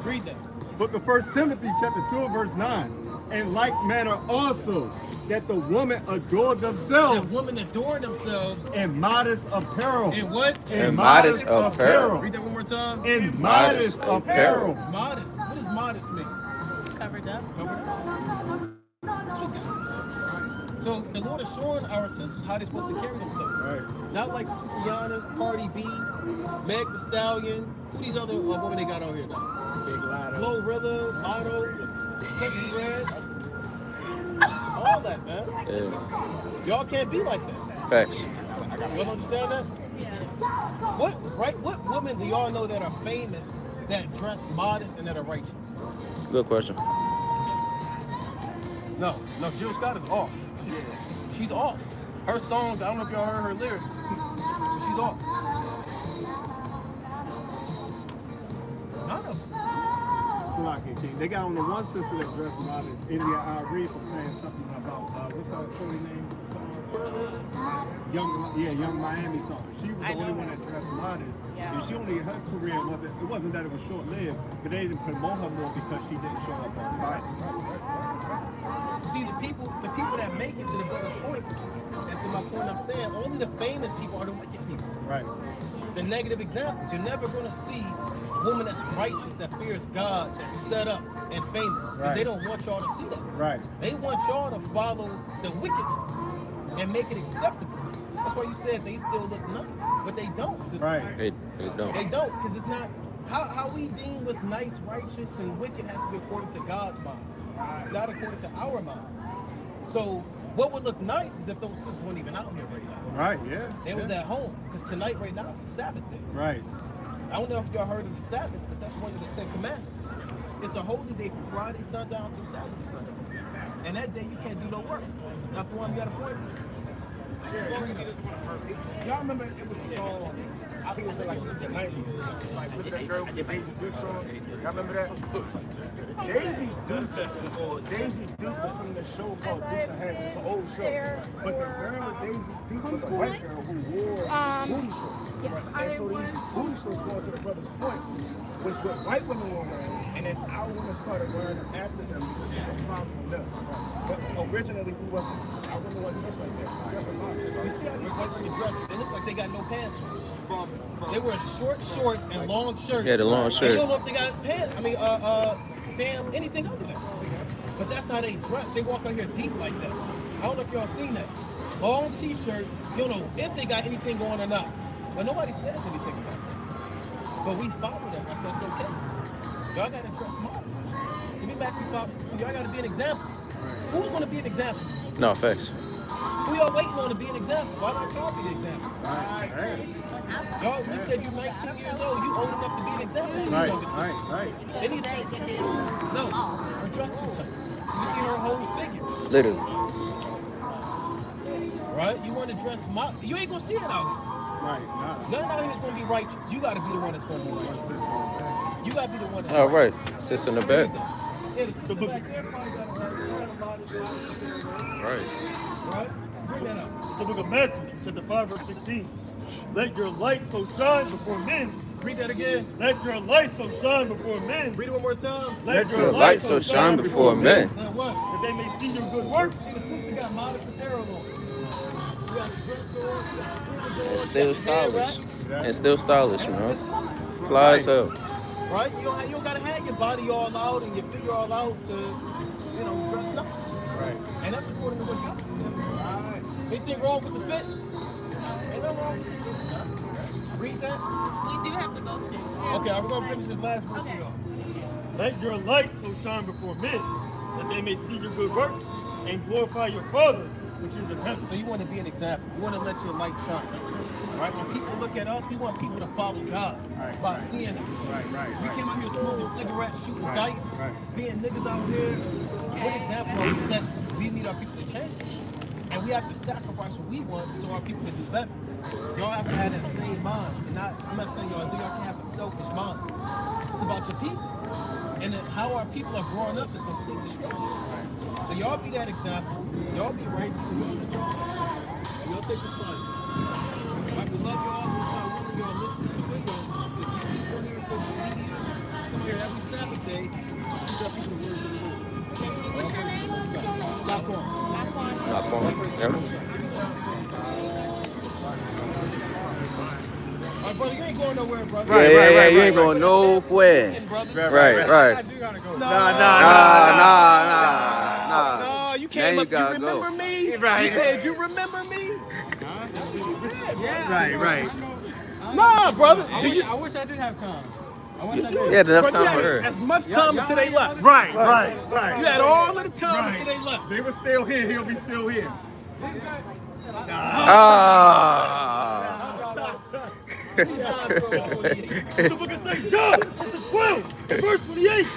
Read that. Book of 1 Timothy, chapter 2, verse 9. In like manner also, that the women adore The themselves women adorn themselves in modest apparel. in what? In modest apparel. Read that one more time. In modest apparel. Modest. What does modest mean? Covered up. Covered up. That's what God said. So the Lord is showing our sisters how they're supposed to carry themselves. Right. Not like Rihanna, Cardi B, Meg Thee Stallion. Who these other women they got out here now? Big Lotto. Glorilla, Lotto, Country Grass. All that, man. Yeah. Y'all can't be like that. Facts. Y'all understand that? What women do y'all know that are famous, that dress modest, and that are righteous? Good question. No, Jill Scott is off. She's off. Her songs, I don't know if y'all heard her lyrics, but she's off. None of them. They got on the one sister that dressed modest, India Ari, for saying something about what's her shorty name? Young Miami song. She was the only one that dressed modest, and she only her career wasn't that it was short lived, but they didn't promote her more because she didn't show up on Friday. See, the people that make it to the brother's point, and to my point I'm saying, only the famous people are the wicked people. Right. The negative examples. You're never going to see a woman that's righteous, that fears God, that's set up and famous. Because Right. they don't want y'all to see that. Right. They want y'all to follow the wickedness and make it acceptable. That's why you said they still look nice, but they don't, sister. Right. They don't. They don't, because it's not how we deem what's nice, righteous, and wicked has to be according to God's mind, not according to our mind. So what would look nice is if those sisters weren't even out here right now. Right. Yeah. They was at home, because tonight right now it's a Sabbath day. Right. I don't know if y'all heard of the Sabbath, but that's one of the 10 Commandments. It's a holy day from Friday sundown to Saturday sundown. And that day you can't do no work. Not the one you got a point. Y'all remember it was a song, I think it was in like the 90s, like Look at That Girl with the Daisy Duke song. Y'all remember that? Daisy Duke was from the show called Dukes of Hazzard. It's an old show. But the girl with Daisy Duke was a white girl who wore booty shorts. And so these booty shorts, going to the brother's point, was what white women were wearing. And then our women started wearing them after them because they were following them. But originally, we wasn't. Our women wasn't dressed like that. Dressed a lot. You see how these white women dress? They look like they got no pants on. They wear short shorts and long shirts. Yeah, the long And shirt. you don't know if they got pants. Damn, anything under that. But that's how they dress. They walk out here deep like that. I don't know if y'all seen that. Long t-shirts. You don't know if they got anything going or not. But nobody says anything about that. But we follow them like that's okay. Y'all gotta dress modest. Give me Matthew 5:16. Y'all gotta be an example. Who's gonna be an example? No, facts. Who y'all waiting on to be an example? Why not y'all be the example? Y'all, you said you're 19 years old. You old enough to be an example. Right. They need to no, her dress too tight. You see her whole figure. Literally. Right? You want to dress you ain't gonna see it out here. Right. None out here is gonna be righteous. You gotta be the one that's gonna be righteous. You gotta be the one that's All right. Sits in the back. Yeah, the back there probably got Right. right? Bring that up. The book of Matthew, chapter 5, verse 16. Let your light so shine before men. Read that again. Let your light so shine before men. Read it one more time. Let Your light so shine before men. Now what? that they may see your good works. See, the sister got modest apparel on. You got the dress on. And still stylish. And still stylish, man. Fly as hell. Right? You don't gotta have your body all out and your figure all out to, dress nice. Right. And that's according to what God said. Anything wrong with the fit? Ain't nothing wrong with the fit. Read that. We do have to go to. Okay, we're gonna finish this last verse. Okay. Let your light so shine before men, that they may see your good works and glorify your Father, which is in heaven. So you want to be an example. You want to let your light shine. Right? When people look at us, we want people to follow God by seeing us. Right. We came out here smoking cigarettes, shooting dice, being niggas out here. What example are we setting? We need our people to change. And we have to sacrifice what we want so our people can do better. Y'all have to have that same mind. And I'm not saying y'all can have a selfish mind. It's about your people. And then how our people are growing up is completely structured. So y'all be that example. Y'all be righteous. Y'all take the flight. I would love y'all. Y'all listen to it. If you keep on here social media, come here every Sabbath day. Teach our people the words of the Lord. What's your name? Laquan. Not going. Yeah. All right, brother, you ain't going nowhere, brother. Yeah, you ain't going nowhere. Right. I do gotta go. Nah. No, you came Now up. you gotta You remember go. me? Right. You said, you remember me? Right. Nah, brother. Do you? I wish I did have time. Yeah, enough Bro, you time had for her. as much time until they left. Right. You had all of the time until they left. They were still here. He'll be still here. The book of St. John, chapter 12, verse 28.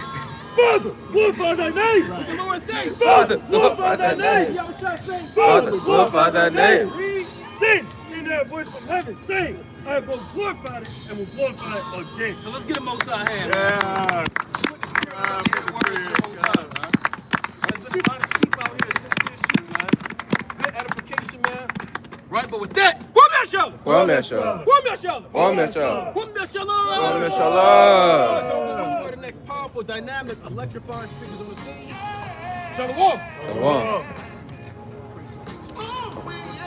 Father, glorify thy name. What the Lord say? Father, Glorify thy name. Y'all shout say, Father, glorify thy name. Then, in that voice from heaven, saying, I have both glorified it and will glorify it again. So let's get a most high hand. Yeah. Right, but with that, warm that shoulder. Warm that shoulder. Warm that shoulder. Warm that shoulder. Warm that shoulder. Warm that shoulder. Don't go to the next powerful, dynamic, electrifying speakers on the scene. Shalom. Shalom.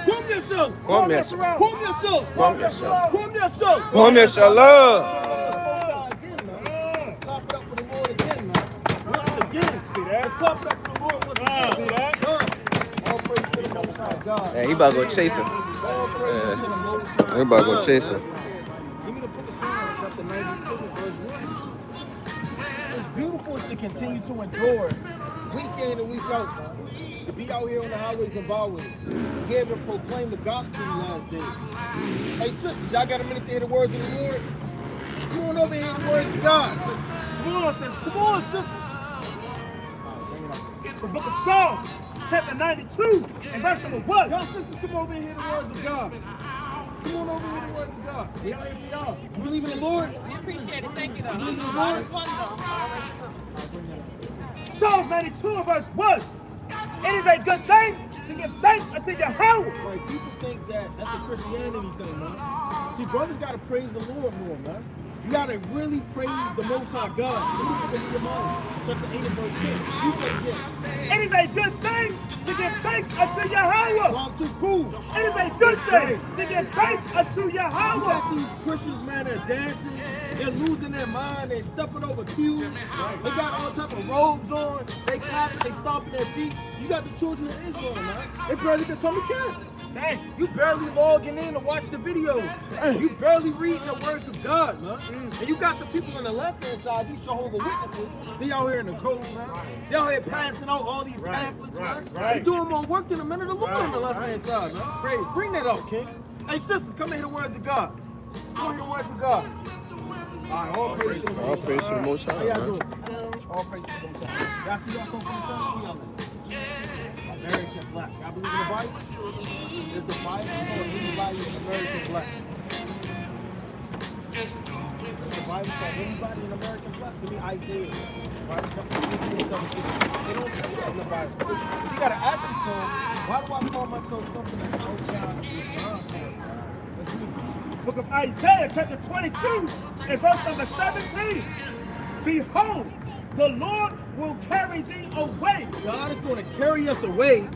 Warm your shoulder. Warm your shoulder. Warm your shoulder. Warm your shoulder. Warm your shoulder. Warm your shoulder. Clap it up for the Lord again, man. Once again. See that? Clap it up for the Lord once again. See that? All praise to the Most High God. Yeah, he about to go chase him. All praise to the Most High We about to go God. chase him. Give me the book of Psalms, chapter 92, verse 1. It's beautiful to continue to endure week in and week out, man. To be out here on the highways and byways. Be able to proclaim the gospel in the last days. Hey, sisters, y'all got a minute to hear the words of the Lord? Come on over and hear the words of God, sisters. Come on, sisters. Come on, sisters. The book of Psalms, chapter 92, and verse number 1. Y'all sisters, come over and hear the words of God. Come on over and hear the words of God. We out here for y'all. You believe in the Lord? We appreciate it. Thank you, though. Believe in the All Lord? is one, though. Psalms 92 and verse 1. It is a good thing to give thanks unto Yahweh. Like, people think that that's a Christianity thing, man. See, brothers gotta praise the Lord more, man. You gotta really praise the Most High God. Let me put it in your mind. Chapter 8 and verse 10. You think this. It is a good thing to give thanks unto Yahweh. Well, I'm too cool. It is a good thing to give thanks unto You got Yahweh. these Christians, man, they're dancing, they're losing their mind, they're stepping over pews, they got all type of robes on, they clapping, they stomping their feet. You got the children of Israel, man. They barely can come to camp. Dang. You barely logging in to watch the videos. You barely reading the words of God, man. And you got the people on the left-hand side, these Jehovah's Witnesses, they out here in the cold, man. They out here passing out all these pamphlets, man. They doing more work than the men of the Lord on the left-hand side, man. Crazy. Bring that out, King. Hey, sisters, come and hear the words of God. Come and hear the words of God. All right, all praise to the Most High. All praise to the Most High, How y'all man. doing? All praise to the Most High. Y'all see y'all something from the sun? Y'all American black. Y'all believe in the Bible? Is the Bible called anybody in American black? Is the Bible called anybody in American black? Give me Isaiah. Right? That's the 17. They don't say that in the Bible. So you gotta ask yourself, why do I call myself something that's outside of God? Let's read it. Book of Isaiah, chapter 22, and verse number 17. Behold, the Lord will carry thee away God is going to carry us away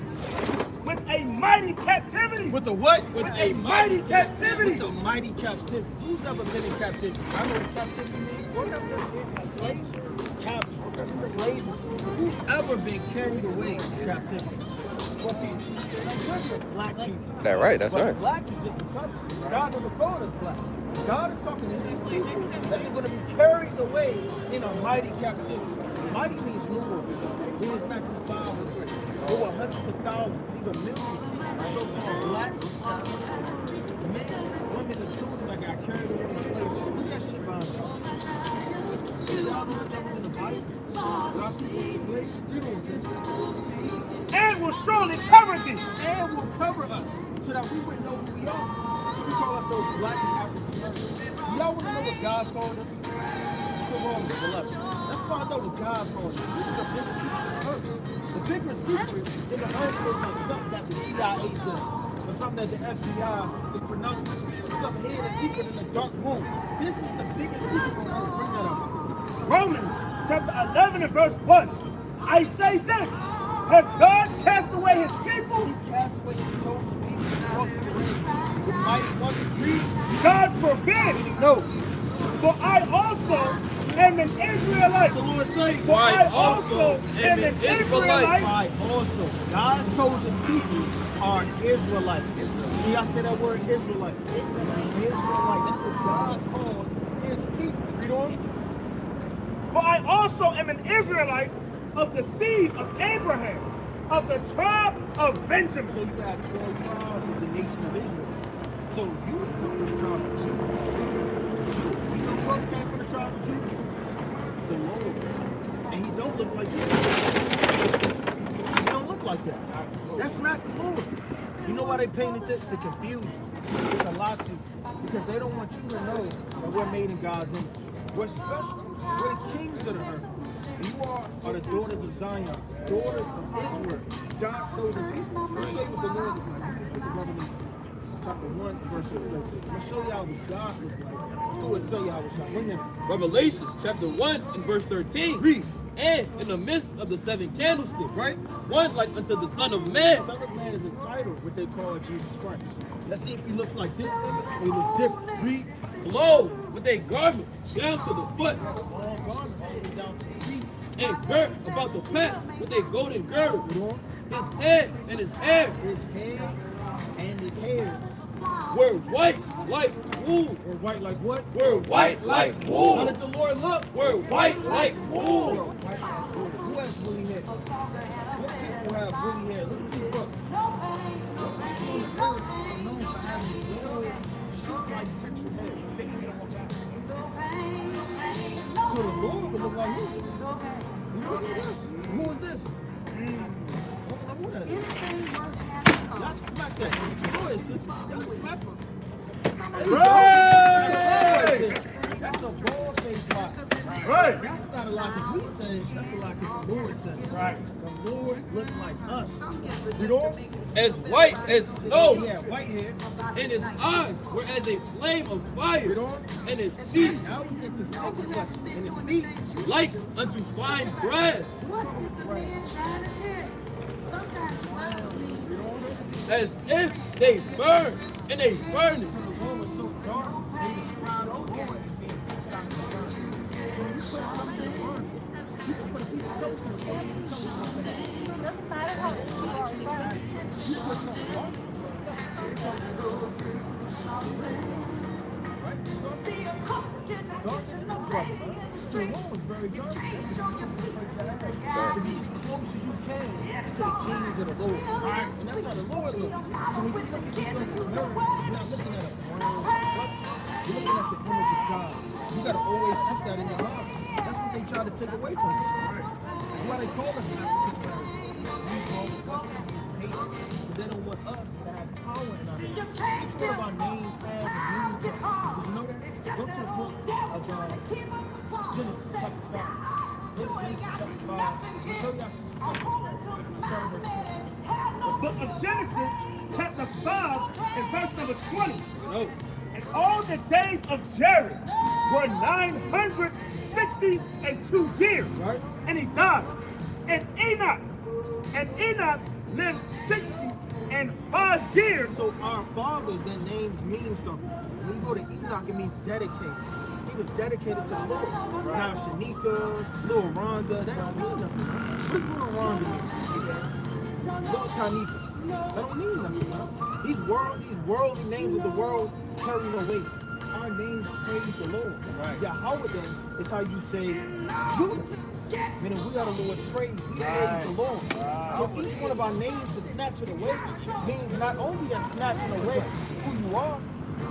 with a mighty captivity. with the what? With a mighty captivity. With the mighty captivity. Who's ever been in captivity? I know what captivity means. What ever been a slave? Captive. Slave. Who's ever been carried away in captivity? What people? Black people. That right, that's But right. black is just a color. God never called us black. God is talking to his people that they're going to be carried away in a mighty captivity. Mighty means numerous. It means not just thousands. There were hundreds of thousands, even millions. So-called blacks, men, women, and children that got carried away in slavery. Look at that shit behind me. Y'all know that was in the Bible? God people into slavery? You don't get this. And will surely cover thee. And will cover us so that we would know who we are. So we call ourselves black and African American. Y'all want to know what God called us? Let's go Romans 11. Let's find out what God called us. This is the biggest secret of earth. The bigger secret in the earth is something that the CIA says, or something that the FBI is pronouncing, something hidden a secret in the dark room. This is the biggest secret on earth. Bring that up. Romans chapter 11 and verse 1. I say then, have God cast away his people? He cast away his chosen people from the race. The mighty one degree. God forbid. No. For I also am an Israelite. The Lord say, For I also am an Israelite. I also. God's chosen people are Israelites. Can y'all say that word Israelite? Israelite. That's what God called his people. Read on. For I also am an Israelite of the seed of Abraham, of the tribe of Benjamin. So you got 12 tribes of the nation of Israel. So you would come from the tribe of Judah. You know who else came from the tribe of Judah? The Lord. And he don't look like that. He don't look like that. That's not the Lord. You know why they painted this? To confuse you. It's a lie to you. Because they don't want you to know that we're made in God's image. We're special. We're the kings of the earth. You are the daughters of Zion, daughters of Israel. God chosen people. Let's show you what the Lord is like. Revelation chapter 1, verse 13. I'm going to show y'all what God looks like. Do it, show y'all what God. Bring them. Revelations chapter 1 and verse 13. Read. And in the midst of the seven candlesticks, Right? one like unto the Son of Man. Son of Man is a title, what they call Jesus Christ. Let's see if he looks like this or he looks different. Read. Clothed with a garment down to the foot, All garments down to the feet. and girt about the paps with a golden girdle. Read on. His head and his hair His hair and his hairs were white like wool. were white like what? Were white like Now wool. let the Lord look. Were white like wool. Who has woolly hair? What people have woolly hair? Look at these books. People on the earth are known for having long, silk-like textured hair. So the Lord would look like you. Look at this. Who is this? Who that is? Y'all smack that. Go ahead, sister. Y'all smack her. Right. That's a bald face lie. Right. That's not a lie because we said it. That's a lie because the Lord said it. Right. The Lord looked like us. You know? As white as snow, He had white hair. and his eyes were as a flame of fire, You know? and his feet Now we get to skin complexion. And his feet. like unto fine brass, as if they burn in a furnace. The Lord was so dark. They described all the Lord as being when you put something in the furnace, you can put a piece of toast in the furnace. You put something on. darker than us, brother, man. So the law is very dark. To be as close as you can to the kings of the Lord. Right? And that's how the Lord looks. So when you look at yourself in the mirror, you're not looking at a brown reflection. You're looking at the image of God. You gotta always put that in your mind. That's what they try to take away from us. That's why they call us African Americans. We call us haters. But they don't want us to have power in our names. Each one of our names has a meaning. Did you know that? Go to the book of Genesis chapter 5. Genesis chapter 5. I'll show y'all something. The book of Genesis, chapter 5, and verse number 20. No. And all the days of Jared were 962 years. Right. And he died. And Enoch lived 65 years. So our fathers, their names mean something. When you go to Enoch, it means dedicated. He was dedicated to the Lord. Right. Now Shanika, Lil Rhonda, that don't mean nothing. What does Lil Rhonda mean? Lil Tanika. That don't mean nothing. Man. These worldly names of the world carry no weight. Our names praise the Lord. Right. Yahweh then is how you say Judah. Meaning we are the Lord's praise. We praise the Lord. So each one of our names to snatch it away means not only that snatching away who you are,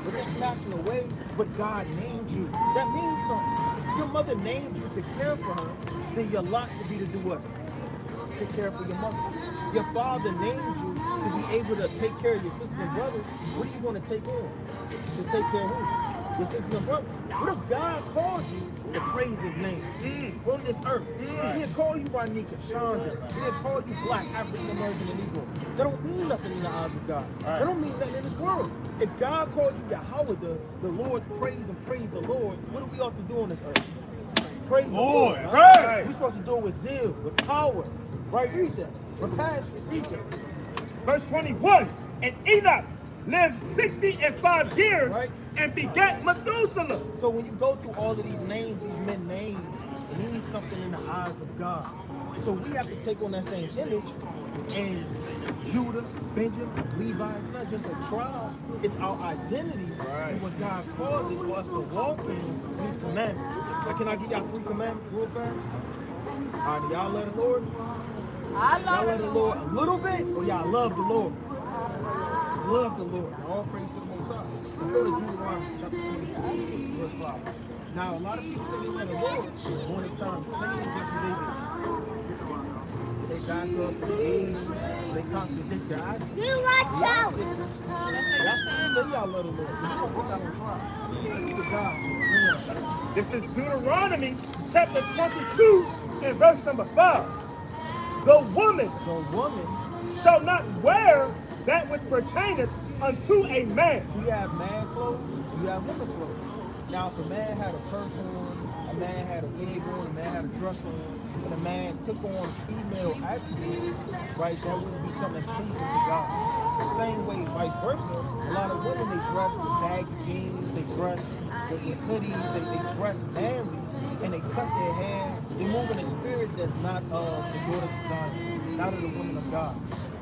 but they're snatching away what God named you. That means something. If your mother named you to care for her, then your lot should be to do what? Take care for your mother. Your father named you to be able to take care of your sisters and brothers. What are you going to take on? To take care of who? Your sisters and brothers. What if God called you to praise his name on this earth? He didn't call you Ronika, Shonda. He didn't call you black, African American, and Negro. That don't mean nothing in the eyes of God. That don't mean nothing in this world. If God called you Yahweh, the Lord's praise and praise the Lord, what do we ought to do on this earth? Praise the Lord. Right? We're supposed to do it with zeal, with power. Right? Read that. With passion. Read that. Verse 21. And Enoch lived 65 years, right, and begat Methuselah. So when you go through all of these names, these men names, it means something in the eyes of God. So we have to take on that same image. And Judah, Benjamin, Levi, it's not just a tribe, it's our identity. Right. And what God called is for us to walk in these commandments. Now, can I give y'all 3 commandments real fast? All right, y'all love the Lord? Y'all love the Lord a little bit, or y'all love the Lord? Love the Lord. All praise to the Most High. Let's go to Deuteronomy chapter 22, verse 5. Now, a lot of people say they love the Lord. When it's time to change, guess what they do? They back up, they contradict their ideas. You watch out! Y'all say y'all love the Lord. So you don't put that on trial. Let's see what God. This is Deuteronomy chapter 22 and verse number 5. The woman shall not wear that which pertaineth unto a man. So you have man clothes, you have woman clothes. Now if a man had a purse on, a man had a wig on, a man had a dress on, and a man took on female attributes, right, that wouldn't be something that's pleasing to God. The same way, vice versa, a lot of women, they dress with baggy jeans, they dress with hoodies, they dress manly, and they cut their hair. They move in a spirit that's not of the daughters of Zion, not of the women of God.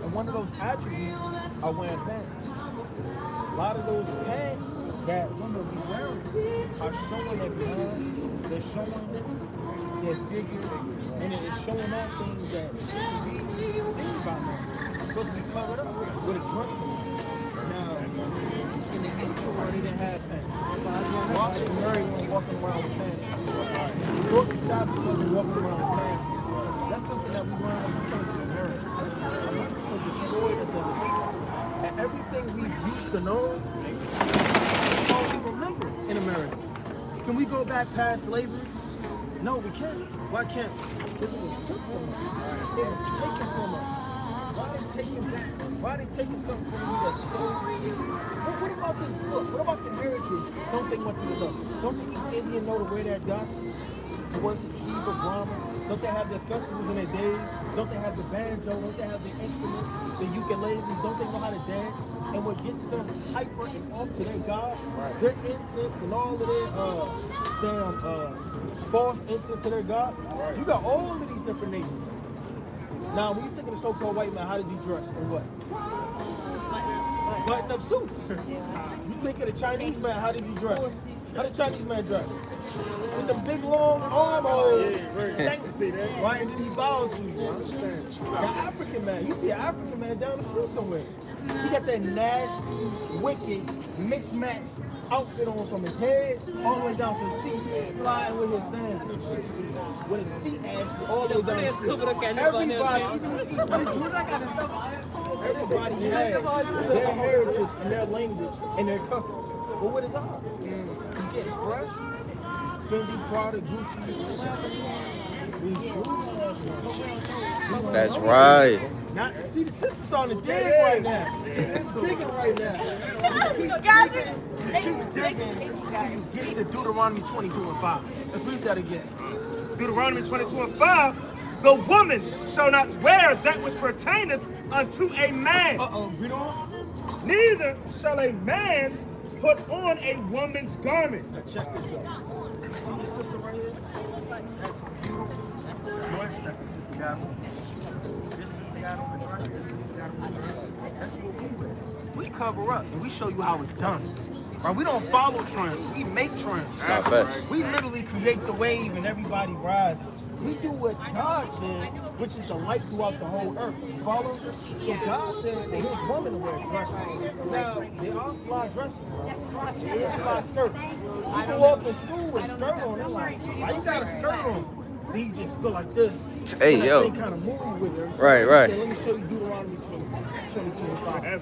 And one of those attributes are wearing pants. A lot of those pants that women be wearing are showing their behind, they're showing their figure, and it is showing out things that shouldn't be seen by men. It's supposed to be covered up with a dress on. Now, in the intro, they didn't have pants. Washington Murray wasn't walking around with pants. Dorothy Stopper wasn't walking around with pants. That's something that we learn as we come to America. America destroyed us as a people. And everything we used to know, it's all we remember in America. Can we go back past slavery? No, we can't. Why can't we? Because it was took from us. It was taken from us. Why are they taking that? Why are they taking something from you that's so real? What about this book? What about the heritage? Don't they want you to know? Don't the East Indian know to wear that doctrine? To worship Shiva, Brahma? Don't they have their festivals in their days? Don't they have the banjo? Don't they have the instruments, the ukuleles? Don't they know how to dance? And what gets them hyper and off to their gods, their incense and all of their false incense to their gods. You got all of these different nations. Now, when you think of the so-called white man, how does he dress and what? Button up suits. You think of the Chinese man, how does he dress? How the Chinese man dress? With the big long armholes. Right, and then he bowed to you. The African man, you see an African man down the street somewhere. He got that nasty, wicked, mixed match outfit on from his head all the way down to his feet, flying with his sandals, with his feet ashy all the way down his feet. Everybody, even the East Jews, everybody has their heritage and their language and their customs. But what is ours? It's getting fresh. Fendi, Prada, Gucci. That's right. Now, see, the sister's starting to dig right now. It's digging right now. Keep digging. Get to Deuteronomy 22:5. Let's read that again. Deuteronomy 22:5. The woman shall not wear that which pertaineth unto a man. Read on. Neither shall a man put on a woman's garment. Now check this out. You see your sister right here? That's beautiful. That's the joint. That's the sister got on. This sister got on right here. This sister got on right here. That's what we wear. We cover up and we show you how it's done. Right? We don't follow trends. We make trends. Nah, facts. We literally create the wave and everybody rides it. We do what God said, which is the light throughout the whole earth. Follow? So God said for his woman to wear dresses. Now, they are fly dresses. It is fly skirts. People walk in school with a skirt on. They're like, why you got a skirt on? Then you just go like this. Hey, and yo. They kind of move with it. Right, right. So let me show you Deuteronomy 22:5.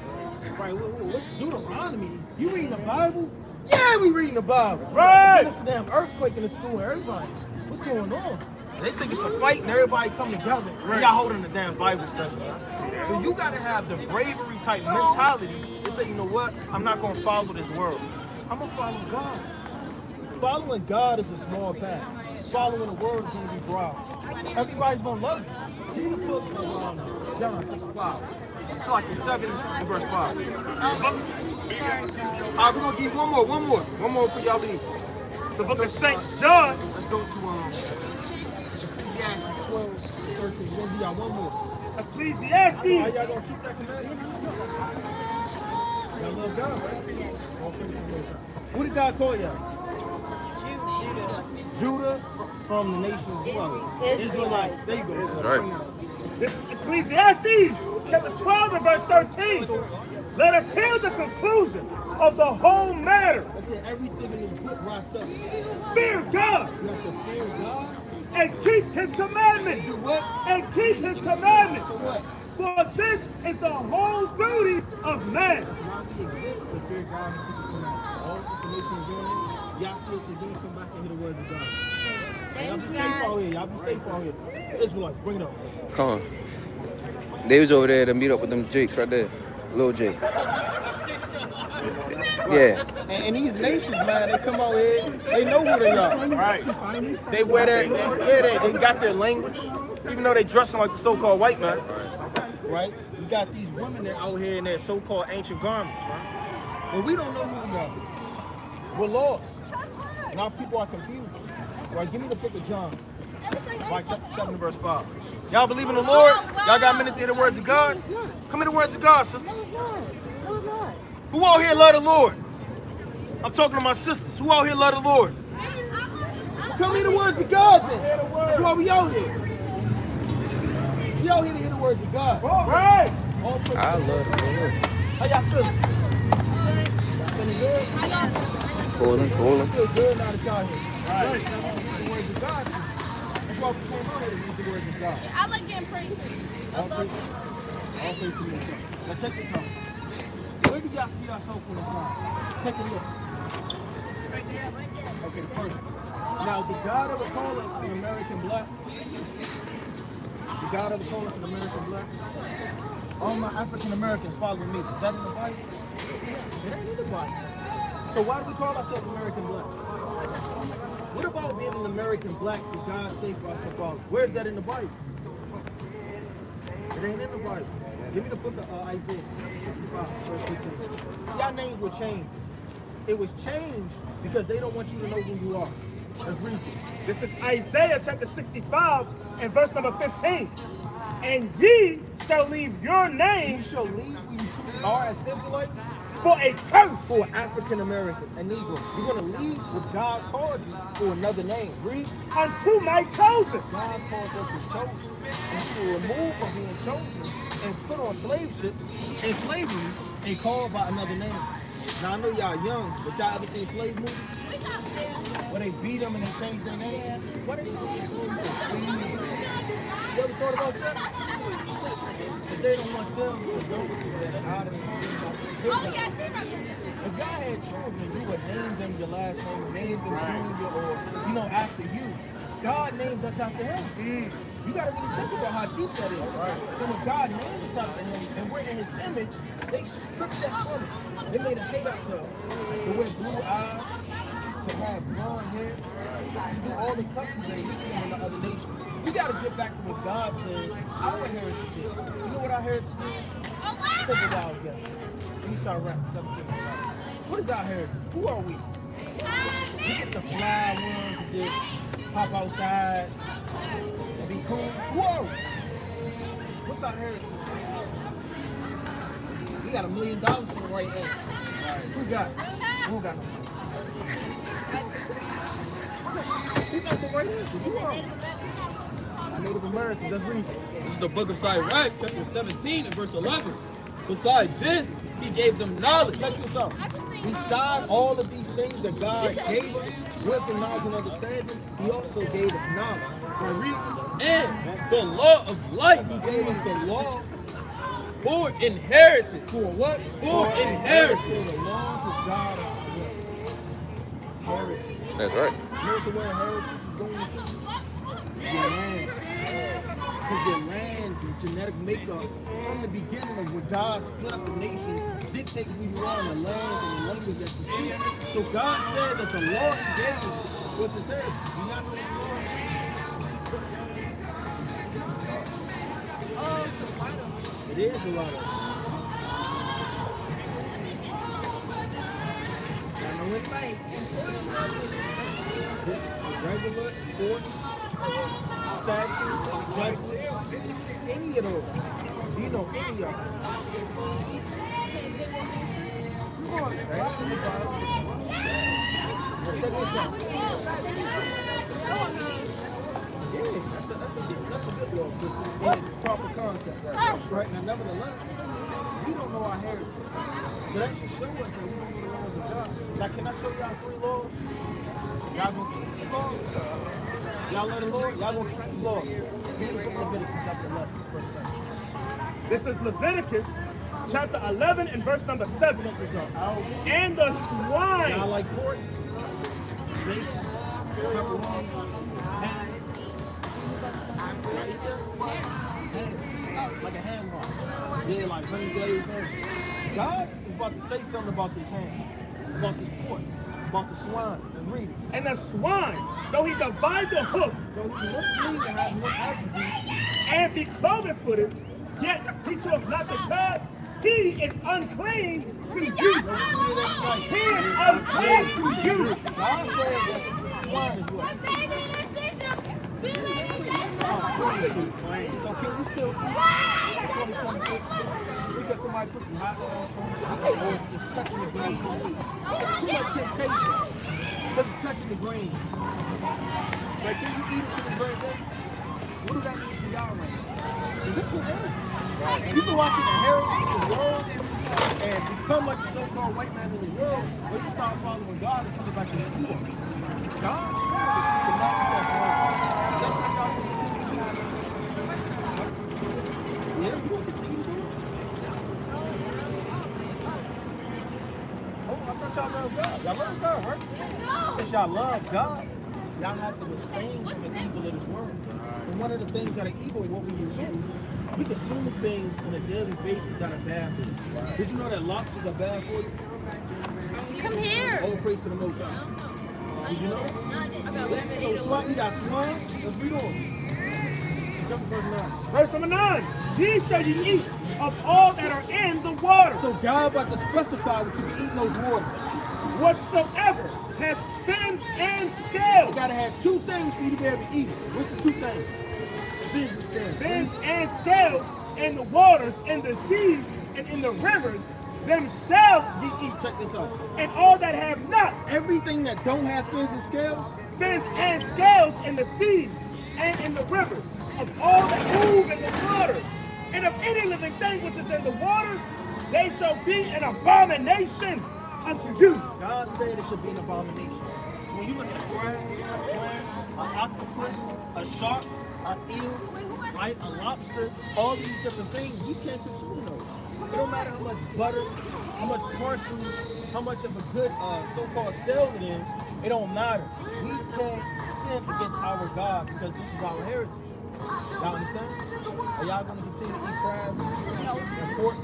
Right, what's Deuteronomy? You reading the Bible? Yeah, we reading the Bible. Right. It's a damn earthquake in the school and everybody. What's going on? They think it's a fight and everybody come together. Right. Y'all holding the damn Bible study. So you gotta have the bravery type mentality to say, you know what? I'm not gonna follow this world. I'm gonna follow God. Following God is a small path. Following the world is gonna be broad. Everybody's gonna love you. Give me the book of John chapter 5. It's like the 7 and verse 5. We're gonna give one more for y'all leave. The book of St. John. Let's go to Ecclesiastes 12, 13. We're gonna do y'all one more. Ecclesiastes. How y'all gonna keep that commandment? Y'all love God, right? What did God call y'all? Judah from the nation of what? Israelites. There you go. That's right. This is Ecclesiastes, chapter 12 and verse 13. Let us hear the conclusion of the whole matter. I said everything in this book wrapped up. Fear God You have to fear God. and keep his commandments. Do what? And keep his commandments. For what? For this is the whole duty of man. That's why we exist, to fear God and keep his commandments. All information is on it. Y'all see us again, come back and hear the words of God. Y'all be safe out here. Y'all be safe out here. Israelites, bring it up. Come on. They was over there to meet up with them Jakes right there. Lil Jake. Yeah. And these nations, man, they come out here, they know who they are. Right. They wear they got their language, even though they dressing like the so-called white man. Right? You got these women that out here in their so-called ancient garments, man. But we don't know who we are. We're lost. Now people are confused. Right? Give me the book of John. Right, chapter 7 verse 5. Y'all believe in the Lord? Y'all got a minute to hear the words of God? Come in the words of God, sisters. Who out here love the Lord? I'm talking to my sisters. Who out here love the Lord? Come in the words of God then. That's why we out here. We out here to hear the words of God. Right. I love the Lord. How y'all feeling? Feeling good? Coolin'. Feel good now that y'all here. Right. Now we read the words of God. That's why we came out here to read the words of God. I like getting praise. All praise to me. Now check this out. Where do y'all see yourself on the sign? Take a look. Okay, the first one. Now, did God ever call us an American black? Did God ever call us an American black? All my African Americans follow me. Is that in the Bible? It ain't in the Bible. So why do we call ourselves American black? What about being an American black that God saved for us to follow? Where's that in the Bible? It ain't in the Bible. Give me the book of Isaiah 65, verse 15. See, our names were changed. It was changed because they don't want you to know who you are. Let's read it. This is Isaiah chapter 65 and verse number 15. And ye shall leave your You name shall leave who you truly are as Israelites for a curse. for African American and Negro. You're gonna leave what God called you for another name. Read. Unto my chosen. God calls us his chosen. And you will remove from being chosen and put on slave ships in slavery and called by another name. Now I know y'all young, but y'all ever seen slave movies? Where they beat them and they change their name? What is it? You ever thought about that? Because they don't want them to go out of If y'all had children, you would name them your last name, name them Junior, or after you. God named us after him. You gotta really think about how deep that is. Right? And when God named us after him, and we're in his image, they stripped that from us. They made us hate ourselves. To wear blue eyes, to have blonde hair, to do all the customs that we do in the other nations. We gotta get back to what God said our heritage is. You know what our heritage is? Take a wild guess. Let me start rapping 17. What is our heritage? Who are we? We just the fly ones who just pop outside and be cool. Who are we? What's our heritage? We got $1 million for the right answer. Who got it? Who got it? Who got the right answer? Who are we? Native Americans, let's read this. This is the book of Sirach, chapter 17 and verse 11. Besides this, he gave them knowledge. Check this out. Beside all of these things that God gave us, wisdom, knowledge, and understanding, he also gave us knowledge. And the law of life. He gave us the law for inheritance. for what? For inheritance. For the laws of God are what? Heritage. That's right. You know what the word heritage is going to? Your land. Because your land, the genetic makeup, from the beginning of when God split up the nations, dictate who you are in the land and the language that you speak. So God said that the law he gave was his heritage. Do you not know what it is? It is a lot of it. I know it like just a regular court, statute, judgment, any of those. You know any of them. Come on, check this out. Yeah, that's a good law. In its proper concept, right? Now, nevertheless, we don't know our heritage. So that should show us that we don't know the laws of God. Now, can I show y'all 3 laws? Y'all gonna keep the laws? Y'all love the Lord? Y'all gonna keep the laws? Leviticus chapter 11, verse 7. This is Leviticus chapter 11 and verse number 7. Check this out. And the swine. Y'all like pork? Bacon? Pepperoni? Ham? Like a ham hock. Yeah, like honey glazed ham. God is about to say something about this ham, about this pork, about the swine. Read it. And the swine, though he divide the hoof So he looked clean and had no attribute. and be cloven-footed, yet he took not the cud, he is unclean to you. He is unclean to you. God said that swine is what? So can we still eat 2026? Because somebody put some hot sauce on it, or it's touching the grain. It's too much temptation because it's touching the grain. Like, can you eat it to the very day? What does that mean for y'all right now? Is it your heritage? You can watch it inherit the world and become like the so-called white man in the world, or you start following God and coming back to the poor. God said that you cannot be that way. Just like y'all can continue to do. Yeah, you will continue to. Oh, I thought y'all love God. Y'all love God, right? Since y'all love God, y'all have to abstain from the evil of this world. And one of the things that are evil is what we consume. We consume things on a daily basis that are bad for you. Did you know that lobsters are bad for you? Come here. All praise to the Most High. Did you know? So swine, we got swine. Let's read on. Jump to verse 9. Verse number 9. These shall ye eat of all that are in the water. So God about to specify what you can eat in those waters. Whatsoever hath fins and You scales. gotta have 2 things for you to be able to eat it. What's the 2 things? Fins and fins and scales in the waters, in the seas, and in the rivers, them shall ye eat. Check this out. And all that have not Everything that don't have fins and scales, fins and scales in the seas and in the rivers, of all that move in the waters, and of any living thing which is in the waters, they shall be an abomination unto you. God said it should be an abomination. When you look at a crab, a clam, an octopus, a shark, an eel, right, a lobster, all these different things, you can't consume those. It don't matter how much butter, how much parsley, how much of a good so-called sale it is, it don't matter. We can't sin against our God because this is our heritage. Y'all understand? Are y'all going to continue to eat crabs and pork?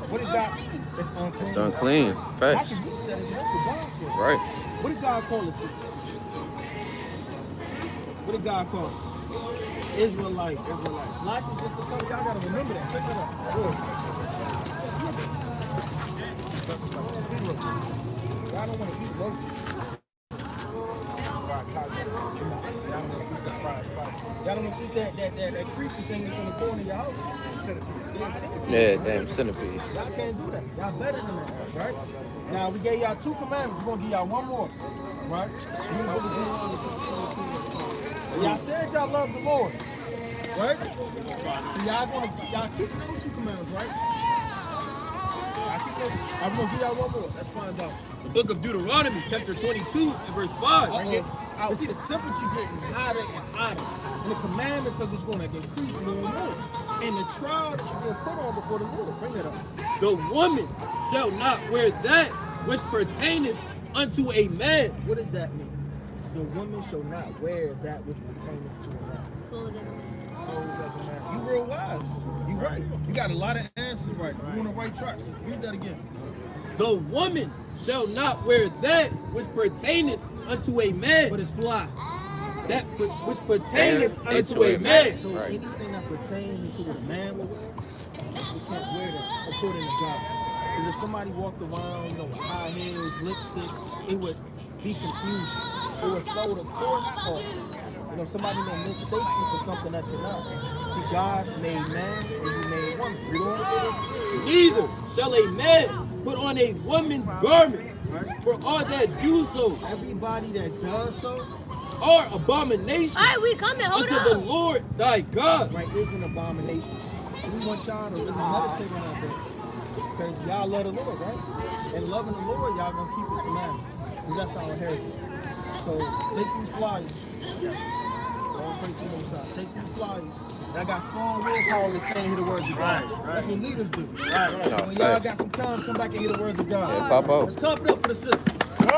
What did God? It's unclean. It's unclean. Facts. Actually, you said it. That's what God said. Right. What did God call us? What did God call us? Israelite. Life is just a couple. Y'all gotta remember that. Check that out. Y'all don't want to eat roaches. Y'all don't want to eat that creepy thing that's in the corner of your house. Yeah, damn centipede. Y'all can't do that. Y'all better than that, right? Now we gave y'all 2 commandments. We're gonna give y'all 1 more, right? Y'all said y'all love the Lord, right? So y'all keep those 2 commandments, right? I'm gonna give y'all 1 more. Let's find out. The book of Deuteronomy, chapter 22, and verse 5. But see, the temperature getting hotter and hotter, and the commandments are just gonna increase more and more. And the trial that you're gonna put on before the Lord, bring it up. The woman shall not wear that which pertaineth unto a man. What does that mean? The woman shall not wear that which pertaineth to a man. Clothes as a man. You real wise. You right. You got a lot of answers right. You on the right track. Just read that again. The woman shall not wear that which pertaineth unto a man. But it's fly. That which pertaineth unto a man. So anything that pertains to what a man will wear, we can't wear that according to God. Because if somebody walked around, you know, with high heels, lipstick, it would be confusion. It would throw the course off. You know, somebody may mistake you for something that you're not. See, God made man and he made woman. You know? Neither shall a man put on a woman's garment, for all that do so. Everybody that does so are abomination we coming. Hold unto the Lord thy God. Right, is an abomination. So we want y'all to really meditate on that thing. Because y'all love the Lord, right? And loving the Lord, y'all gonna keep his commandments. Because that's our heritage. So take these flyers. All praise to the Most High. Take these flyers. And I got strong willpower to stay and hear the words of God. Right. That's what leaders do. Right. No, When y'all facts. got some time, come back and hear the words of God. Yeah, pop out. Let's clap it up for the sisters. Oh!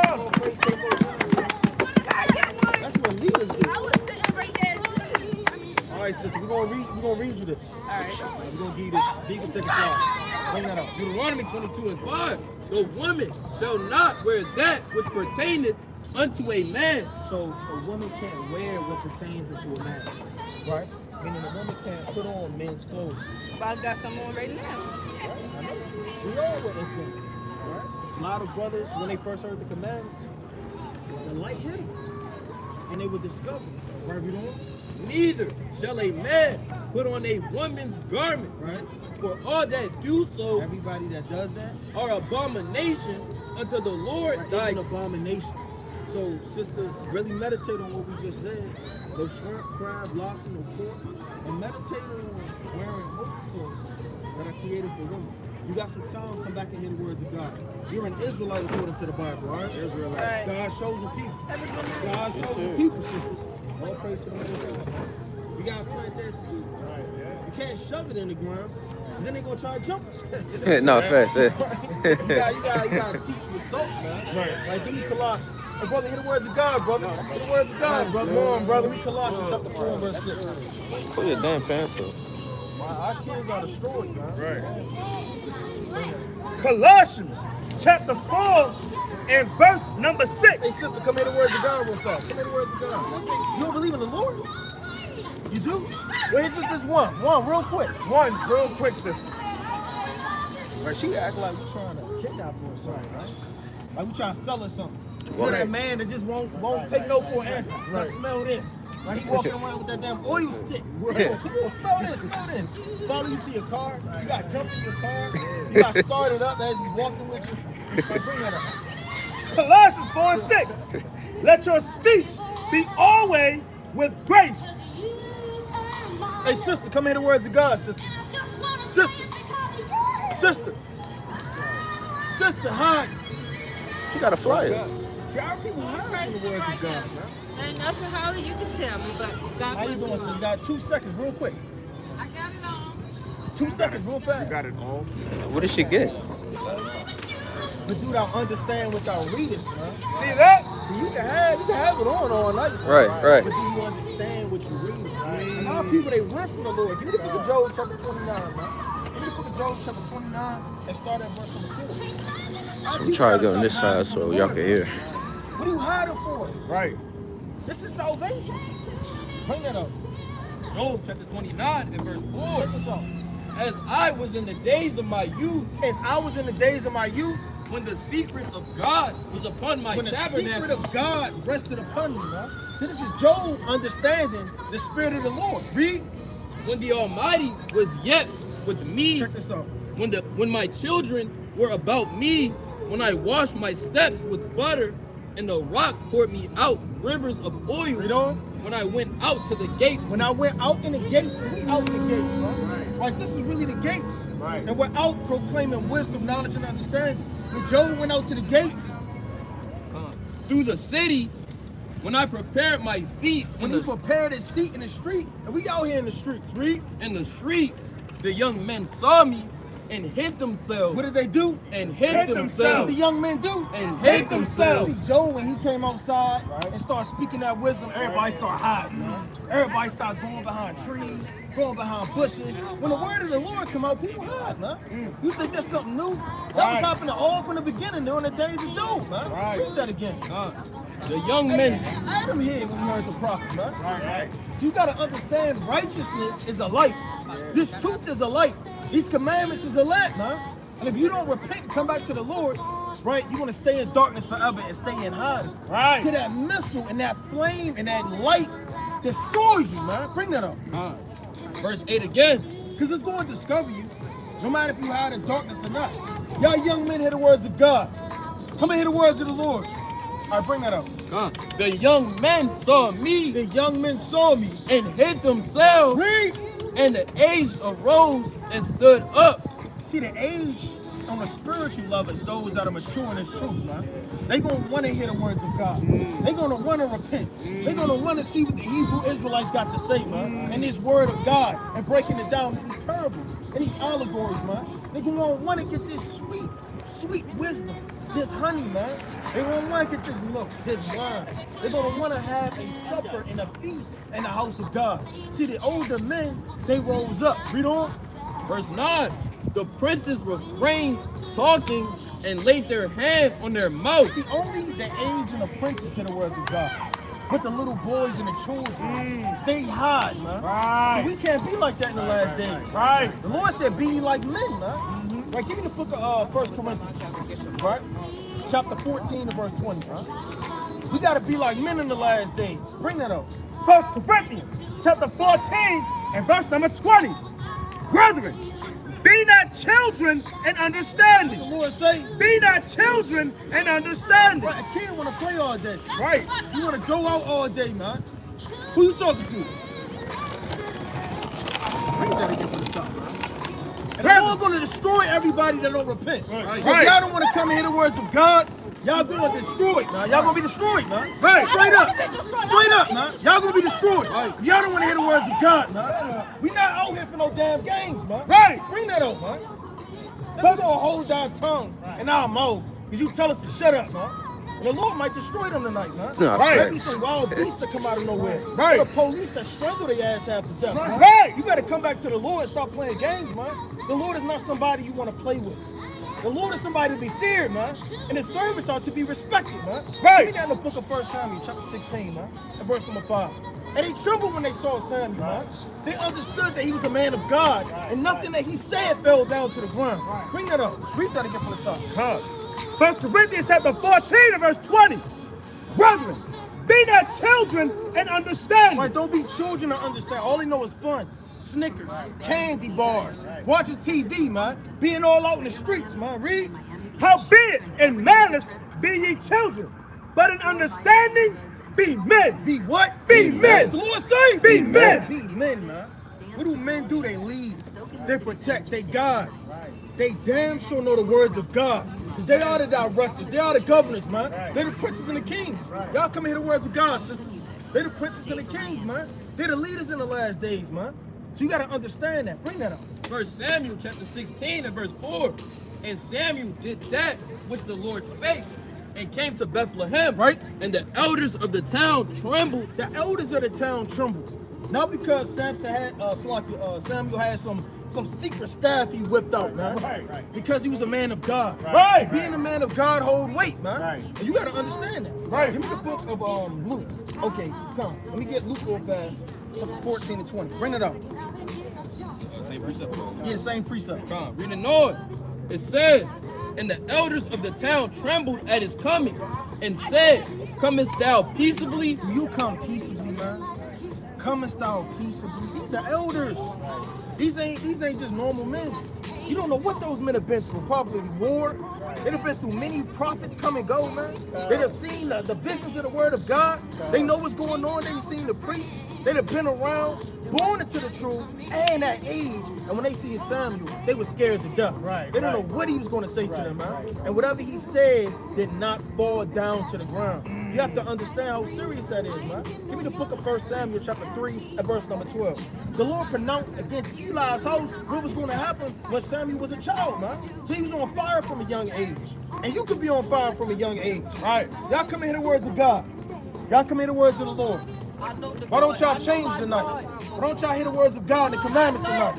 All praise to the Most High. That's what leaders do. I was sitting right there too. All right, sister, we're gonna read you this. All right. We're gonna give you this. You can take a fly. Bring that up. Deuteronomy 22 and 5. The woman shall not wear that which pertaineth unto a man. So a woman can't wear what pertains into a man, right? Meaning a woman can't put on men's clothes. But I got some on right now. I know. We all witnessing, right? A lot of brothers, when they first heard the commandments, the light hit them, and they were discovered. Right, you know? Neither shall a man put on a woman's garment, Right? for all that do so Everybody that does that, are abomination unto the Lord right, thy it's an abomination. So, sister, really meditate on what we just said. Those shrimp, crab, lobster, no pork, and meditate on wearing holy clothes that are created for women. You got some time, come back and hear the words of God. You're an Israelite according to the Bible, all right? Israelite. Right. God's chosen people. God's chosen people, sisters. All praise to the Most High. You gotta plant that seed. You can't shove it in the ground, because then they're gonna try to jump us. No, facts. you gotta teach with salt, man. Right. Like, give me Colossians. Hey, brother, hear the words of God, brother. Hear the words of God, brother. Come on, brother. We Colossians chapter 4, verse 6. Put your damn pants up. Our kids are destroyed, man. Right. Colossians chapter 4 and verse number 6. Hey, sister, come hear the words of God real fast. Come hear the words of God. You don't believe in the Lord? You do? Well, here's just this one. One, real quick. One real quick, sister. Right, she act like we trying to kidnap her or something, right? Like we trying to sell her something. You know Right. that man that just won't take no for an answer. Now smell this. Right, he walking around with that damn oil stick. Smell this. Follow you to your car. You got to jump in your car. You got to start it up as he's walking with you. Like, bring that up. Colossians 4:6. Let your speech be always with grace. Hey, sister, come hear the words of God, sister. Sister, hide. You got a flyer. See, our people hide the words of God, man. Ain't nothing Holly you can tell me, but God How you bless doing, sis? You got 2 seconds, real quick. I got it on. 2 seconds, real fast. Got it all. What did she get? The dude don't understand without readers, man. See that? So you can have it on all night. Right. But do you understand what you read? Right? And our people, they run from the Lord. Give me the book of Job, chapter 29, man. Give me the book of Job, chapter 29, and start at verse number 4. So I'm trying to get on this side so y'all can hear. What are you hiding for? Right. This is salvation. Bring that up. Job chapter 29 and verse 4. Check this out. As I was in the days of my youth, As I was in the days of my youth, when the secret of God was upon my when the secret tabernacle. of God rested upon me, man. So this is Job understanding the Spirit of the Lord. Read. When the Almighty was yet with me, Check this out. when my children were about me, when I washed my steps with butter, and the rock poured me out rivers of oil. Read on. When I went out to the gate, When I went out in the gates, we out in the gates, man. Like this is really the gates. Right. And we're out proclaiming wisdom, knowledge, and understanding. When Job went out to the gates, through the city, when I prepared my seat when he prepared his seat in the street, and we out here in the streets, read. in the street, the young men saw me and hid themselves. What did they do? And hid What themselves. did the young men do? And hid themselves. See, Job, when he came outside and started speaking that wisdom, everybody started hiding, man. Everybody started going behind trees, going behind bushes. When the word of the Lord come out, people hide, man. You think that's something new? That was happening all from the beginning during the days of Job, man. Read that again. The young men. Adam here when he heard the prophet, man. So you got to understand, righteousness is a light. This truth is a light. These commandments is a lamp, man. And if you don't repent and come back to the Lord, right, you're going to stay in darkness forever and stay in hiding. Right. So that missile and that flame and that light destroys you, man. Bring that up. Verse 8 again. Because it's going to discover you, no matter if you hide in darkness or not. Y'all young men hear the words of God. Come and hear the words of the Lord. All right, bring that up. The young men saw me The young men saw me. and hid themselves, Read. and the age arose and stood up. See, the age on the spiritual level is those that are mature in this truth, man. They gonna want to hear the words of God. They gonna want to repent. They gonna want to see what the Hebrew Israelites got to say, man, and this word of God, and breaking it down in these parables and these allegories, man. They gonna want to get this sweet, sweet wisdom, this honey, man. They gonna want to get this milk, this wine. They're gonna want to have a supper and a feast in the house of God. See, the older men, they rose up. Read on. Verse 9. The princes refrained talking and laid their hand on their mouth. See, only the age and the princes hear the words of God. But the little boys and the children, they hide, man. Right. So we can't be like that in the last days. Right. The Lord said, be ye like men, man. Right, give me the book of 1 Corinthians, right? Chapter 14 and verse 20, right? We got to be like men in the last days. Bring that up. 1 Corinthians chapter 14 and verse number 20. Brethren, be not children in understanding. The Lord say, Be not children in understanding. right, a kid want to play all day. Right. You want to go out all day, man. Who you talking to? Bring that again from the top, man. And they're all going to destroy everybody that don't repent. Right. So if y'all don't want to come and hear the words of God, y'all going to destroy it, man. Y'all going to be destroyed, man. Right. Straight up. Straight up, man. Y'all going to be destroyed. If y'all don't want to hear the words of God, man, we not out here for no damn games, man. Right. Bring that up, man. Let's going to hold our tongue and our mouth because you tell us to shut up, man. And the Lord might destroy them tonight, man. Nah, Right. facts. There be some wild beasts that come out of nowhere. Right. The police that strangle their ass half to death, man. Right. You better come back to the Lord and stop playing games, man. The Lord is not somebody you want to play with. The Lord is somebody to be feared, man. And his servants are to be respected, man. Right. Read that in the book of 1 Samuel, chapter 16, man. And verse number 5. And they trembled when they saw Samuel, man. They understood that he was a man of God. And nothing that he said fell down to the ground. Bring that up. Read that again from the top. 1 Corinthians chapter 14 and verse 20. Brethren, Be not children and understand. Right, don't be children to understand. All they know is fun. Snickers, candy bars, watching TV, man. Being all out in the streets, man. Read. Howbeit in malice be ye children, but in understanding be men. Be what? Be men. The Lord say, Be men. Be men, man. What do men do? They lead. They protect. They guide. They damn sure know the words of God. Because they are the directors. They are the governors, man. They're the princes and the kings. Y'all come hear the words of God, sisters. They're the princes and the kings, man. They're the leaders in the last days, man. So you got to understand that. Bring that up. 1 Samuel chapter 16 and verse 4. And Samuel did that which the Lord spake, and came to Bethlehem. Right. And the elders of the town trembled. The elders of the town trembled. Not because Samuel had some secret staff he whipped out, man. Right. Because he was a man of God. Right. Being a man of God hold weight, man. Right. And you got to understand that. Right. Give me the book of Luke. Okay, come. Let me get Luke real fast. 14 to 20. Bring it up. Same precept. Yeah, the same precept. Come, reading on. It says, and the elders of the town trembled at his coming, and said, comest thou peaceably? Do you come peaceably, man? Comest thou peaceably? These are elders. These ain't just normal men. You don't know what those men have been through. Probably war. They'd have been through many prophets come and go, man. They'd have seen the visions of the word of God. They know what's going on. They've seen the priests. They'd have been around, born into the truth, and at age. And when they see Samuel, they were scared to death. Right, They don't right. know what he was going to say to them, man. And whatever he said did not fall down to the ground. You have to understand how serious that is, man. Give me the book of 1 Samuel chapter 3 and verse number 12. The Lord pronounced against Eli's house what was going to happen when Samuel was a child, man. So he was on fire from a young age. And you could be on fire from a young age. Right. Y'all come and hear the words of God. Y'all come and hear the words of the Lord. Why don't y'all change tonight? Why don't y'all hear the words of God and the commandments tonight?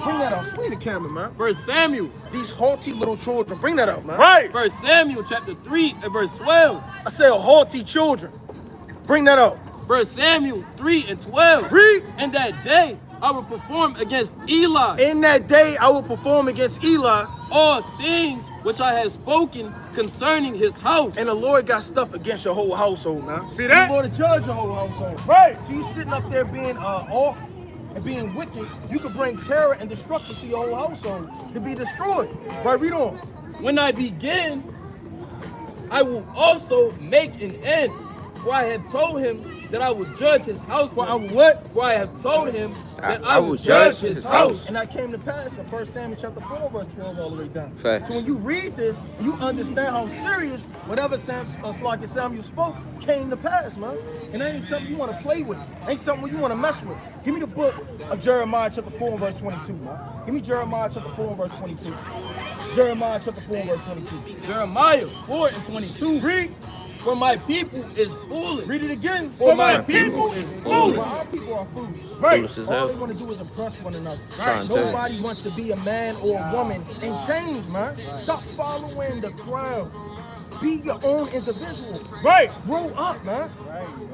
Bring that out. Swing the camera, man. 1 Samuel. These haughty little children. Bring that out, man. Right. 1 Samuel chapter 3 and verse 12. I say haughty children. Bring that out. 1 Samuel 3 and 12. Read. In that day I will perform against Eli In that day I will perform against Eli, all things which I have spoken concerning his house. and the Lord got stuff against your whole household, man. See that? The Lord to judge your whole household. Right. So you sitting up there being off and being wicked, you could bring terror and destruction to your whole household to be destroyed. Right, read on. When I begin, I will also make an end. For I have told him that I will judge his house. For I will what? For I have told him that I will judge his house. And that came to pass in 1 Samuel chapter 4, verse 12 all the way down. Facts. So when you read this, you understand how serious whatever Samuel spoke came to pass, man. And that ain't something you want to play with. Ain't something you want to mess with. Give me the book of Jeremiah chapter 4 and verse 22, man. Give me Jeremiah chapter 4 and verse 22. Jeremiah chapter 4 and verse 22. Jeremiah 4 and 22. Read. For my people is foolish. Read it again. For my people is foolish. Well, our people are fools. Foolish as All hell. they want to do is impress one another. Trying to tell you. Nobody wants to be a man or a woman and change, man. Stop following the crowd. Be your own individual. Right. Grow up, man.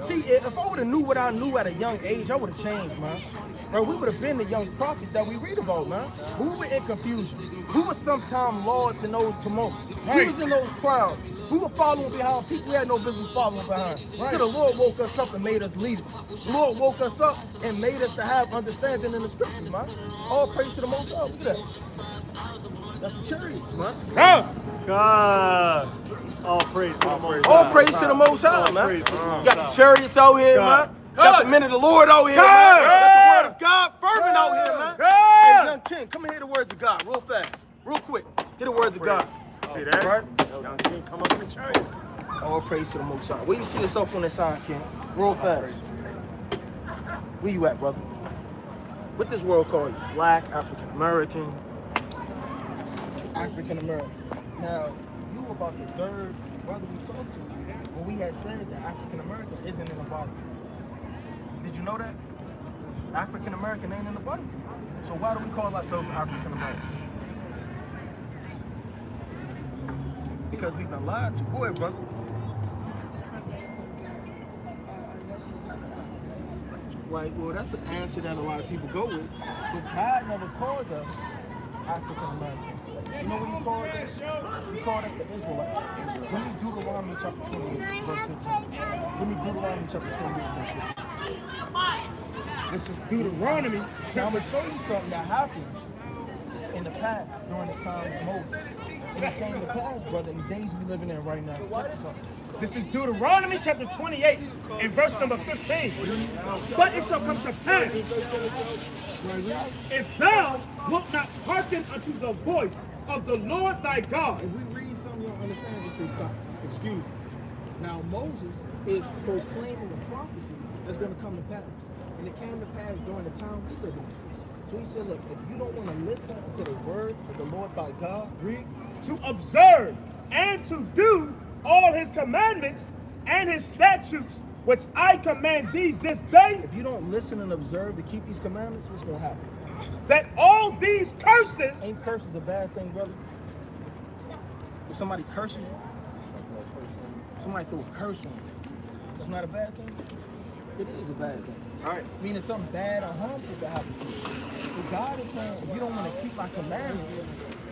See, if I would have knew what I knew at a young age, I would have changed, man. Bro, we would have been the young prophets that we read about, man. We were in confusion. We were sometimes lost in those tumults. We was in those crowds. We were following behind people we had no business following behind. So the Lord woke us up and made us leaders. The Lord woke us up and made us to have understanding in the scriptures, man. All praise to the Most High. Look at that. That's the chariots, man. God. All praise to the Most High. All praise to the Most High, man. praise to the Most Got the chariots out here, God. man. Got the men of the Lord out here, man. Got the word of God fervent out here, man. Hey, young king, come and hear the words of God real fast, real quick. Hear the words of God. See that? Right? Young king come up in the chariot. All praise to the Most High. Where you see yourself on that side, king? Real fast. Where you at, brother? What this world call you? Black, African American. African American. Now, you were about the third brother we talked to when we had said that African American isn't in the Bible. Did you know that? African American ain't in the Bible. So why do we call ourselves African American? Because we've been lied to. Go ahead, brother. Right, well, that's an answer that a lot of people go with. But God never called us African Americans. You know what he called us? He called us the Israelites. Give me Deuteronomy chapter 28, verse 15. Give me Deuteronomy chapter 28, verse 15. This is Deuteronomy. Now I'm going to show you something that happened in the past during the time of Moses. And it came to pass, brother, in the days we living in right now. This is Deuteronomy chapter 28 and verse number 15. But it shall come to pass, if thou wilt not hearken unto the voice of the Lord thy God. If we read something you don't understand, just say stop. Excuse me. Now Moses is proclaiming a prophecy that's going to come to pass. And it came to pass during the time we live in. So he said, look, if you don't want to listen to the words of the Lord thy God, read, to observe and to do all his commandments and his statutes, which I command thee this day. If you don't listen and observe to keep these commandments, what's going to happen? That all these curses. Ain't curses a bad thing, brother? If somebody curses you, somebody throw a curse on you, that's not a bad thing? It is a bad thing. All right. Meaning something bad or harmful to happen to you. So God is saying, if you don't want to keep my commandments,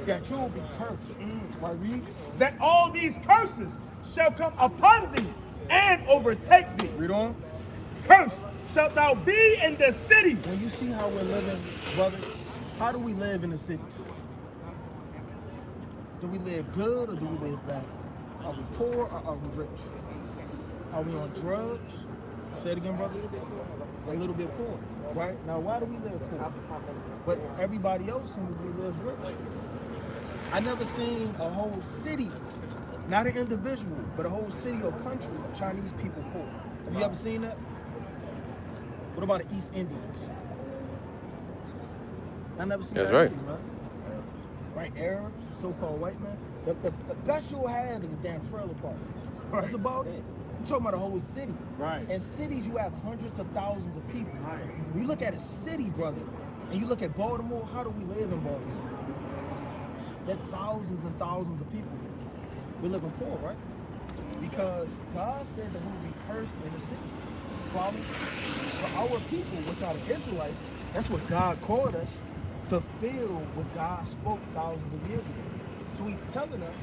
that you will be cursed. Right, read? That all these curses shall come upon thee and overtake thee. Read on. Cursed shalt thou be in the city. When you see how we're living, brother, how do we live in the cities? Do we live good or do we live bad? Are we poor or are we rich? Are we on drugs? Say it again, brother. A little bit poor, right? Now, why do we live poor? But everybody else seems to live rich. I never seen a whole city, not an individual, but a whole city or country of Chinese people poor. Have you ever seen that? What about the East Indians? I never seen That's that right. either, right? Arabs, so-called white men. The best you'll have is a damn trailer park. That's about it. I'm talking about a whole city. Right. In cities, you have hundreds of thousands of people. Right. When you look at a city, brother, and you look at Baltimore, how do we live in Baltimore? There are thousands and thousands of people here. We live in poor, right? Because God said that we would be cursed in the city. Follow? For our people, which are the Israelites, that's what God called us, fulfill what God spoke thousands of years ago. So he's telling us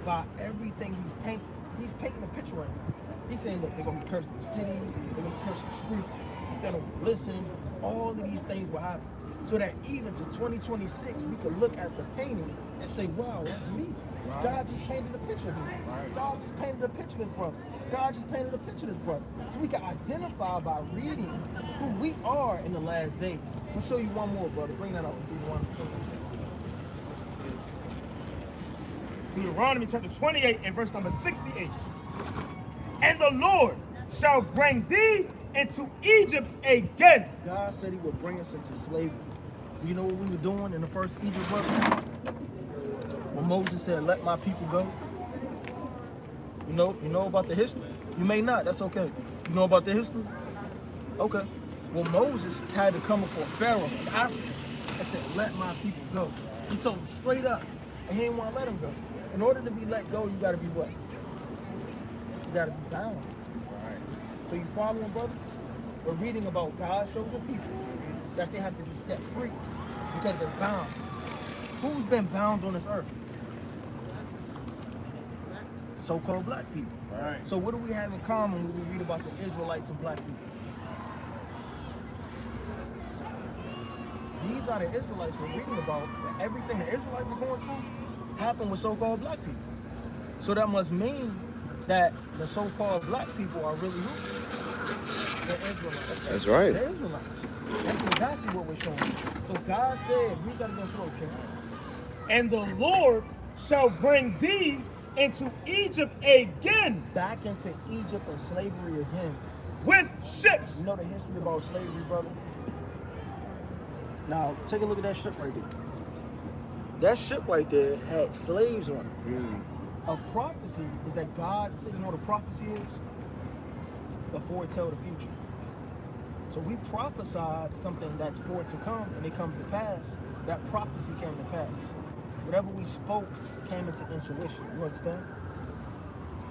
by everything he's painting. He's painting a picture right now. He's saying, look, they're going to be cursed in the cities, they're going to be cursed in the streets, if they don't listen, all of these things will happen. So that even to 2026, we could look at the painting and say, wow, that's me. Right. God just painted a picture of me. Right. God just painted a picture of this brother. God just painted a picture of this brother. So we can identify by reading who we are in the last days. I'll show you one more, brother. Bring that up in Deuteronomy 26. Deuteronomy chapter 28 and verse number 68. And the Lord shall bring thee into Egypt again. God said he would bring us into slavery. You know what we were doing in the first Egypt, brother? When Moses said, let my people go. You know about the history? You may not, that's okay. You know about the history? Okay. Well, Moses had to come before Pharaoh in Africa and said, let my people go. He told him straight up, and he didn't want to let him go. In order to be let go, you got to be what? You got to be bound. Right. So you following, brother? We're reading about God shows the people that they have to be set free because they're bound. Who's been bound on this earth? So-called black people. Right. So what do we have in common when we read about the Israelites and black people? These are the Israelites we're reading about. And everything the Israelites are going through happened with so-called black people. So that must mean that the so-called black people are really who? The Israelites. That's right. The Israelites. That's exactly what we're showing. So God said, we gotta go slow, King. And the Lord shall bring thee into Egypt again. Back into Egypt and slavery again. With ships. You know the history about slavery, brother? Now, take a look at that ship right there. That ship right there had slaves on it. A prophecy is that God said, you know what a prophecy is? Before it tell the future. So we prophesied something that's for to come, and it comes to pass. That prophecy came to pass. Whatever we spoke came into intuition. You understand?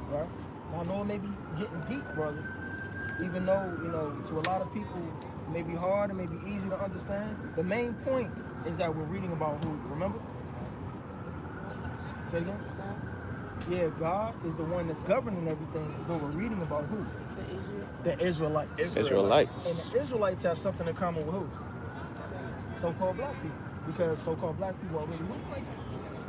Right? Now, I know it may be getting deep, brother. Even though, to a lot of people, it may be hard, it may be easy to understand. The main point is that we're reading about who, remember? Say it again? Yeah, God is the one that's governing everything, but we're reading about who? The Israelites. Israelites. And the Israelites have something in common with who? So-called black people. Because so-called black people are really who?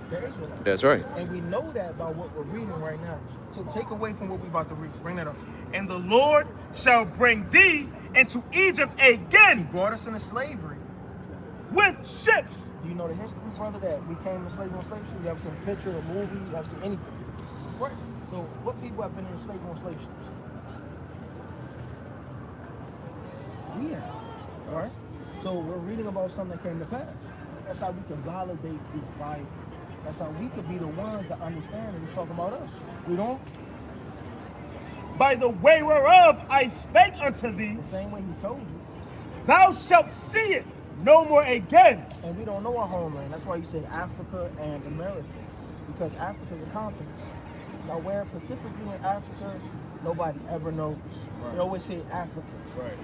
The Israelites. That's right. And we know that by what we're reading right now. So take away from what we're about to read. Bring that up. And the Lord shall bring thee into Egypt again Brought us into slavery. with ships. Do you know the history, brother, that we came to slavery on slave ships? You ever seen a picture, a movie? You ever seen anything? Right. So what people have been in slavery on slave ships? We have. All right. So we're reading about something that came to pass. That's how we can validate this Bible. That's how we could be the ones that understand and it's talking about us. We don't. By the way whereof I spake unto thee, The same way he told you. thou shalt see it no more again. And we don't know our homeland. That's why he said Africa and America. Because Africa is a continent. Now where specifically in Africa, nobody ever knows. They always say Africa. Right.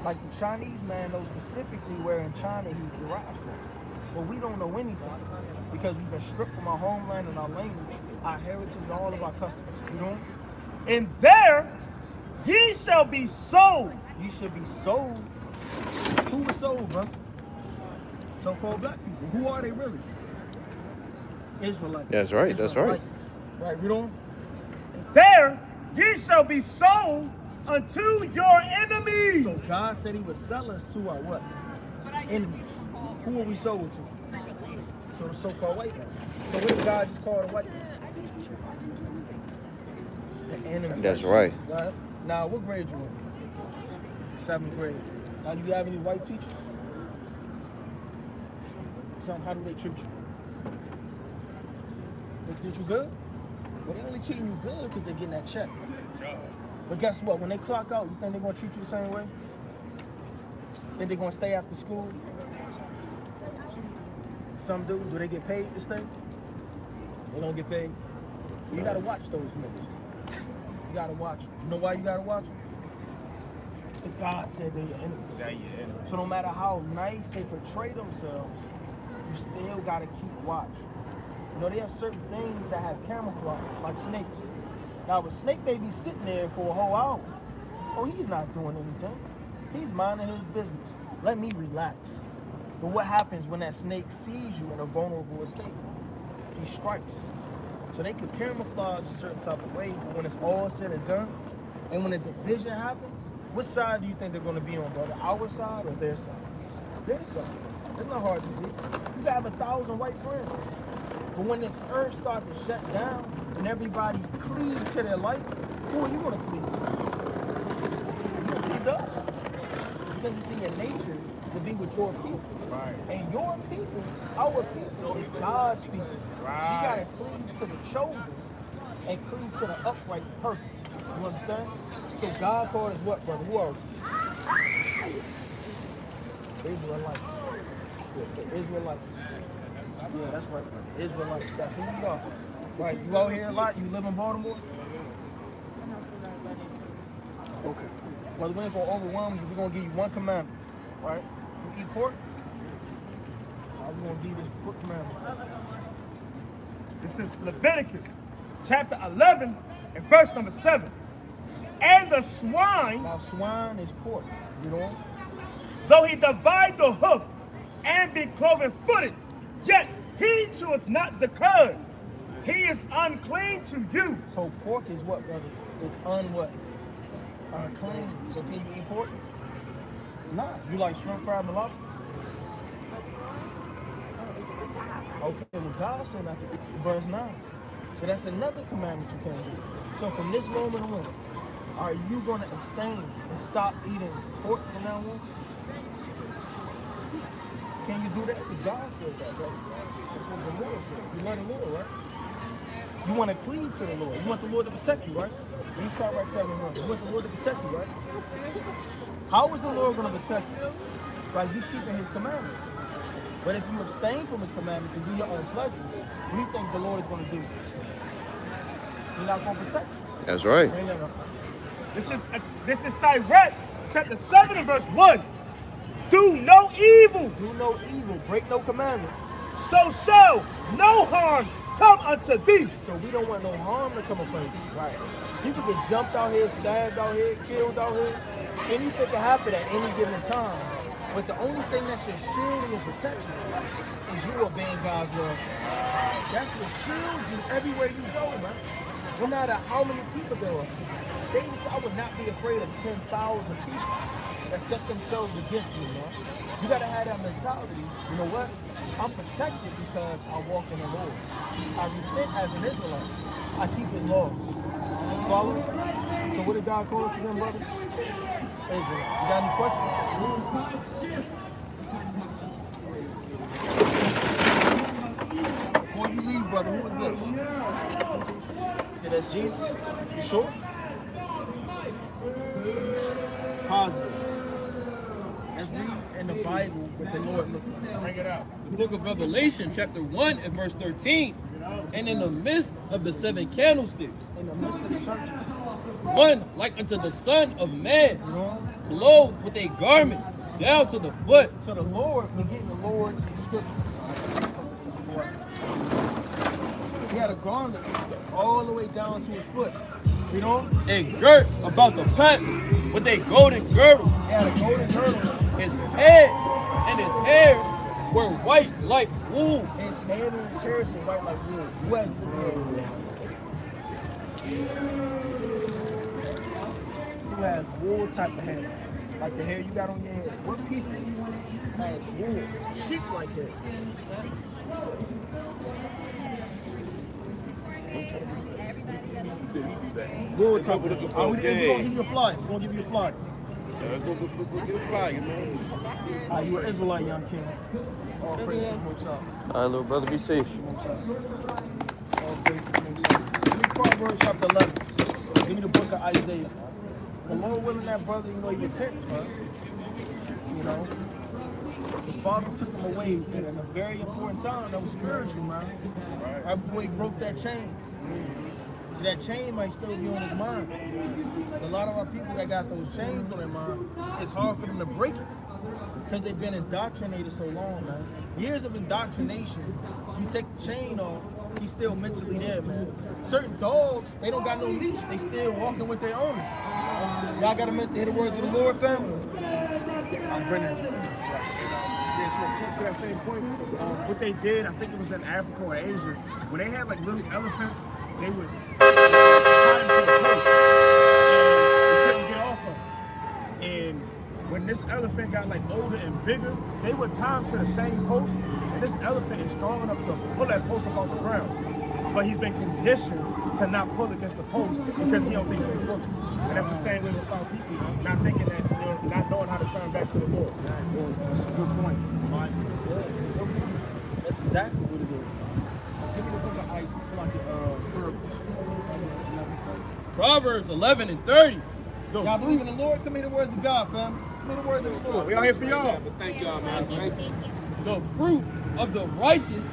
Like the Chinese man knows specifically where in China he derived from. But we don't know anything. Because we've been stripped from our homeland and our language, our heritage, and all of our customs. You know? And there ye shall be sold. You should be sold. Who was sold, bro? So-called black people. Who are they really? Israelites. That's right, that's right. Israelites. Right, you know? There ye shall be sold unto your enemies. So God said he would sell us to our what? Enemies. Who are we sold to? So the so-called white man. So what did God just call the white man? The enemy. That's right. Right? Now, what grade you in? 7th grade. Now, do you have any white teachers? So how do they treat you? They treat you good? Well, they only treating you good because they're getting that check. But guess what? When they clock out, you think they're going to treat you the same way? Think they're going to stay after school? Some do. Do they get paid to stay? They don't get paid. You got to watch those movies. You got to watch them. You know why you got to watch them? Because God said they're your enemies. Now you're in it. So no matter how nice they portray themselves, you still got to keep watch. You know, there are certain things that have camouflage, like snakes. Now, if a snake may be sitting there for a whole hour, oh, he's not doing anything. He's minding his business. Let me relax. But what happens when that snake sees you in a vulnerable state? He strikes. So they could camouflage a certain type of way, but when it's all said and done, and when a division happens, which side do you think they're going to be on, brother? Our side or their side? Their side. It's not hard to see. You got 1,000 white friends. But when this earth starts to shut down and everybody cleave to their light, who are you going to cleave to? You going to cleave to us? Because it's in your nature to be with your people. Right. And your people, our people, is God's people. Right. You got to cleave to the chosen and cleave to the upright perfect. You understand? So God called us what, brother? Who are we? Israelites. Yeah, say Israelites. Yeah, that's right, brother. Israelites. That's who we are. Right, you out here a lot? You live in Baltimore? Okay. Brother, we ain't gonna overwhelm you. We're gonna give you one commandment. Right? You eat pork? We're gonna give you this pork commandment. This is Leviticus chapter 11 and verse number 7. And the swine, Now, swine is pork. You know? though he divide the hoof and be cloven footed, yet he cheweth not the cud. He is unclean to you. So pork is what, brother? It's unclean. So can you eat pork? Nah. You like shrimp, crab, and lobster? Okay, well, God said not to eat verse 9. So that's another commandment you can't do. So from this moment on, are you going to abstain and stop eating pork from now on? Can you do that? Because God said that, right? That's what the Lord said. You love the Lord, right? You want to cleave to the Lord. You want the Lord to protect you, right? You start right 7-1. You want the Lord to protect you, right? How is the Lord going to protect you? By you keeping his commandments. But if you abstain from his commandments and do your own pleasures, what do you think the Lord is going to do? He's not going to protect you. That's right. This is Sirach chapter 7 and verse 1. Do no evil, Do no evil, break no commandment. so shall no harm come unto thee. So we don't want no harm to come upon you. Right. People get jumped out here, stabbed out here, killed out here. Anything can happen at any given time. But the only thing that's your shield and your protection is you obeying God's law. That's what shields you everywhere you go, man. No matter how many people there are. David said, I would not be afraid of 10,000 people that set themselves against me, man. You gotta have that mentality. You know what? I'm protected because I walk in the Lord. I repent as an Israelite. I keep his laws. Follow? So what did God call us again, brother? Israel. You got any questions? Before you leave, brother, who is this? Say that's Jesus? You sure? Positive. Let's read in the Bible what the Lord looked like. Bring it out. The book of Revelation, chapter 1 and verse 13. And in the midst of the 7 candlesticks, In the midst of the churches. one like unto the Son of Man, clothed with a garment down to the foot. So the Lord, we're getting the Lord's scripture. He had a garment all the way down to his foot. You know? And girt about the pant with a golden girdle. He had a golden girdle. His head and his hairs were white like wool. His head and his hairs were white like wool. Who has wool hair? Who has wool type of hair? Like the hair you got on your head. What people has wool? Sheep-like hair. Wool type of hair. We're gonna give you a flyer. We're gonna give you a flyer. Go get a flyer, man. You an Israelite, young king. All praise to the Most High. All right, little brother, be safe. All praise to the Most High. Give me Proverbs chapter 11. Give me the book of Isaiah. The Lord willing that brother, you know, he repents, man. You know, his father took him away at a very important time. That was spiritual, man. Right before he broke that chain. So that chain might still be on his mind. A lot of our people that got those chains on their mind, it's hard for them to break it because they've been indoctrinated so long, man. Years of indoctrination. You take the chain off, he's still mentally there, man. Certain dogs, they don't got no leash. They still walking with their owner. Y'all got to hear the words of the Lord, family. I'm bringing it. Yeah, to that same point, what they did, I think it was in Africa or Asia, when they had like little elephants, they would tie them to the post, and they couldn't get off of them. And when this elephant got like older and bigger, they would tie him to the same post, and this elephant is strong enough to pull that post up off the ground. But he's been conditioned to not pull against the post because he don't think he can pull it. And that's the same way with our people, not thinking that, you know, not knowing how to turn back to the Lord. That's a good point. That's exactly what it is. Let's give me the book of Isaac, so like Proverbs 11 and 30. Y'all believe in the Lord? Come hear the words of God, fam. Come hear the words of the Lord. We out here for y'all. Thank y'all, man. Thank you. The fruit of the righteous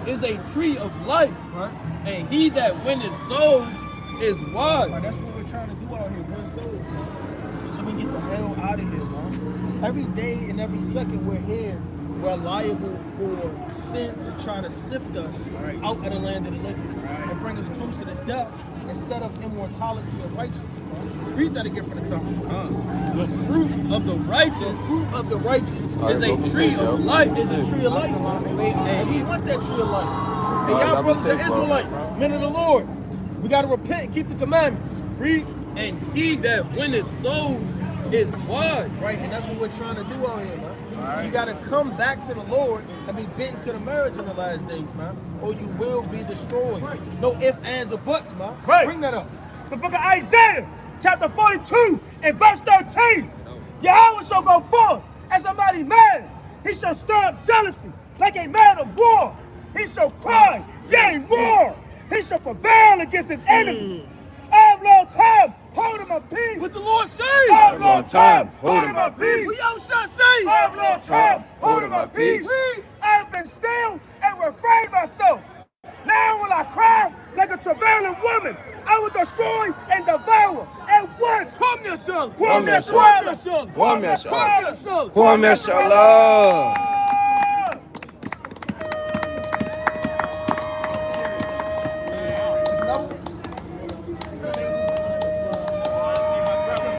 is a tree of life, Right? and he that winneth souls is wise. Right, that's what we're trying to do out here, win souls, man. So we get the hell out of here, man. Every day and every second we're here, we're liable for sin to try to sift us out of the land of the living and bring us closer to death instead of immortality or righteousness. Man. Read that again from the top. The fruit of the righteous The fruit of the righteous is a tree of life. is a tree of life. And we want that tree of life. And y'all brothers and Israelites, men of the Lord, we got to repent and keep the commandments. Read. And he that winneth souls is wise. Right, and that's what we're trying to do out here, man. So you got to come back to the Lord and be bitten to the marriage in the last days, man. Or you will be destroyed. No ifs, ands, or buts, man. Right. Bring that up. The book of Isaiah, chapter 42 and verse 13. Yahweh shall go forth as a mighty man. He shall stir up jealousy like a man of war. He shall cry, yea, roar. He shall prevail against his enemies. I have long time holding my peace. What the Lord say? I have long time holding my peace. What y'all shall say? I have long time holding my peace. I have been still and refrained myself. Now will I cry like a travailing woman. I will destroy and devour at once. Come yourself. Kwam Yeshua. Yeshua. Kwam Yeshua. Come yourself. Kwam Yeshua.